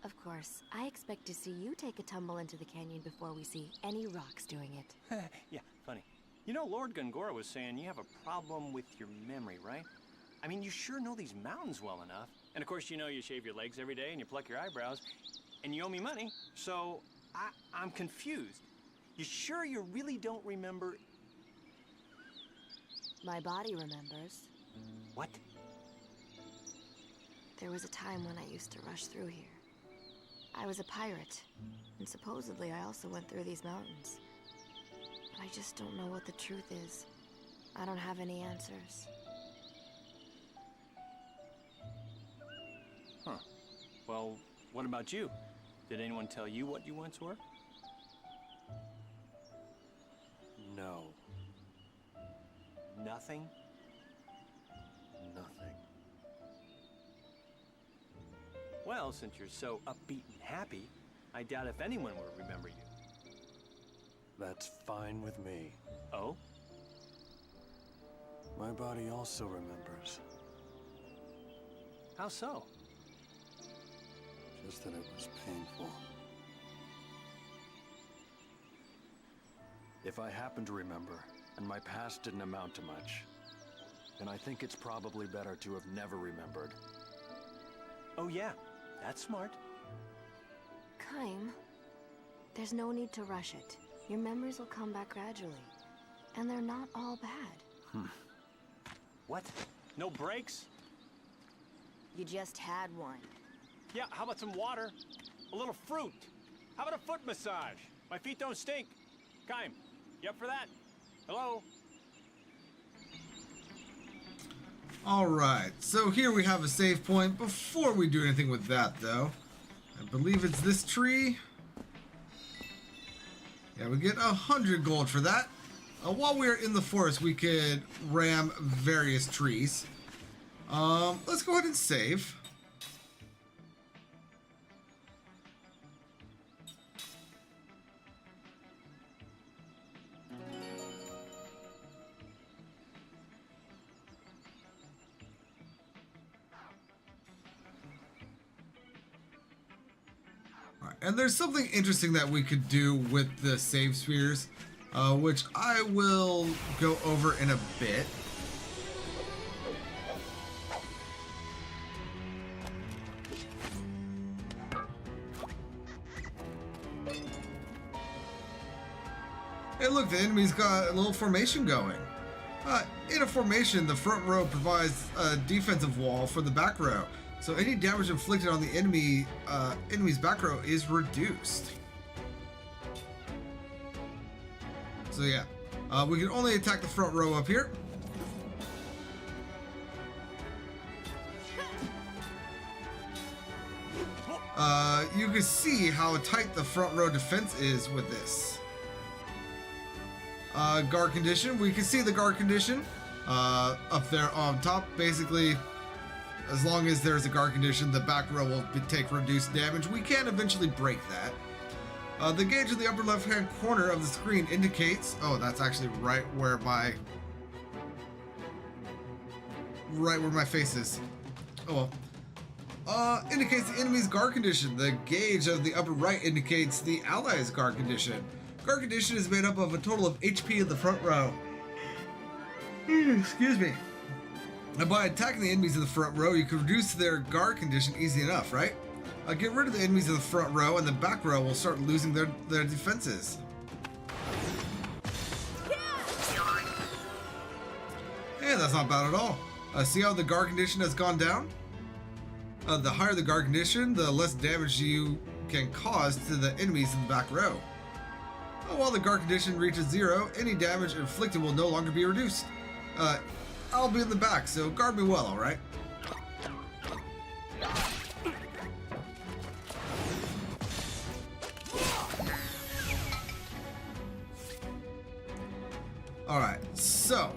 Of course, I expect to see you take a tumble into the canyon before we see any rocks doing it. Yeah, funny. You know, Lord Gongora was saying you have a problem with your memory, right? I mean, you sure know these mountains well enough. And of course, you know you shave your legs every day and you pluck your eyebrows. And you owe me money, so I'm confused. You sure you really don't remember? My body remembers. What? There was a time when I used to rush through here. I was a pirate, and supposedly I also went through these mountains. I just don't know what the truth is. I don't have any answers. Huh. Well, what about you? Did anyone tell you what you once were? No. Nothing? Nothing. Well, since you're so upbeat and happy, I doubt if anyone would remember you. That's fine with me. Oh? My body also remembers. How so? Just that it was painful. If I happen to remember, and my past didn't amount to much, then I think it's probably better to have never remembered. Oh yeah, that's smart. Kaim, there's no need to rush it. Your memories will come back gradually. And they're not all bad. What? No breaks? You just had one. Yeah, how about some water? A little fruit? How about a foot massage? My feet don't stink. Kaim, you up for that? Hello? Alright, so here we have a save point. Before we do anything with that, though, I believe it's this tree. Yeah, we get 100 gold for that. While we're in the forest, we could ram various trees. Let's go ahead and save. and there's something interesting that we could do with the save spheres, which I will go over in a bit. Hey look, the enemy's got a little formation going. In a formation, the front row provides a defensive wall for the back row, so any damage inflicted on the enemy's back row is reduced. So yeah, we can only attack the front row up here. You can see how tight the front row defense is with this. Guard condition, we can see the guard condition up there on top. Basically, as long as there's a guard condition, the back row will take reduced damage. We can eventually break that. The gauge in the upper left hand corner of the screen indicates, oh, that's actually right where my face is. Oh well. Indicates the enemy's guard condition. The gauge of the upper right indicates the allies' guard condition. Guard condition is made up of a total of HP in the front row. Excuse me. And by attacking the enemies in the front row, you can reduce their guard condition easy enough, right? Get rid of the enemies in the front row, and the back row will start losing their defenses. Yeah, that's not bad at all. See how the guard condition has gone down? The higher the guard condition, the less damage you can cause to the enemies in the back row. While the guard condition reaches 0, any damage inflicted will no longer be reduced. I'll be in the back, so guard me well, alright? Alright, so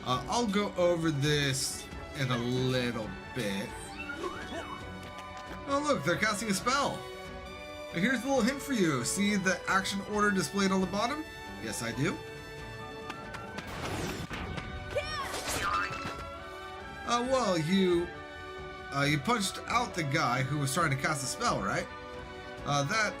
I'll go over this in a little bit. Oh look, they're casting a spell. Here's a little hint for you. See the action order displayed on the bottom? Yes, I do. Well, you punched out the guy who was trying to cast a spell, right? That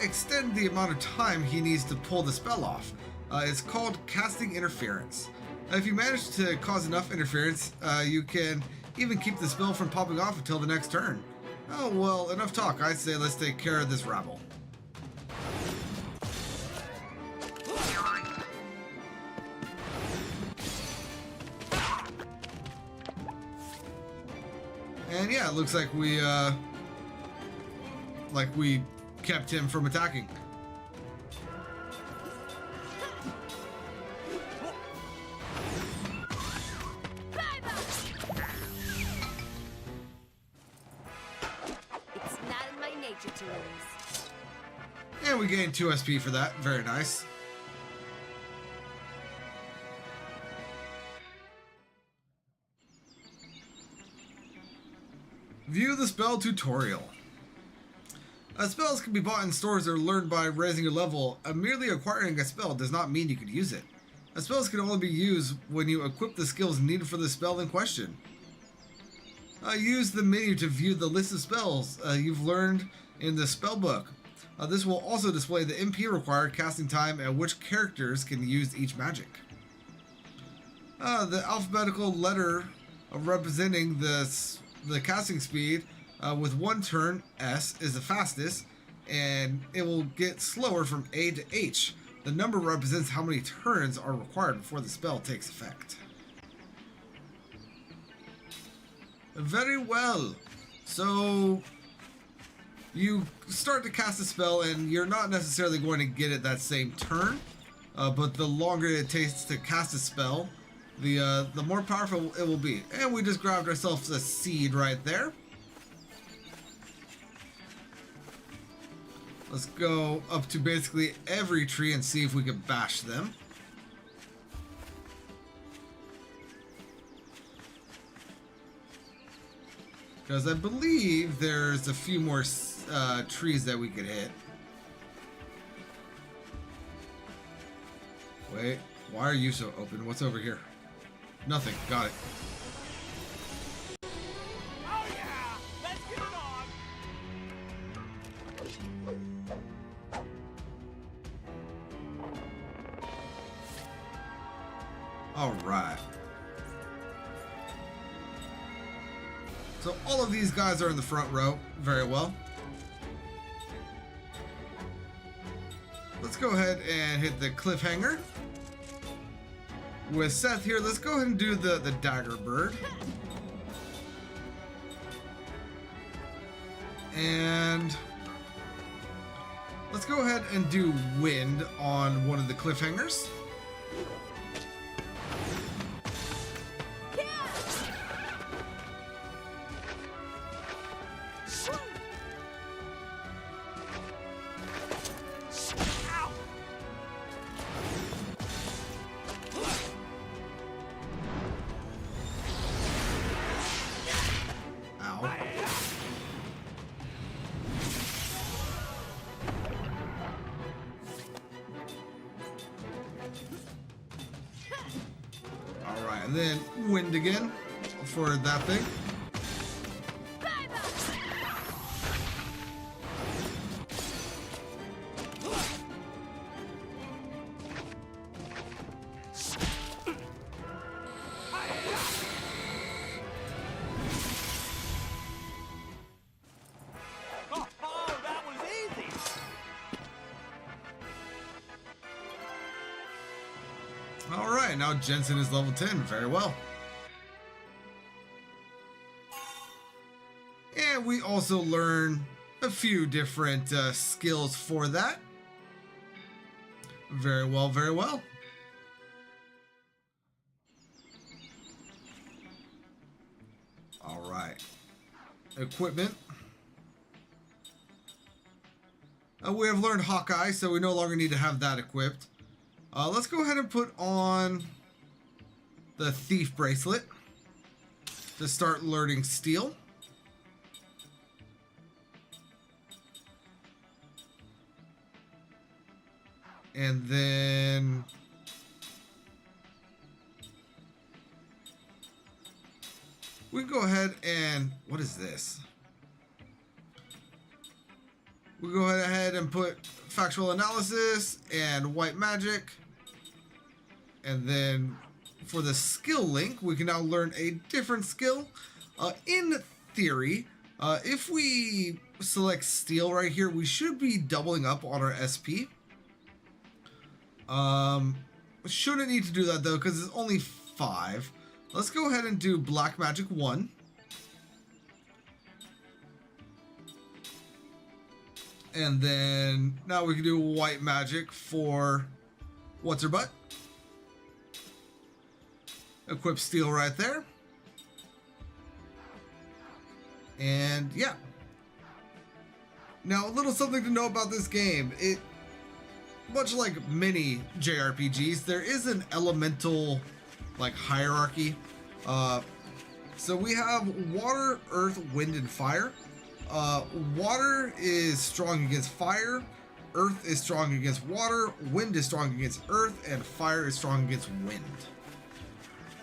extend the amount of time he needs to pull the spell off. It's called casting interference. If you manage to cause enough interference, you can even keep the spell from popping off until the next turn. Oh, well, enough talk. I say let's take care of this rabble. And yeah, it looks like we kept him from attacking. And we gained 2 SP for that. Very nice. View the spell tutorial. Spells can be bought in stores or learned by raising your level. Merely acquiring a spell does not mean you can use it. Spells can only be used when you equip the skills needed for the spell in question. Use the menu to view the list of spells you've learned in the spell book. This will also display the MP required, casting time, and which characters can use each magic. The alphabetical letter representing the casting speed with 1 turn, S, is the fastest, and it will get slower from A to H. The number represents how many turns are required before the spell takes effect. Very well. So you start to cast a spell and you're not necessarily going to get it that same turn, but the longer it takes to cast a spell, the more powerful it will be. And we just grabbed ourselves a seed right there. Let's go up to basically every tree and see if we can bash them. Because I believe there's a few more trees that we could hit. Wait, why are you so open? What's over here? Nothing. Got it. Oh yeah! Let's get it on! All right. So all of these guys are in the front row. Very well. Let's go ahead and hit the cliffhanger. With Seth here, let's go ahead and do the dagger bird. And let's go ahead and do wind on one of the cliffhangers. Alright, and then wind again for that thing. Alright, now Jensen is level 10. Very well. And we also learn a few different skills for that. Very well, very well. Alright. Equipment. We have learned Hawkeye, so we no longer need to have that equipped. Let's go ahead and put on the Thief Bracelet to start learning Steel. And then we can go ahead and, what is this? We go ahead and put Factual Analysis and White Magic. And then for the skill link, we can now learn a different skill. In theory, if we select Steel right here, we should be doubling up on our SP. Shouldn't need to do that though, because it's only 5. Let's go ahead and do Black Magic 1. And then now we can do White Magic for what's her butt. Equip Steel right there. And yeah. Now a little something to know about this game. It, much like many JRPGs, there is an elemental like hierarchy. So we have water, earth, wind, and fire. Water is strong against fire, earth is strong against water, wind is strong against earth, and fire is strong against wind.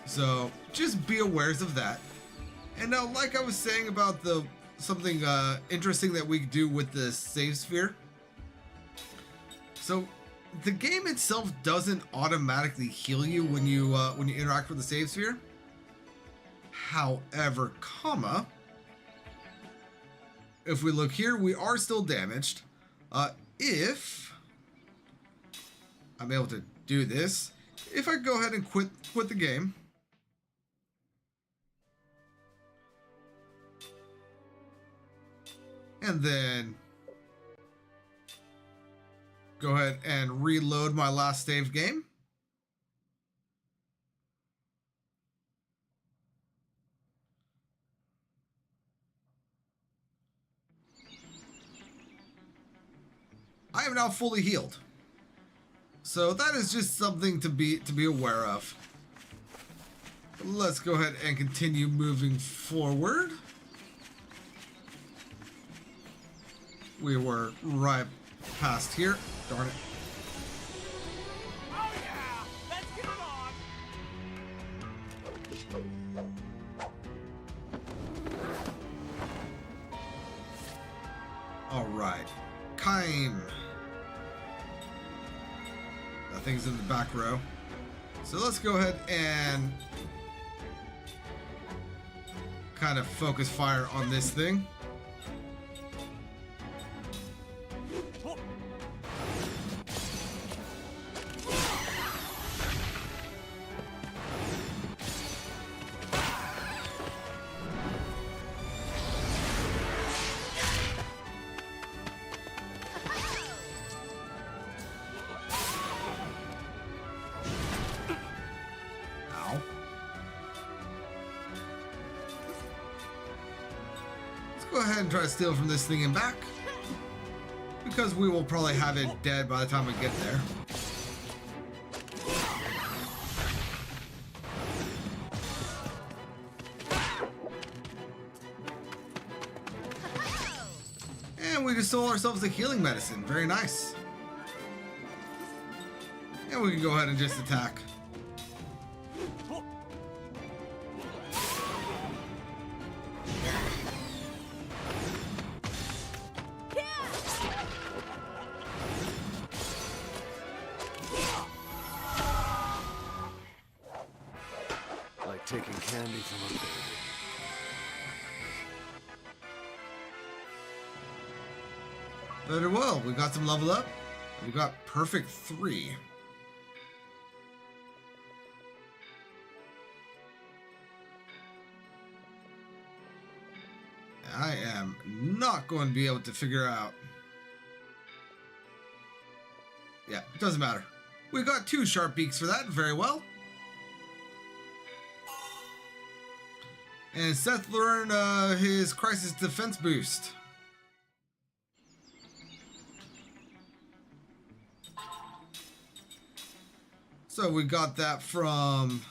So just be aware of that. And now, like I was saying about the something interesting that we do with the save sphere. So the game itself doesn't automatically heal you when you interact with the save sphere. However, if we look here, we are still damaged. If I'm able to do this, if I go ahead and quit the game, and then go ahead and reload my last saved game. I am now fully healed. So that is just something to be aware of. Let's go ahead and continue moving forward. We were right past here. Darn it. Oh yeah! Let's get it on! All right. Kaim. That thing's in the back row. So let's go ahead and kind of focus fire on this thing. Go ahead and try to steal from this thing and back, because we will probably have it dead by the time we get there. And we just stole ourselves a healing medicine. Very nice. And we can go ahead and just attack. Taking candy from a baby. Very well, we got some level up. We got perfect 3. I am not going to be able to figure out. Yeah, it doesn't matter. We got 2 sharp beaks for that. Very well. And Seth learned his crisis defense boost. So we got that from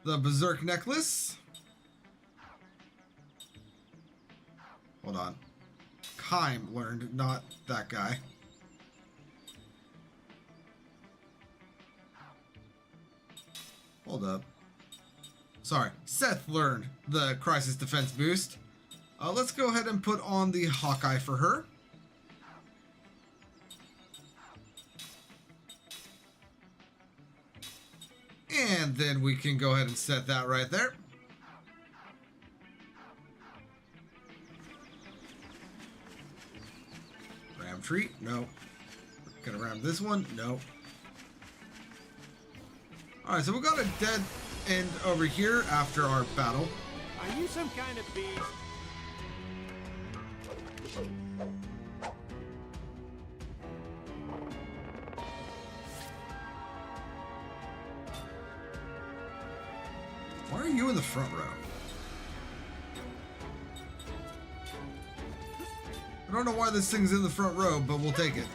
the Berserk necklace. Hold on. Kime learned, not that guy. Hold up. Sorry, Seth learned the crisis defense boost. Let's go ahead and put on the Hawkeye for her. And then we can go ahead and set that right there. Ram treat? No. Gonna ram this one? No. Alright, so we got a dead end over here after our battle. Are you some kind of beast? Why are you in the front row? I don't know why this thing's in the front row, but we'll take it.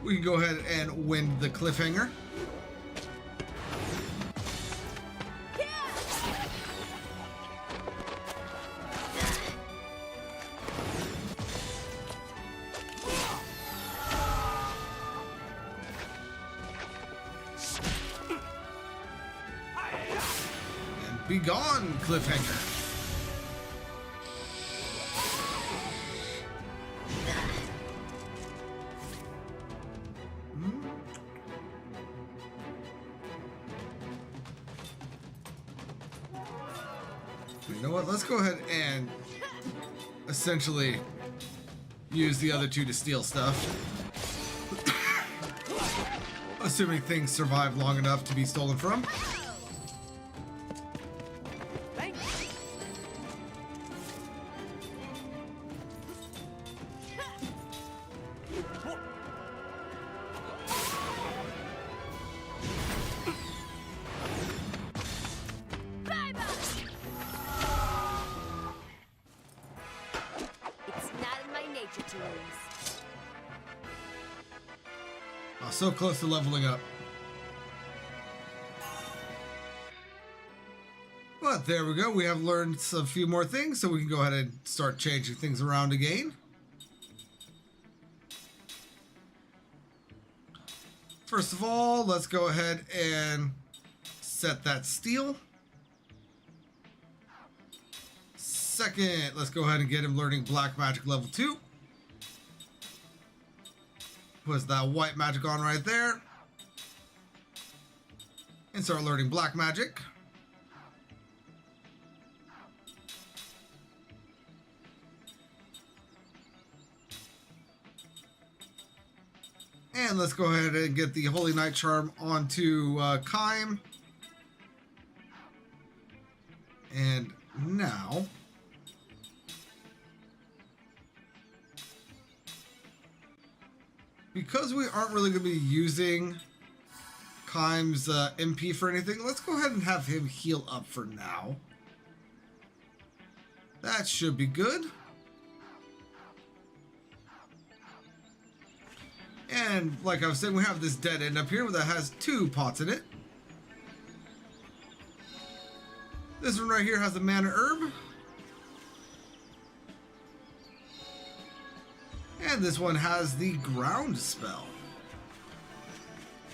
We can go ahead and win the cliffhanger. And be gone, cliffhanger. You know what? Let's go ahead and essentially use the other 2 to steal stuff. Assuming things survive long enough to be stolen from. Oh, so close to leveling up. But there we go. We have learned a few more things, so we can go ahead and start changing things around again. First of all, let's go ahead and set that steel. Second, let's go ahead and get him learning Black Magic level 2. puts that white magic on right there. And start learning black magic. And let's go ahead and get the Holy Knight Charm onto Kime. And now, because we aren't really going to be using Kime's MP for anything, let's go ahead and have him heal up for now. That should be good. And like I was saying, we have this dead end up here that has 2 pots in it. This one right here has a mana herb. And this one has the ground spell.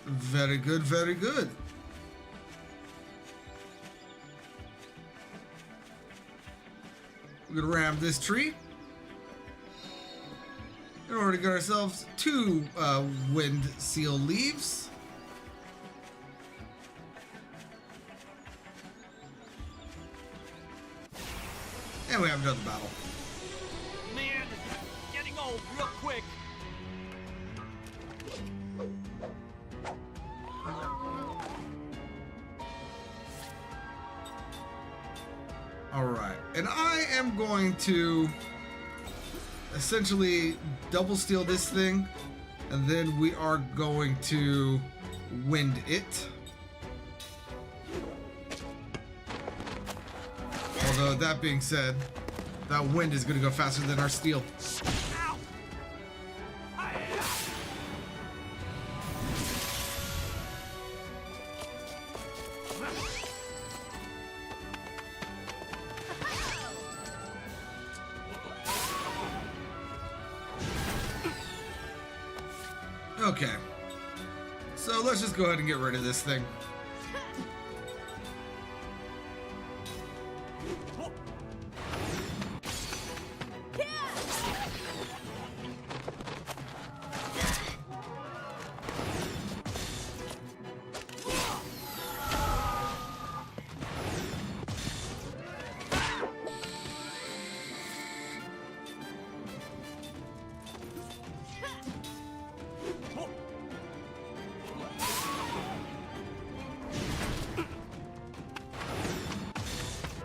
Very good, very good. We're gonna ram this tree in order to get ourselves 2 wind seal leaves. And we have another battle. Man, getting old real quick. Alright, and I am going to essentially double steal this thing, and then we are going to wind it. Although, that being said, that wind is going to go faster than our steel. Okay, so let's just go ahead and get rid of this thing.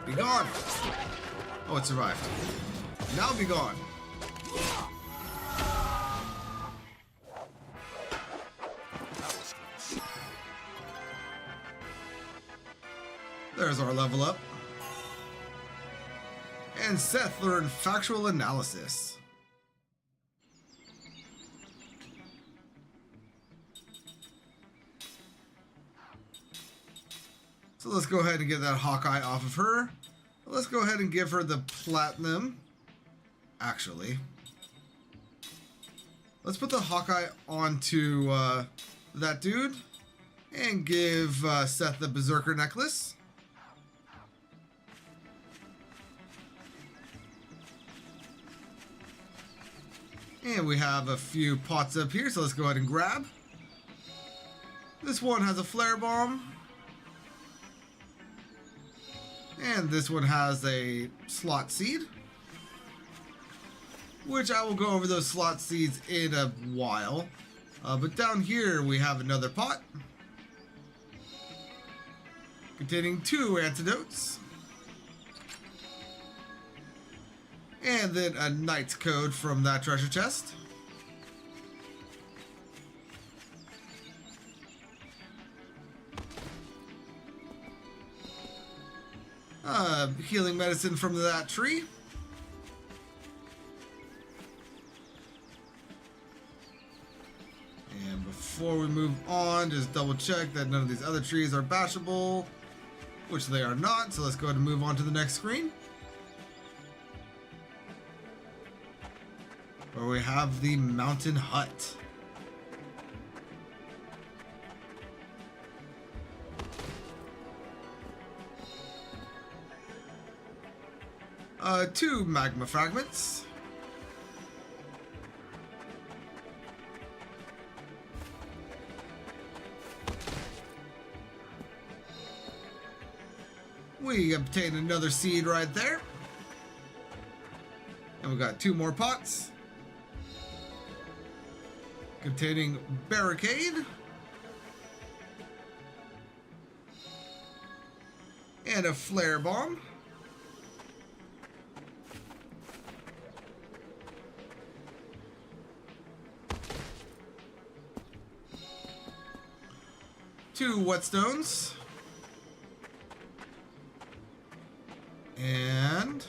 Be gone! Oh, it survived. Now be gone. There's our level up. And Seth learned factual analysis. So let's go ahead and get that Hawkeye off of her. Let's go ahead and give her the platinum. Actually, let's put the Hawkeye onto that dude and give Seth the Berserker necklace. And we have a few pots up here, so let's go ahead and grab. This one has a flare bomb. And this one has a slot seed, which I will go over those slot seeds in a while. But down here we have another pot containing 2 antidotes. And then a knight's code from that treasure chest. Healing medicine from that tree. And before we move on, just double check that none of these other trees are bashable, which they are not. So let's go ahead and move on to the next screen, where we have the mountain hut. Two magma fragments. We obtain another seed right there. And we got 2 more pots containing barricade and a flare bomb. Two whetstones. And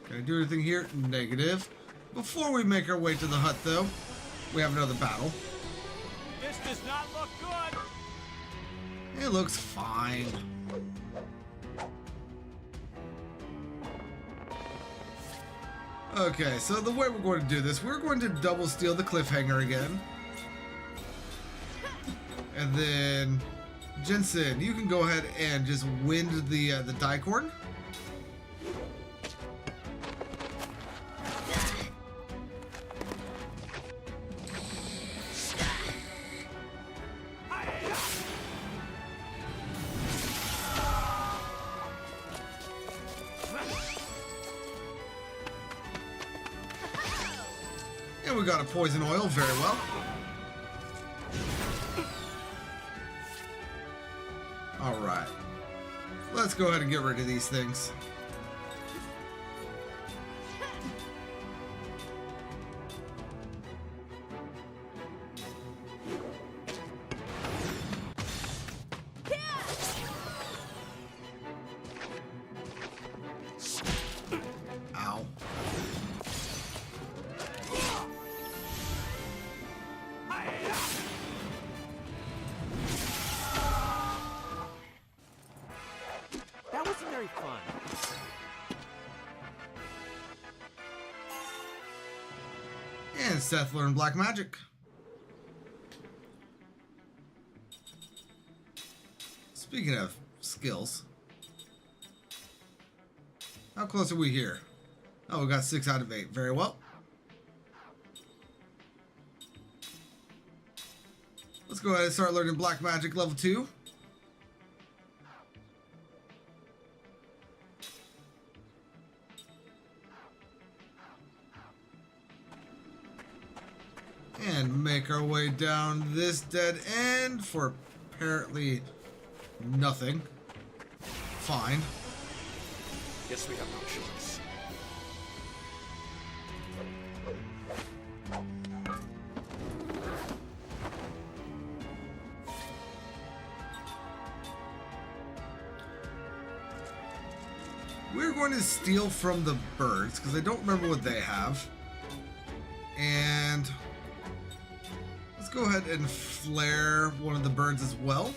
can I do anything here? Negative. Before we make our way to the hut, though, we have another battle. This does not look good. It looks fine. Okay, so the way we're going to do this, we're going to double steal the cliffhanger again. And then, Jensen, you can go ahead and just wind the dicorn. And we got a poison oil, very well. Alright. Let's go ahead and get rid of these things. Ow. That wasn't very fun. And Seth learned black magic. Speaking of skills, how close are we here? Oh, we got 6 out of 8. Very well. Let's go ahead and start learning black magic level 2. And make our way down this dead end for apparently nothing. Fine. Guess we have no choice. We're going to steal from the birds because I don't remember what they have. And let's go ahead and flare one of the birds as well.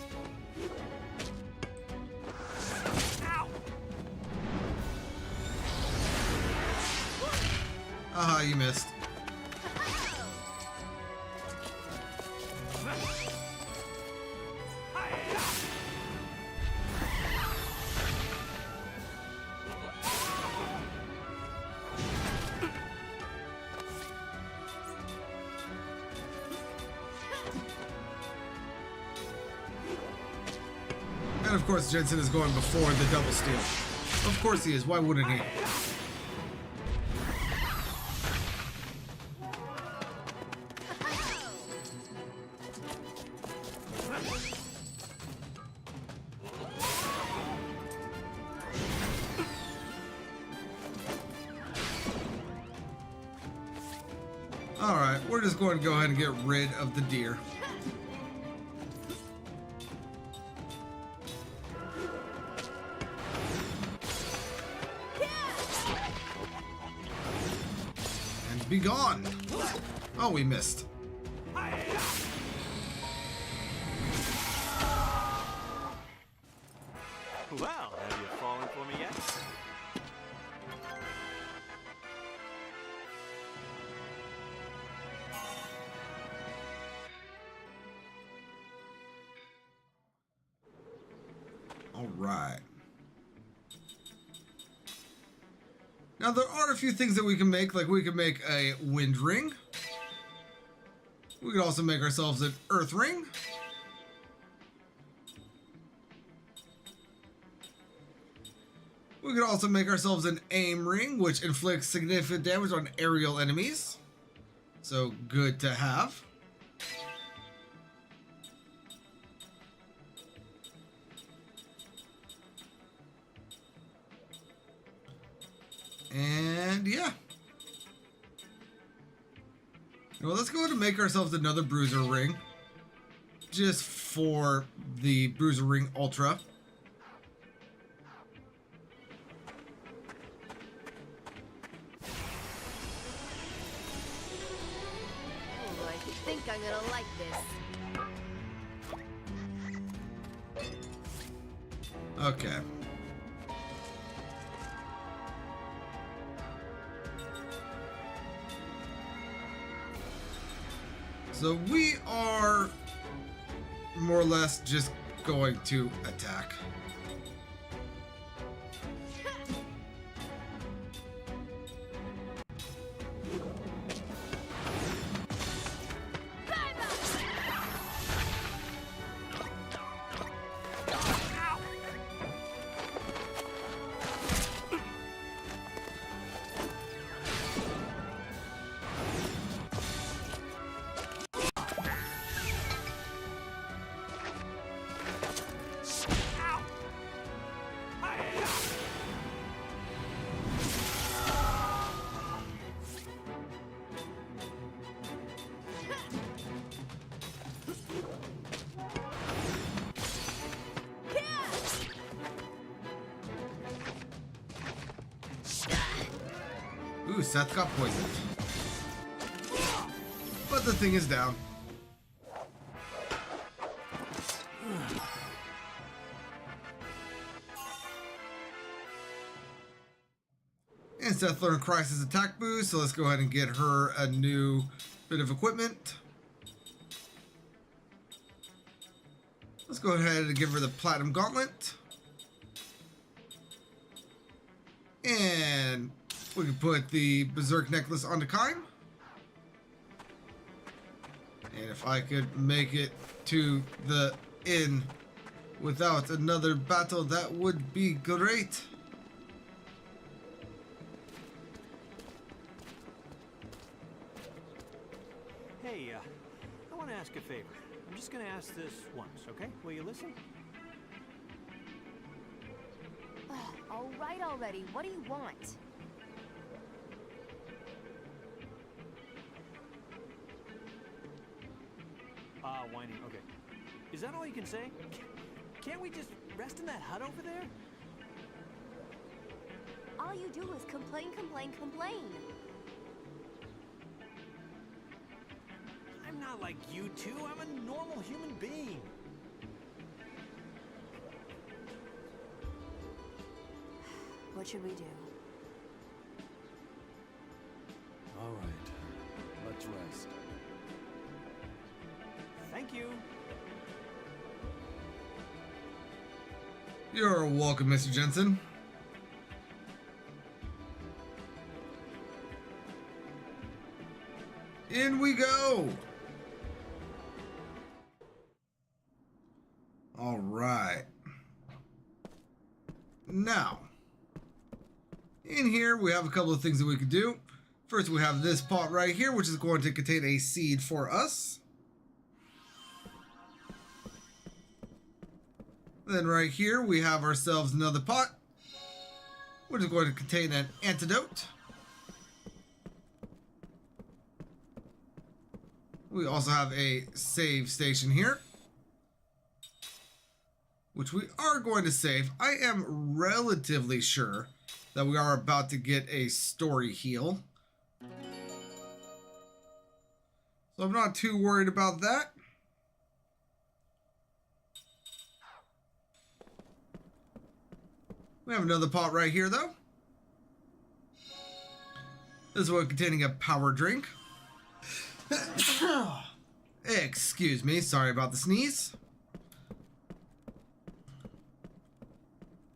Aha, you missed. And of course, Jensen is going before the double steal. Of course he is. Why wouldn't he? Alright, we're just going to go ahead and get rid of the deer. And be gone! Oh, we missed. Well, have you fallen for me yet? All right. Now there are a few things that we can make, like we can make a wind ring. We could also make ourselves an earth ring. We could also make ourselves an aim ring, which inflicts significant damage on aerial enemies. So good to have. And yeah. Well, let's go ahead and make ourselves another bruiser ring. Just for the bruiser ring ultra. Oh, I think I'm gonna like this. Okay. So we are more or less just going to attack. Ooh, Seth got poisoned. But the thing is down. And Seth learned Crisis attack boost, so let's go ahead and get her a new bit of equipment. Let's go ahead and give her the Platinum Gauntlet. And we can put the Berserk Necklace onto Kaim. And if I could make it to the inn without another battle, that would be great. Hey, I want to ask a favor. I'm just going to ask this once, okay? Will you listen? All right already. What do you want? Whining. Okay. Is that all you can say? Can't we just rest in that hut over there? All you do is complain, complain, complain. I'm not like you two. I'm a normal human being. What should we do? All right. Let's rest. Thank you. You're welcome, Mr. Jensen. In we go. All right. Now, in here we have a couple of things that we could do. First, we have this pot right here, which is going to contain a seed for us. Then right here, we have ourselves another pot, which is going to contain an antidote. We also have a save station here, which we are going to save. I am relatively sure that we are about to get a story heal, so I'm not too worried about that. We have another pot right here, though. This one containing a power drink. Excuse me, sorry about the sneeze.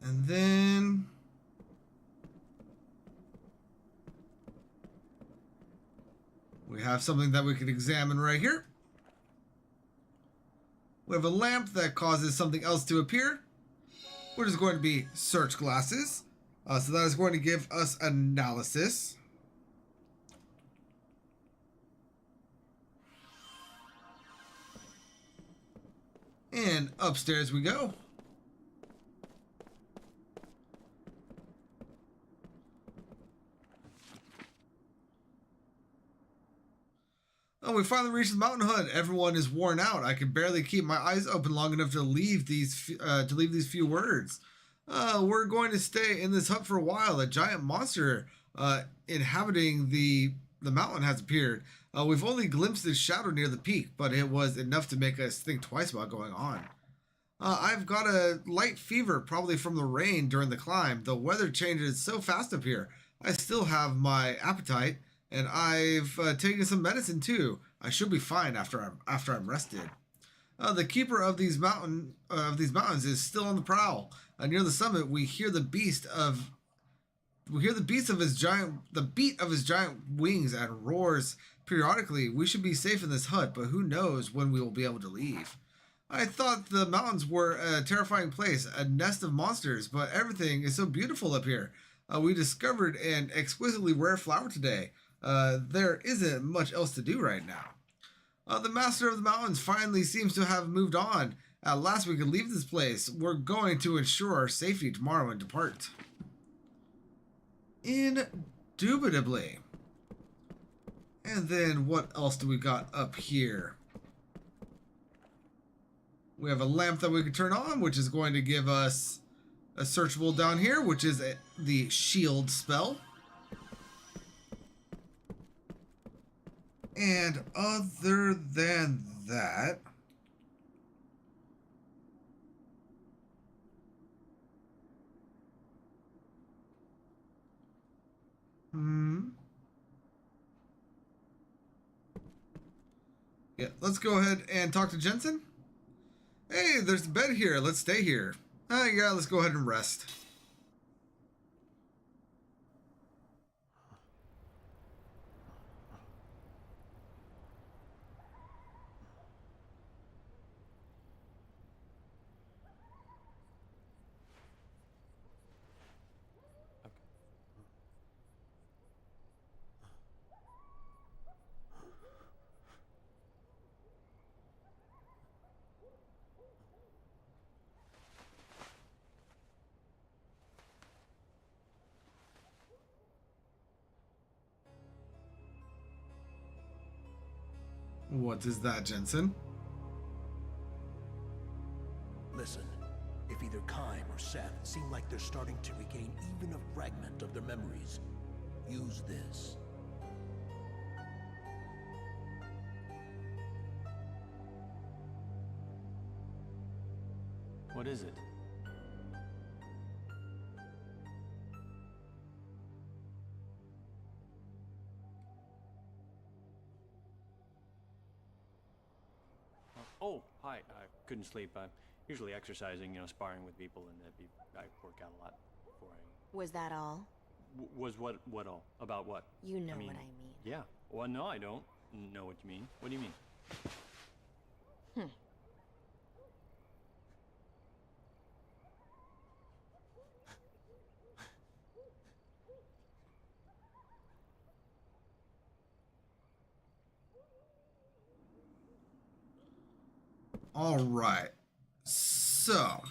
And then we have something that we can examine right here. We have a lamp that causes something else to appear, which is going to be search glasses. So that is going to give us analysis. And upstairs we go. Oh, we finally reached the mountain hut. Everyone is worn out. I can barely keep my eyes open long enough to leave these few words. We're going to stay in this hut for a while. A giant monster inhabiting the mountain has appeared. We've only glimpsed its shadow near the peak, but it was enough to make us think twice about going on. I've got a light fever, probably from the rain during the climb. The weather changes so fast up here. I still have my appetite, and I've taken some medicine too. I should be fine after I'm rested. The keeper of these mountains is still on the prowl. Near the summit, we hear the beat of his giant wings and roars periodically. We should be safe in this hut, but who knows when we will be able to leave. I thought the mountains were a terrifying place, a nest of monsters, but everything is so beautiful up here. We discovered an exquisitely rare flower today. There isn't much else to do right now. The master of the mountains finally seems to have moved on. At last we can leave this place. We're going to ensure our safety tomorrow and depart. Indubitably. And then what else do we got up here? We have a lamp that we can turn on, which is going to give us a searchable down here, which is the shield spell. And other than that, yeah, let's go ahead and talk to Jensen. Hey, there's a bed here. Let's stay here. Yeah, let's go ahead and rest. What is that, Jensen? Listen, if either Kime or Seth seem like they're starting to regain even a fragment of their memories, use this. What is it? Oh, hi. I couldn't sleep. I'm usually exercising, sparring with people, and I work out a lot before I... Was that all? Was what all? About what? You know what I mean. Yeah. Well, no, I don't know what you mean. What do you mean? All right. So,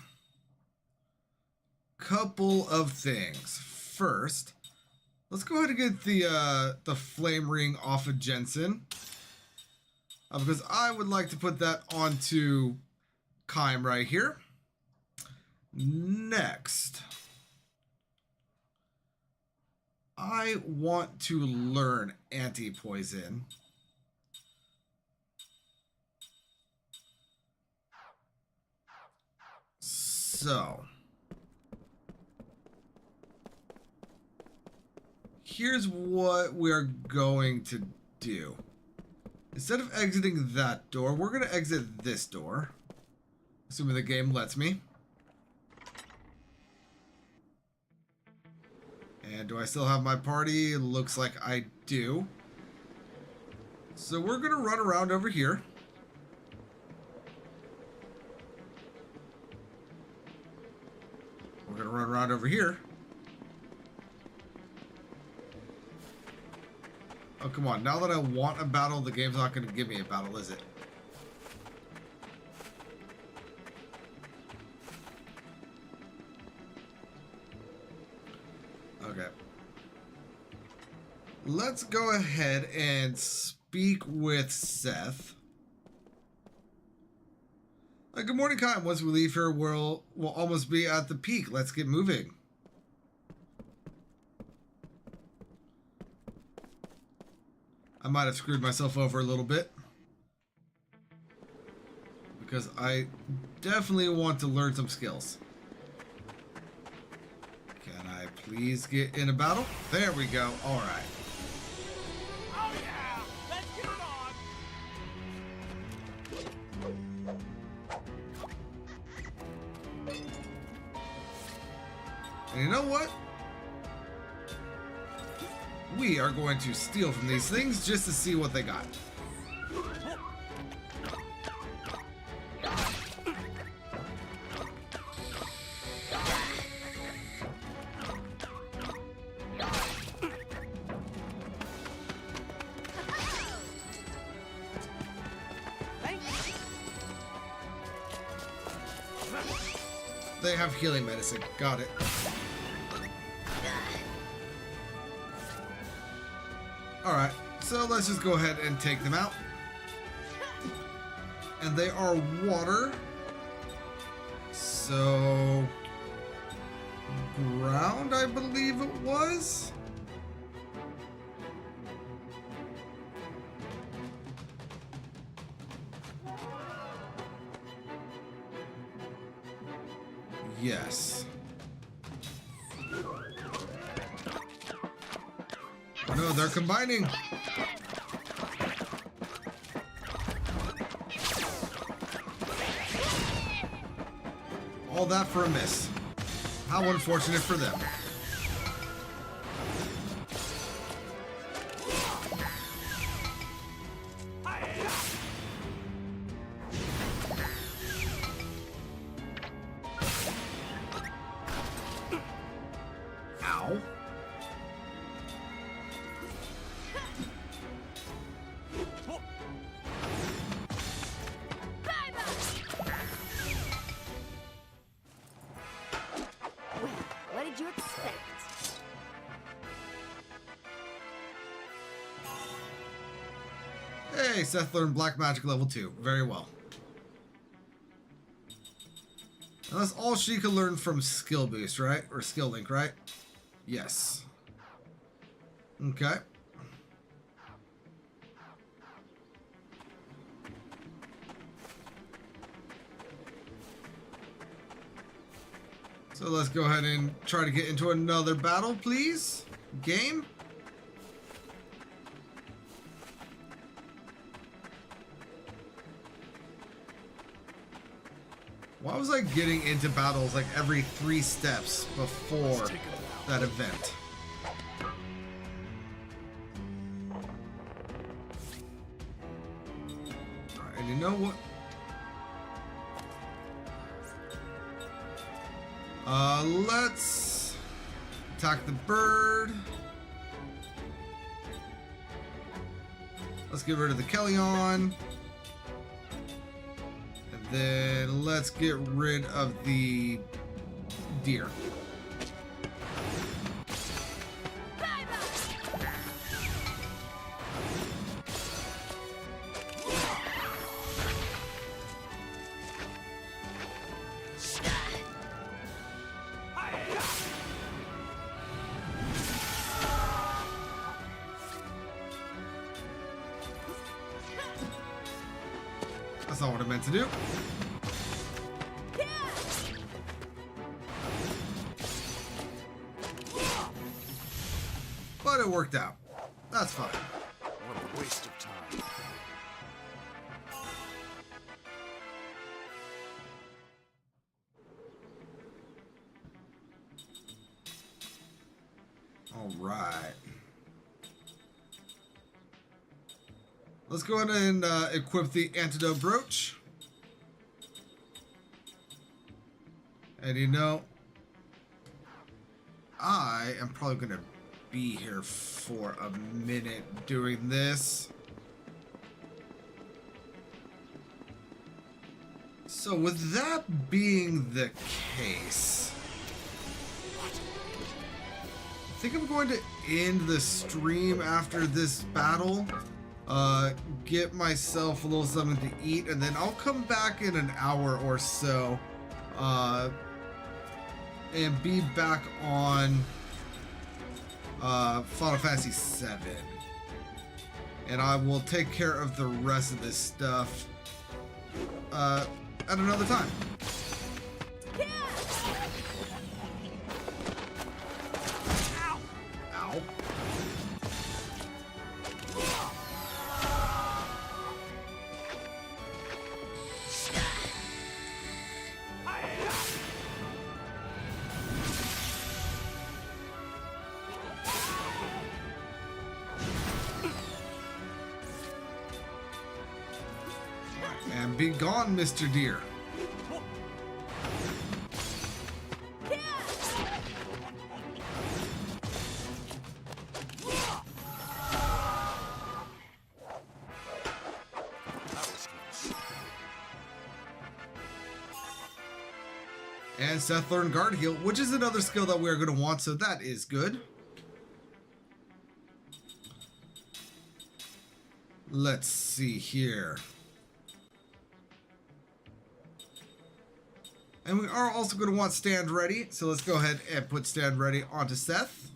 couple of things. First, let's go ahead and get the flame ring off of Jensen, because I would like to put that onto Kime right here. Next, I want to learn anti-poison. So, here's what we're going to do. Instead of exiting that door, we're going to exit this door. Assuming the game lets me. And do I still have my party? Looks like I do. So we're going to run around over here. We're going to run around over here. Oh, come on. Now that I want a battle, the game's not going to give me a battle, is it? Okay. Let's go ahead and speak with Seth. Good morning, Cotton. Once we leave here, we'll almost be at the peak. Let's get moving. I might have screwed myself over a little bit, because I definitely want to learn some skills. Can I please get in a battle? There we go. All right. Oh yeah! Let's get it on! And you know what? We are going to steal from these things just to see what they got. They have healing medicine. Got it. Alright, so let's just go ahead and take them out. And they are water. So... ground, I believe it was? Yes. Oh no, they're combining. All that for a miss. How unfortunate for them. Ow. What did you expect? Hey, Seth learned Black Magic level 2. Very well. And that's all she could learn from Skill Boost, right? Or Skill Link, right? Yes. Okay. So let's go ahead and try to get into another battle, please. Game. Why was I getting into battles like every 3 steps before that event? Alright, and you know what? Let's attack the bird. Let's get rid of the Kellyon. And then let's get rid of the deer. That's not what I meant to do. But it worked out. That's fine. What a waste of time. All right. Let's go ahead and equip the antidote brooch. And you know, I am probably going to be here for a minute doing this. So with that being the case, I think I'm going to end the stream after this battle, get myself a little something to eat, and then I'll come back in an hour or so, and be back on Final Fantasy VII. And I will take care of the rest of this stuff at another time. Ow. And be gone, Mr. Deer. And Seth learned Guard Heal, which is another skill that we're going to want, so that is good. Let's see here. And we are also going to want Stand Ready, so let's go ahead and put Stand Ready onto Seth.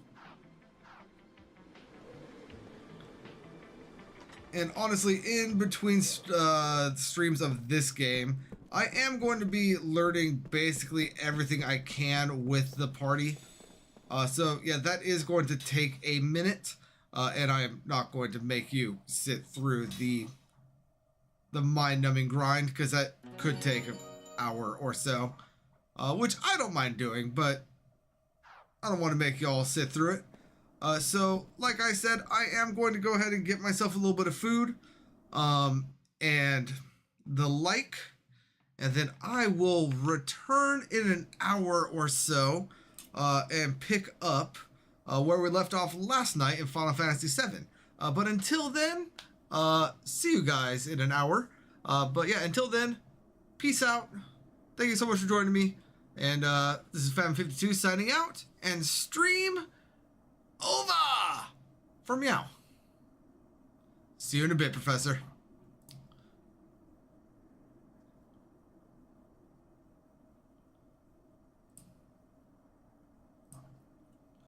And honestly, in between streams of this game, I am going to be learning basically everything I can with the party. So yeah, that is going to take a minute, and I am not going to make you sit through the mind-numbing grind, because that could take an hour or so, which I don't mind doing, but I don't want to make y'all sit through it. So like I said, I am going to go ahead and get myself a little bit of food, and the like. And then I will return in an hour or so and pick up where we left off last night in Final Fantasy VII. But until then, see you guys in an hour. But yeah, until then, peace out. Thank you so much for joining me. And this is Fam52 signing out. And stream over for Meow. See you in a bit, Professor.